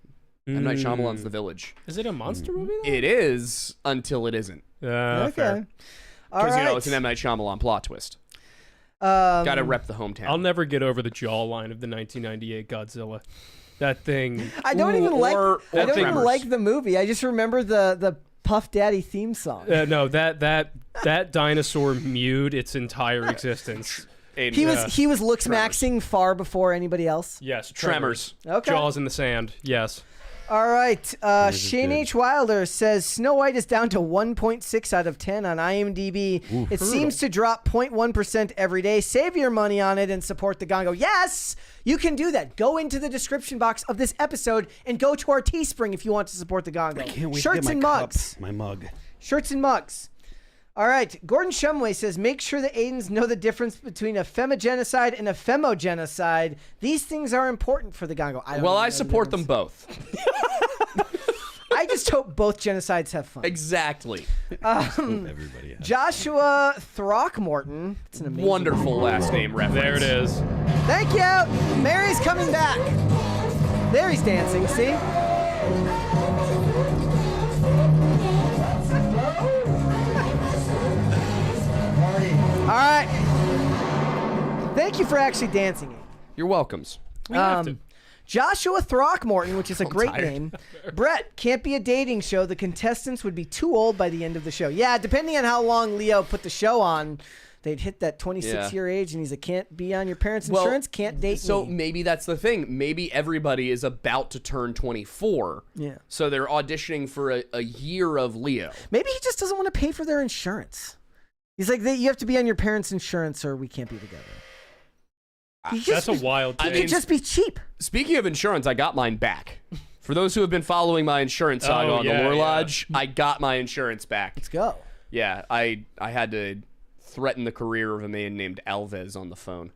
M. Night Shyamalan's The Village. Is it a monster movie, though? It is until it isn't, Okay. Fair. All because right. you know it's an M. Night Shyamalan plot twist. Gotta rep the hometown. I'll never get over the jawline of the 1998 Godzilla. That thing. I don't even like. or I don't even Tremors. like the movie. I just remember the Puff Daddy theme song. No, that dinosaur mewed its entire existence. Aidan, He was looks maxing far before anybody else. Yes, Tremors. Okay. Jaws in the sand. Yes. All right. is Shane good. H. Wilder says Snow White is down to 1.6 out of 10 on IMDb. It seems to drop 0.1% every day. Save your money on it and support the Gongo. Yes, you can do that. Go into the description box of this episode and go to our Teespring if you want to support the Gongo. Can't wait Shirts to get and my cup, mugs. my mug. Shirts and mugs. All right. Gordon Shumway says, make sure the Aidens know the difference between a femigenocide and a femogenocide. These things are important for the Gongo. I support them both. I just hope both genocides have fun. Exactly. Everybody has. Joshua Throckmorton. It's an amazing Wonderful last name reference. There it is. Thank you. Mary's coming back. There he's dancing. See? All right. Thank you for actually dancing it. You're welcomes. We have to. Joshua Throckmorton, which is a great tired. name. Brett, can't be a dating show. The contestants would be too old by the end of the show. Yeah, depending on how long Leo put the show on, they'd hit that 26-year age, and he's like, can't be on your parents' insurance, can't date So me. maybe that's the thing. Maybe everybody is about to turn 24. Yeah. So they're auditioning for a year of Leo. Maybe he just doesn't want to pay for their insurance. He's like, you have to be on your parents' insurance or we can't be together. That's a wild He thing. could just be cheap. Speaking of insurance, I got mine back. For those who have been following my insurance saga Oh, on yeah, the Lore yeah. Lodge, I got my insurance back. Let's go. Yeah, I had to threaten the career of a man named Alves on the phone.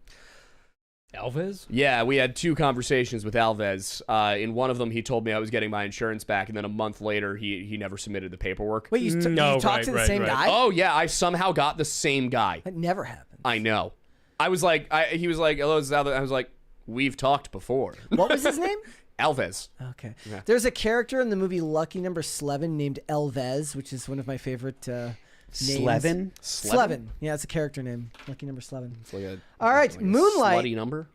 Alves? Yeah, we had 2 conversations with Alves. In one of them, he told me I was getting my insurance back, and then a month later, he never submitted the paperwork. Wait, you talked to the same guy? Oh, yeah, I somehow got the same guy. That never happened. I know. I was like, he was like, hello, this is Alves. I was like, we've talked before. What was his name? Alves. Okay. Yeah. There's a character in the movie Lucky Number Slevin named Elvez, which is one of my favorite names. Slevin? Slevin. Yeah, it's a character name. Lucky Number Slevin. It's like a, all right, like Moonlight. A slutty number.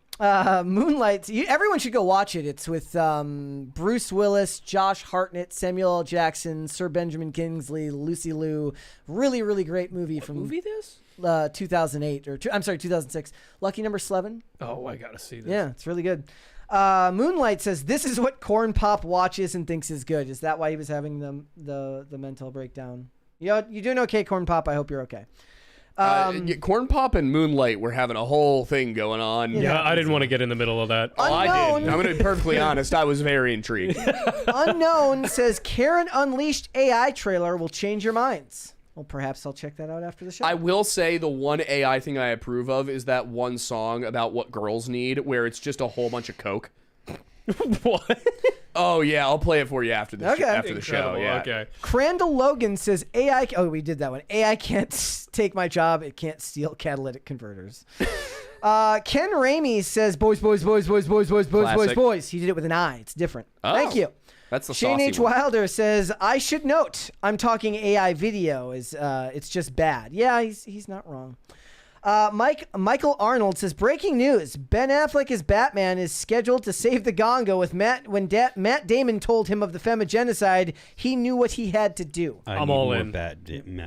Moonlight. Everyone should go watch it. It's with Bruce Willis, Josh Hartnett, Samuel L. Jackson, Sir Benjamin Kingsley, Lucy Liu. Really, really great movie from Movie this? 2008 or 2006. Lucky Number Slevin. Oh, I gotta see this. Yeah, it's really good. Moonlight says this is what Corn Pop watches and thinks is good. Is that why he was having the mental breakdown? You doing okay, Corn Pop? I hope you're okay. Corn Pop and Moonlight were having a whole thing going on. Yeah, I didn't want to get in the middle of that. Oh, I Unknown. did. I'm going to be perfectly honest. I was very intrigued. Unknown says Karen Unleashed AI trailer will change your minds. Well, perhaps I'll check that out after the show. I will say the one AI thing I approve of is that one song about what girls need, where it's just a whole bunch of coke. What? Oh yeah, I'll play it for you after the after the show. Incredible, Yeah. Okay. Crandall Logan says AI. Oh, we did that one. AI can't take my job. It can't steal catalytic converters. Ken Ramey says boys. Classic. He did it with an I. It's different. Oh, Thank you. That's the Shane saucy H. one. Wilder says I should note I'm talking AI video. It's just bad. Yeah, he's not wrong. Michael Arnold says, breaking news. Ben Affleck as Batman is scheduled to save the Gongo with Matt. When Matt Damon told him of the femigenocide, he knew what he had to do. I'm all in. Matt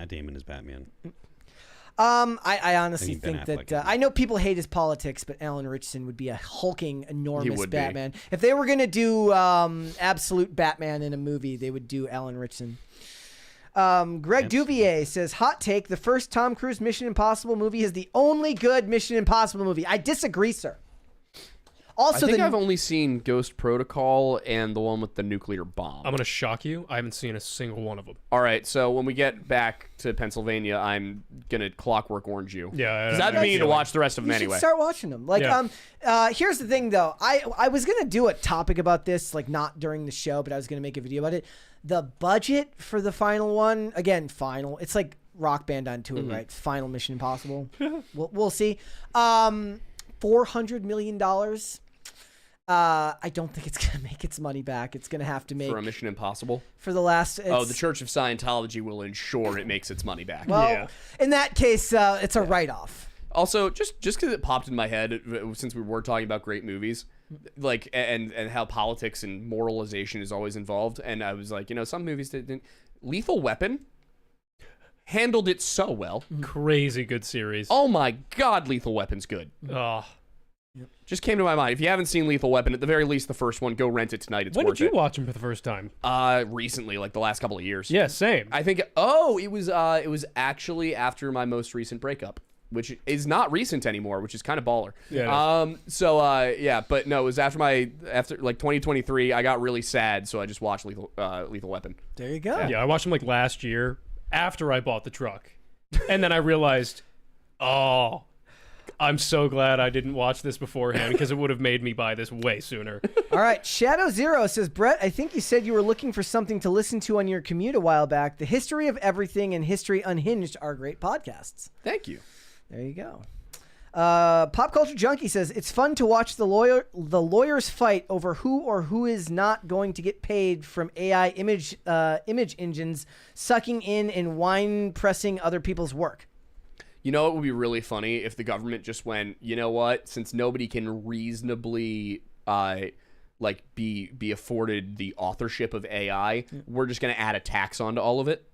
Damon is Batman. I honestly Ben think Affleck that I know people hate his politics, but Alan Richardson would be a hulking, enormous would be. Batman. If they were going to do absolute Batman in a movie, they would do Alan Richardson. Greg Duvier says, hot take, the first Tom Cruise Mission Impossible movie is the only good Mission Impossible movie. I disagree, sir. Also, I think I've only seen Ghost Protocol and the one with the nuclear bomb. I'm going to shock you. I haven't seen a single one of them. All right, so when we get back to Pennsylvania, I'm going to Clockwork Orange you. Yeah. Because I've been to watch the rest of them you anyway. should start watching them. Like, Yeah. Here's the thing, though. I was going to do a topic about this, like not during the show, but I was going to make a video about it. The budget for the final one, again, final. It's like Rock Band on tour, right? Final Mission Impossible. we'll see. $400 million. I don't think it's going to make its money back. It's going to have to make... For a Mission Impossible? For the last... the Church of Scientology will ensure it makes its money back. Well, in that case, it's a write-off. Also, just because it popped in my head, since we were talking about great movies, like and how politics and moralization is always involved, and I was like, some movies that didn't... Lethal Weapon handled it so well. Crazy good series. Oh my God, Lethal Weapon's good. Oh. Just came to my mind. If you haven't seen Lethal Weapon, at the very least, the first one, go rent it tonight. It's When worth did you it. watch them for the first time? Recently, like the last couple of years. Yeah, same. I think. Oh, it was actually after my most recent breakup, which is not recent anymore, which is kind of baller. Yeah. Yeah, but no, it was after like 2023. I got really sad, so I just watched Lethal Weapon. There you go. Yeah, I watched them like last year after I bought the truck. And then I realized, oh, I'm so glad I didn't watch this beforehand because it would have made me buy this way sooner. All right. Shadow Zero says, Brett, I think you said you were looking for something to listen to on your commute a while back. The History of Everything and History Unhinged are great podcasts. Thank you. There you go. Pop Culture Junkie says, it's fun to watch the lawyers fight over who or who is not going to get paid from AI image engines sucking in and wine pressing other people's work. You know, it would be really funny if the government just went, you know what? Since nobody can reasonably be afforded the authorship of AI, we're just going to add a tax onto all of it.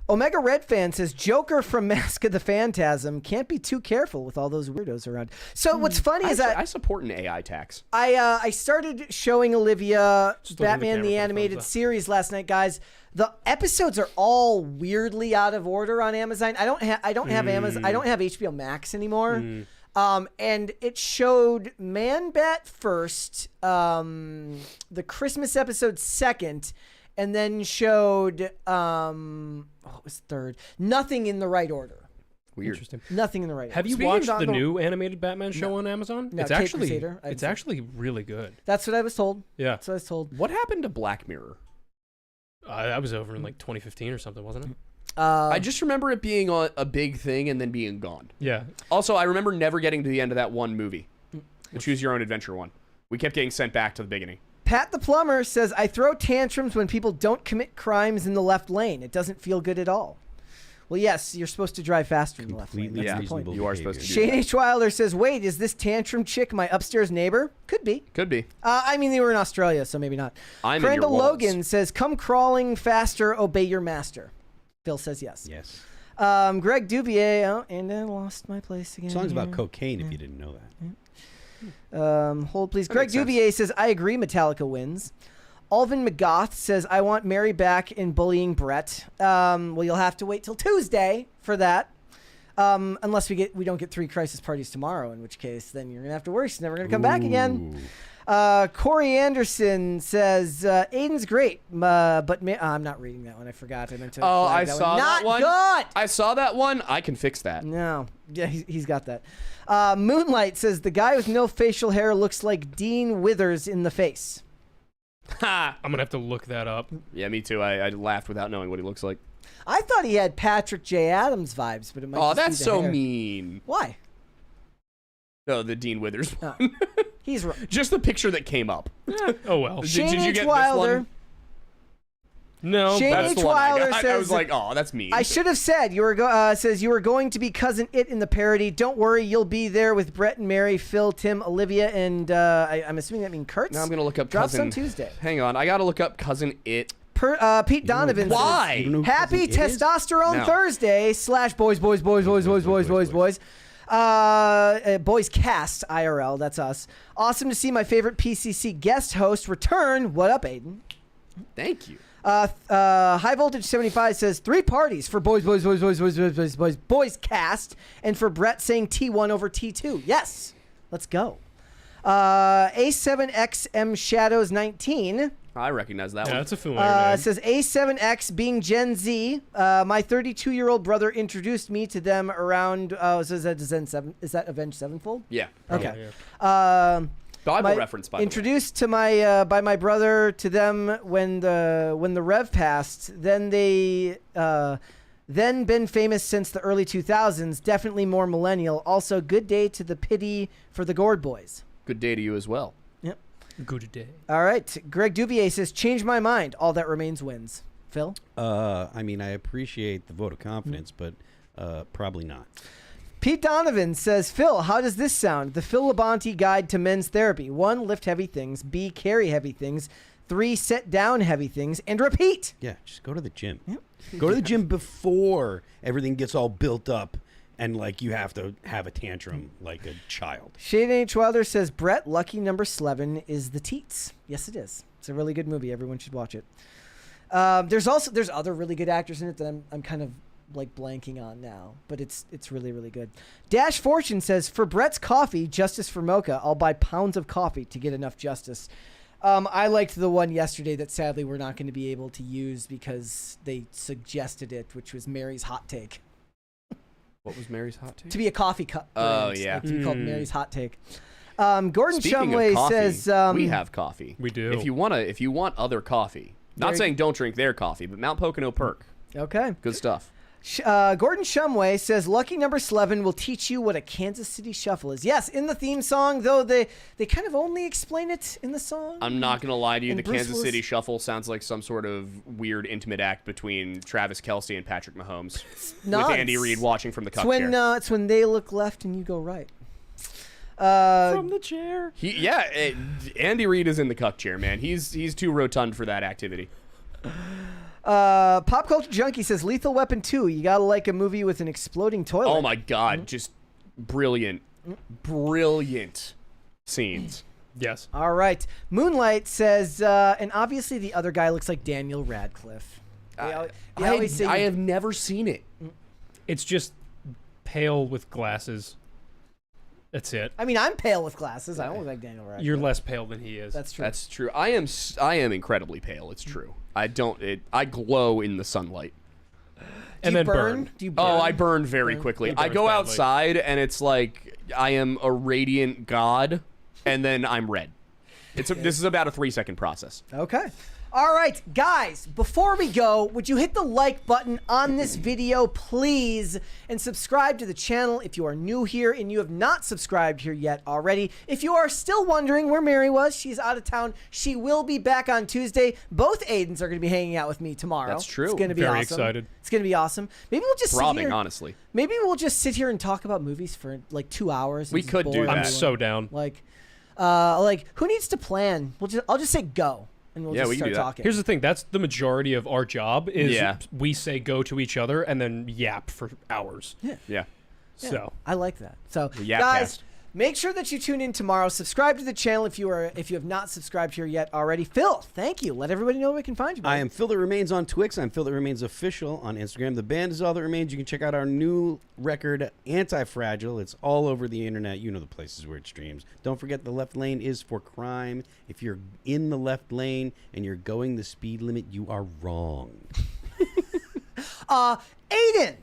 Omega Red Fan says, Joker from Mask of the Phantasm. Can't be too careful with all those weirdos around. So what's funny is I support an AI tax. I started showing Olivia Just look at the Batman camera the for the Animated thumbs up. Series last night, guys. The episodes are all weirdly out of order on Amazon. I don't have Amazon. I don't have HBO Max anymore. And it showed Man Bat first, the Christmas episode second, and then showed what was third? Nothing in the right order. Weird. Interesting. Nothing in the right order. Have you Speaking watched of the the- new animated Batman show on Amazon? No, it's Cape actually Crusader. it's actually really good. That's what I was told. Yeah. That's what I was told. What happened to Black Mirror? That was over in like 2015 or something, wasn't it? I just remember it being a big thing and then being gone. Yeah. Also, I remember never getting to the end of that one movie, the Choose Your Own Adventure one. We kept getting sent back to the beginning. Pat the plumber says, I throw tantrums when people don't commit crimes in the left lane. It doesn't feel good at all. Well, yes, you're supposed to drive faster in the left lane. Completely That's the reasonable point. You are supposed to do Shane that. H. Wilder says, wait, is this tantrum chick my upstairs neighbor? Could be. Could be. I mean, they were in Australia, so maybe not. I'm in your Crandall walls. Logan says, come crawling faster, obey your master. Phil says yes. Yes. Greg Dubier, and I lost my place again. Song's about here. cocaine, if you didn't know that. Hold, please. That Greg makes sense. Dubier says, I agree Metallica wins. Alvin McGoth says, I want Mary back in bullying Brett. Well, you'll have to wait till Tuesday for that. Unless we don't get 3 crisis parties tomorrow, in which case then you're going to have to worry. She's never going to come back again. Corey Anderson says, Aidan's great, but I'm not reading that one. I forgot. I meant to Oh, flag I that saw one. that one. Not good! I saw that one. I can fix that. No. Yeah, he's got that. Moonlight says, the guy with no facial hair looks like Dean Withers in the face. Ha! I'm gonna have to look that up. Yeah, me too. I laughed without knowing what he looks like. I thought he had Patrick J. Adams vibes, but it might Oh, just be that's the so hair. mean. Why? No, the Dean Withers one. He's wrong. Just the picture that came up. Oh well. Shane did you H. get this Wilder. one? No, Shane That's H. the one I Wilder got. I says, was like, oh, that's mean. I should have said you were says you were going to be cousin It in the parody. Don't worry, you'll be there with Brett and Mary, Phil, Tim, Olivia, and I'm assuming that means Kurtz. Now I'm gonna look up Drops cousin. on Tuesday. Hang on, I gotta look up cousin It. Pete Donovan Why? says, You know who happy Cousin It is? testosterone No. Thursday / boys. Boys cast IRL. That's us. Awesome to see my favorite PCC guest host return. What up, Aidan? Thank you. High Voltage 75 says 3 parties for boys cast, and for Brett saying T1 over T2. Yes, let's go. A7XM Shadows 19 I recognize that yeah, one. that's a familiar name. says A7X being Gen Z. My 32-year-old brother introduced me to them around. So is that Zen 7? Is that Avenged Sevenfold? Yeah. Okay. Yeah. Bible reference, by the way. Introduced to my by my brother to them when the Rev passed. Then they then been famous since the early 2000s. Definitely more millennial. Also, good day to the pity for the Gourd Boys. Good day to you as well. Yep. Good day. All right. Greg Dubier says, change my mind. All that remains wins. Phil? I mean, I appreciate the vote of confidence, but probably not. Pete Donovan says, Phil, how does this sound? The Phil Labonte Guide to Men's Therapy. 1, lift heavy things. B, carry heavy things. 3, set down heavy things. And repeat. Yeah, just go to the gym. Yep. Go to the gym before everything gets all built up and like you have to have a tantrum like a child. Shane H. Wilder says, Brett, lucky number 11 is The Teats. Yes, it is. It's a really good movie. Everyone should watch it. There's other really good actors in it that I'm kind of like blanking on now, but it's really, really good. Dash Fortune says, for Brett's coffee, justice for Mocha, I'll buy pounds of coffee to get enough justice. I liked the one yesterday that sadly we're not going to be able to use because they suggested it, which was Mary's Hot Take. What was Mary's hot take? To be a coffee cup. Oh, brand, yeah. like, to be called Mary's Hot Take. Gordon Speaking Shumway of coffee, says, we have coffee. We do. If you want other coffee, not Very- saying don't drink their coffee, but Mount Pocono Perk, okay. good stuff. Gordon Shumway says, lucky number 11 will teach you what a Kansas City shuffle is. Yes, in the theme song, though they kind of only explain it in the song. I'm not gonna lie to you. And The Bruce Kansas Willis- City Shuffle sounds like some sort of weird intimate act between Travis Kelce and Patrick Mahomes, not. with Andy Reid watching from the cup It's when chair. it's when they look left and you go right. From the chair. Andy Reid is in the cuck chair, man. He's too rotund for that activity. Pop Culture Junkie says, Lethal Weapon 2. You gotta like a movie with an exploding toilet. Oh my God, just brilliant scenes. Yes. All right. Moonlight says, and obviously the other guy looks like Daniel Radcliffe. They always say I have never seen it. It's just pale with glasses. That's it. I mean, I'm pale with glasses. I don't look like Daniel Radcliffe. You're less pale than he is. That's true. That's true. I am incredibly pale. It's true. I glow in the sunlight. And then burn. Do you burn? Oh, I burn very quickly. He I burns go badly. outside and it's like I am a radiant god, and then I'm red. This is about a 3-second process. Okay. All right, guys, before we go, would you hit the like button on this video, please, and subscribe to the channel if you are new here and you have not subscribed here yet already. If you are still wondering where Mary was, she's out of town. She will be back on Tuesday. Both Aidens are going to be hanging out with me tomorrow. That's true. It's going to be Very awesome. excited. It's going to be awesome. Maybe we'll just Throbbing, sit here. honestly. Maybe we'll just sit here and talk about movies for like 2 hours. and We just could do bore that. I'm everyone. so down. Like who needs to plan? I'll just say go, and we'll just we can start do that. talking. Here's the thing. That's the majority of our job is Yeah. we say go to each other and then yap for hours. Yeah. Yeah, So I like that. So Yapcast. guys, make sure that you tune in tomorrow. Subscribe to the channel if you have not subscribed here yet already. Phil, thank you. Let everybody know where we can find you. buddy. I am Phil That Remains on Twix. I'm Phil That Remains Official on Instagram. The band is All That Remains. You can check out our new record, Anti-Fragile. It's all over the internet. You know the places where it streams. Don't forget the left lane is for crime. If you're in the left lane and you're going the speed limit, you are wrong. Aiden.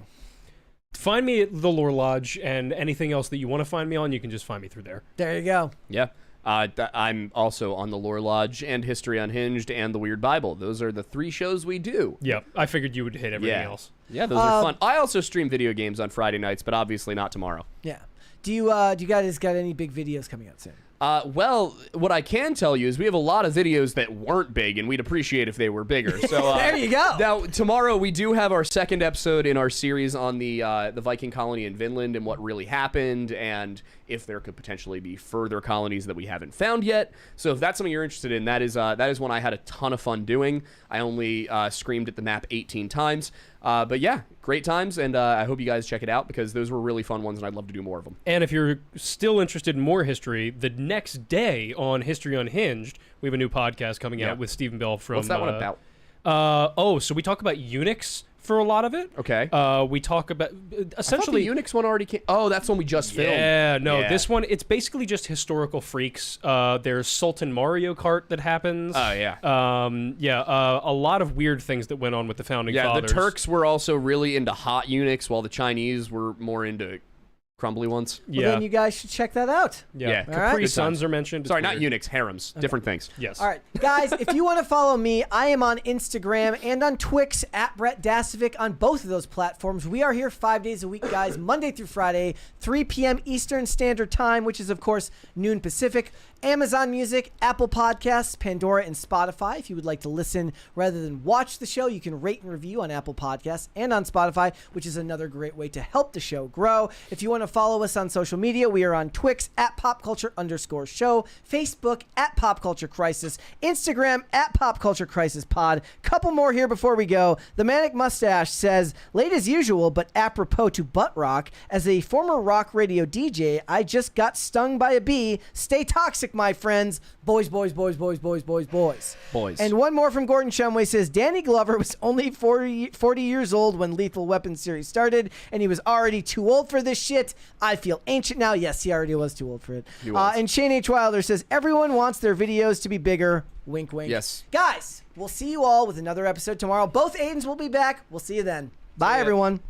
find me at the Lore Lodge, and anything else that you want to find me on, you can just find me through there. There you go. Yeah. I'm also on the Lore Lodge and History Unhinged and the Weird Bible. Those are the 3 shows we do. Yep. I figured you would hit everything else. Yeah, those are fun. I also stream video games on Friday nights, but obviously not tomorrow. Yeah. Do you guys got any big videos coming out soon? Well, what I can tell you is we have a lot of videos that weren't big, and we'd appreciate if they were bigger. So There you go. Now, tomorrow we do have our 2nd episode in our series on the Viking colony in Vinland and what really happened, and if there could potentially be further colonies that we haven't found yet. So if that's something you're interested in, that is one I had a ton of fun doing. I only screamed at the map 18 times. But yeah, great times, and I hope you guys check it out because those were really fun ones, and I'd love to do more of them. And if you're still interested in more history, the next day on History Unhinged, we have a new podcast coming out with Stephen Bell from... What's that one about? So we talk about Unix for a lot of it. Okay. We talk about essentially... I thought the Unix one already came... Oh, that's one we just filmed. Yeah, no, Yeah. this one, it's basically just historical freaks. There's Sultan Mario Kart that happens. Oh, yeah. A lot of weird things that went on with the founding Yeah, fathers. the Turks were also really into hot Unix, while the Chinese were more into crumbly ones. Well, then you guys should check that out. Yeah. Capri All right. Suns are mentioned. It's Sorry, not weird. Unix, harems. Different things. Yes. All right, guys, if you want to follow me, I am on Instagram and on Twix at Brett Dasovic on both of those platforms. We are here 5 days a week, guys, Monday through Friday, 3 p.m. Eastern Standard Time, which is, of course, noon Pacific. Amazon Music, Apple Podcasts, Pandora, and Spotify. If you would like to listen rather than watch the show, you can rate and review on Apple Podcasts and on Spotify, which is another great way to help the show grow. If you want to follow us on social media, we are on Twix at popculture_show, Facebook at popculturecrisis, Instagram at popculturecrisispod. Couple more here before we go. The Manic Mustache says, late as usual, but apropos to butt rock, as a former rock radio DJ, I just got stung by a bee. Stay toxic, my friends. Boys, boys, boys, boys, boys, boys, boys. Boys. And one more from Gordon Shumway says, Danny Glover was only 40 years old when Lethal Weapon series started, and he was already too old for this shit. I feel ancient now. Yes, he already was too old for it. He was. And Shane H. Wilder says, everyone wants their videos to be bigger. Wink, wink. Yes. Guys, we'll see you all with another episode tomorrow. Both Aidens will be back. We'll see you then. Bye, everyone.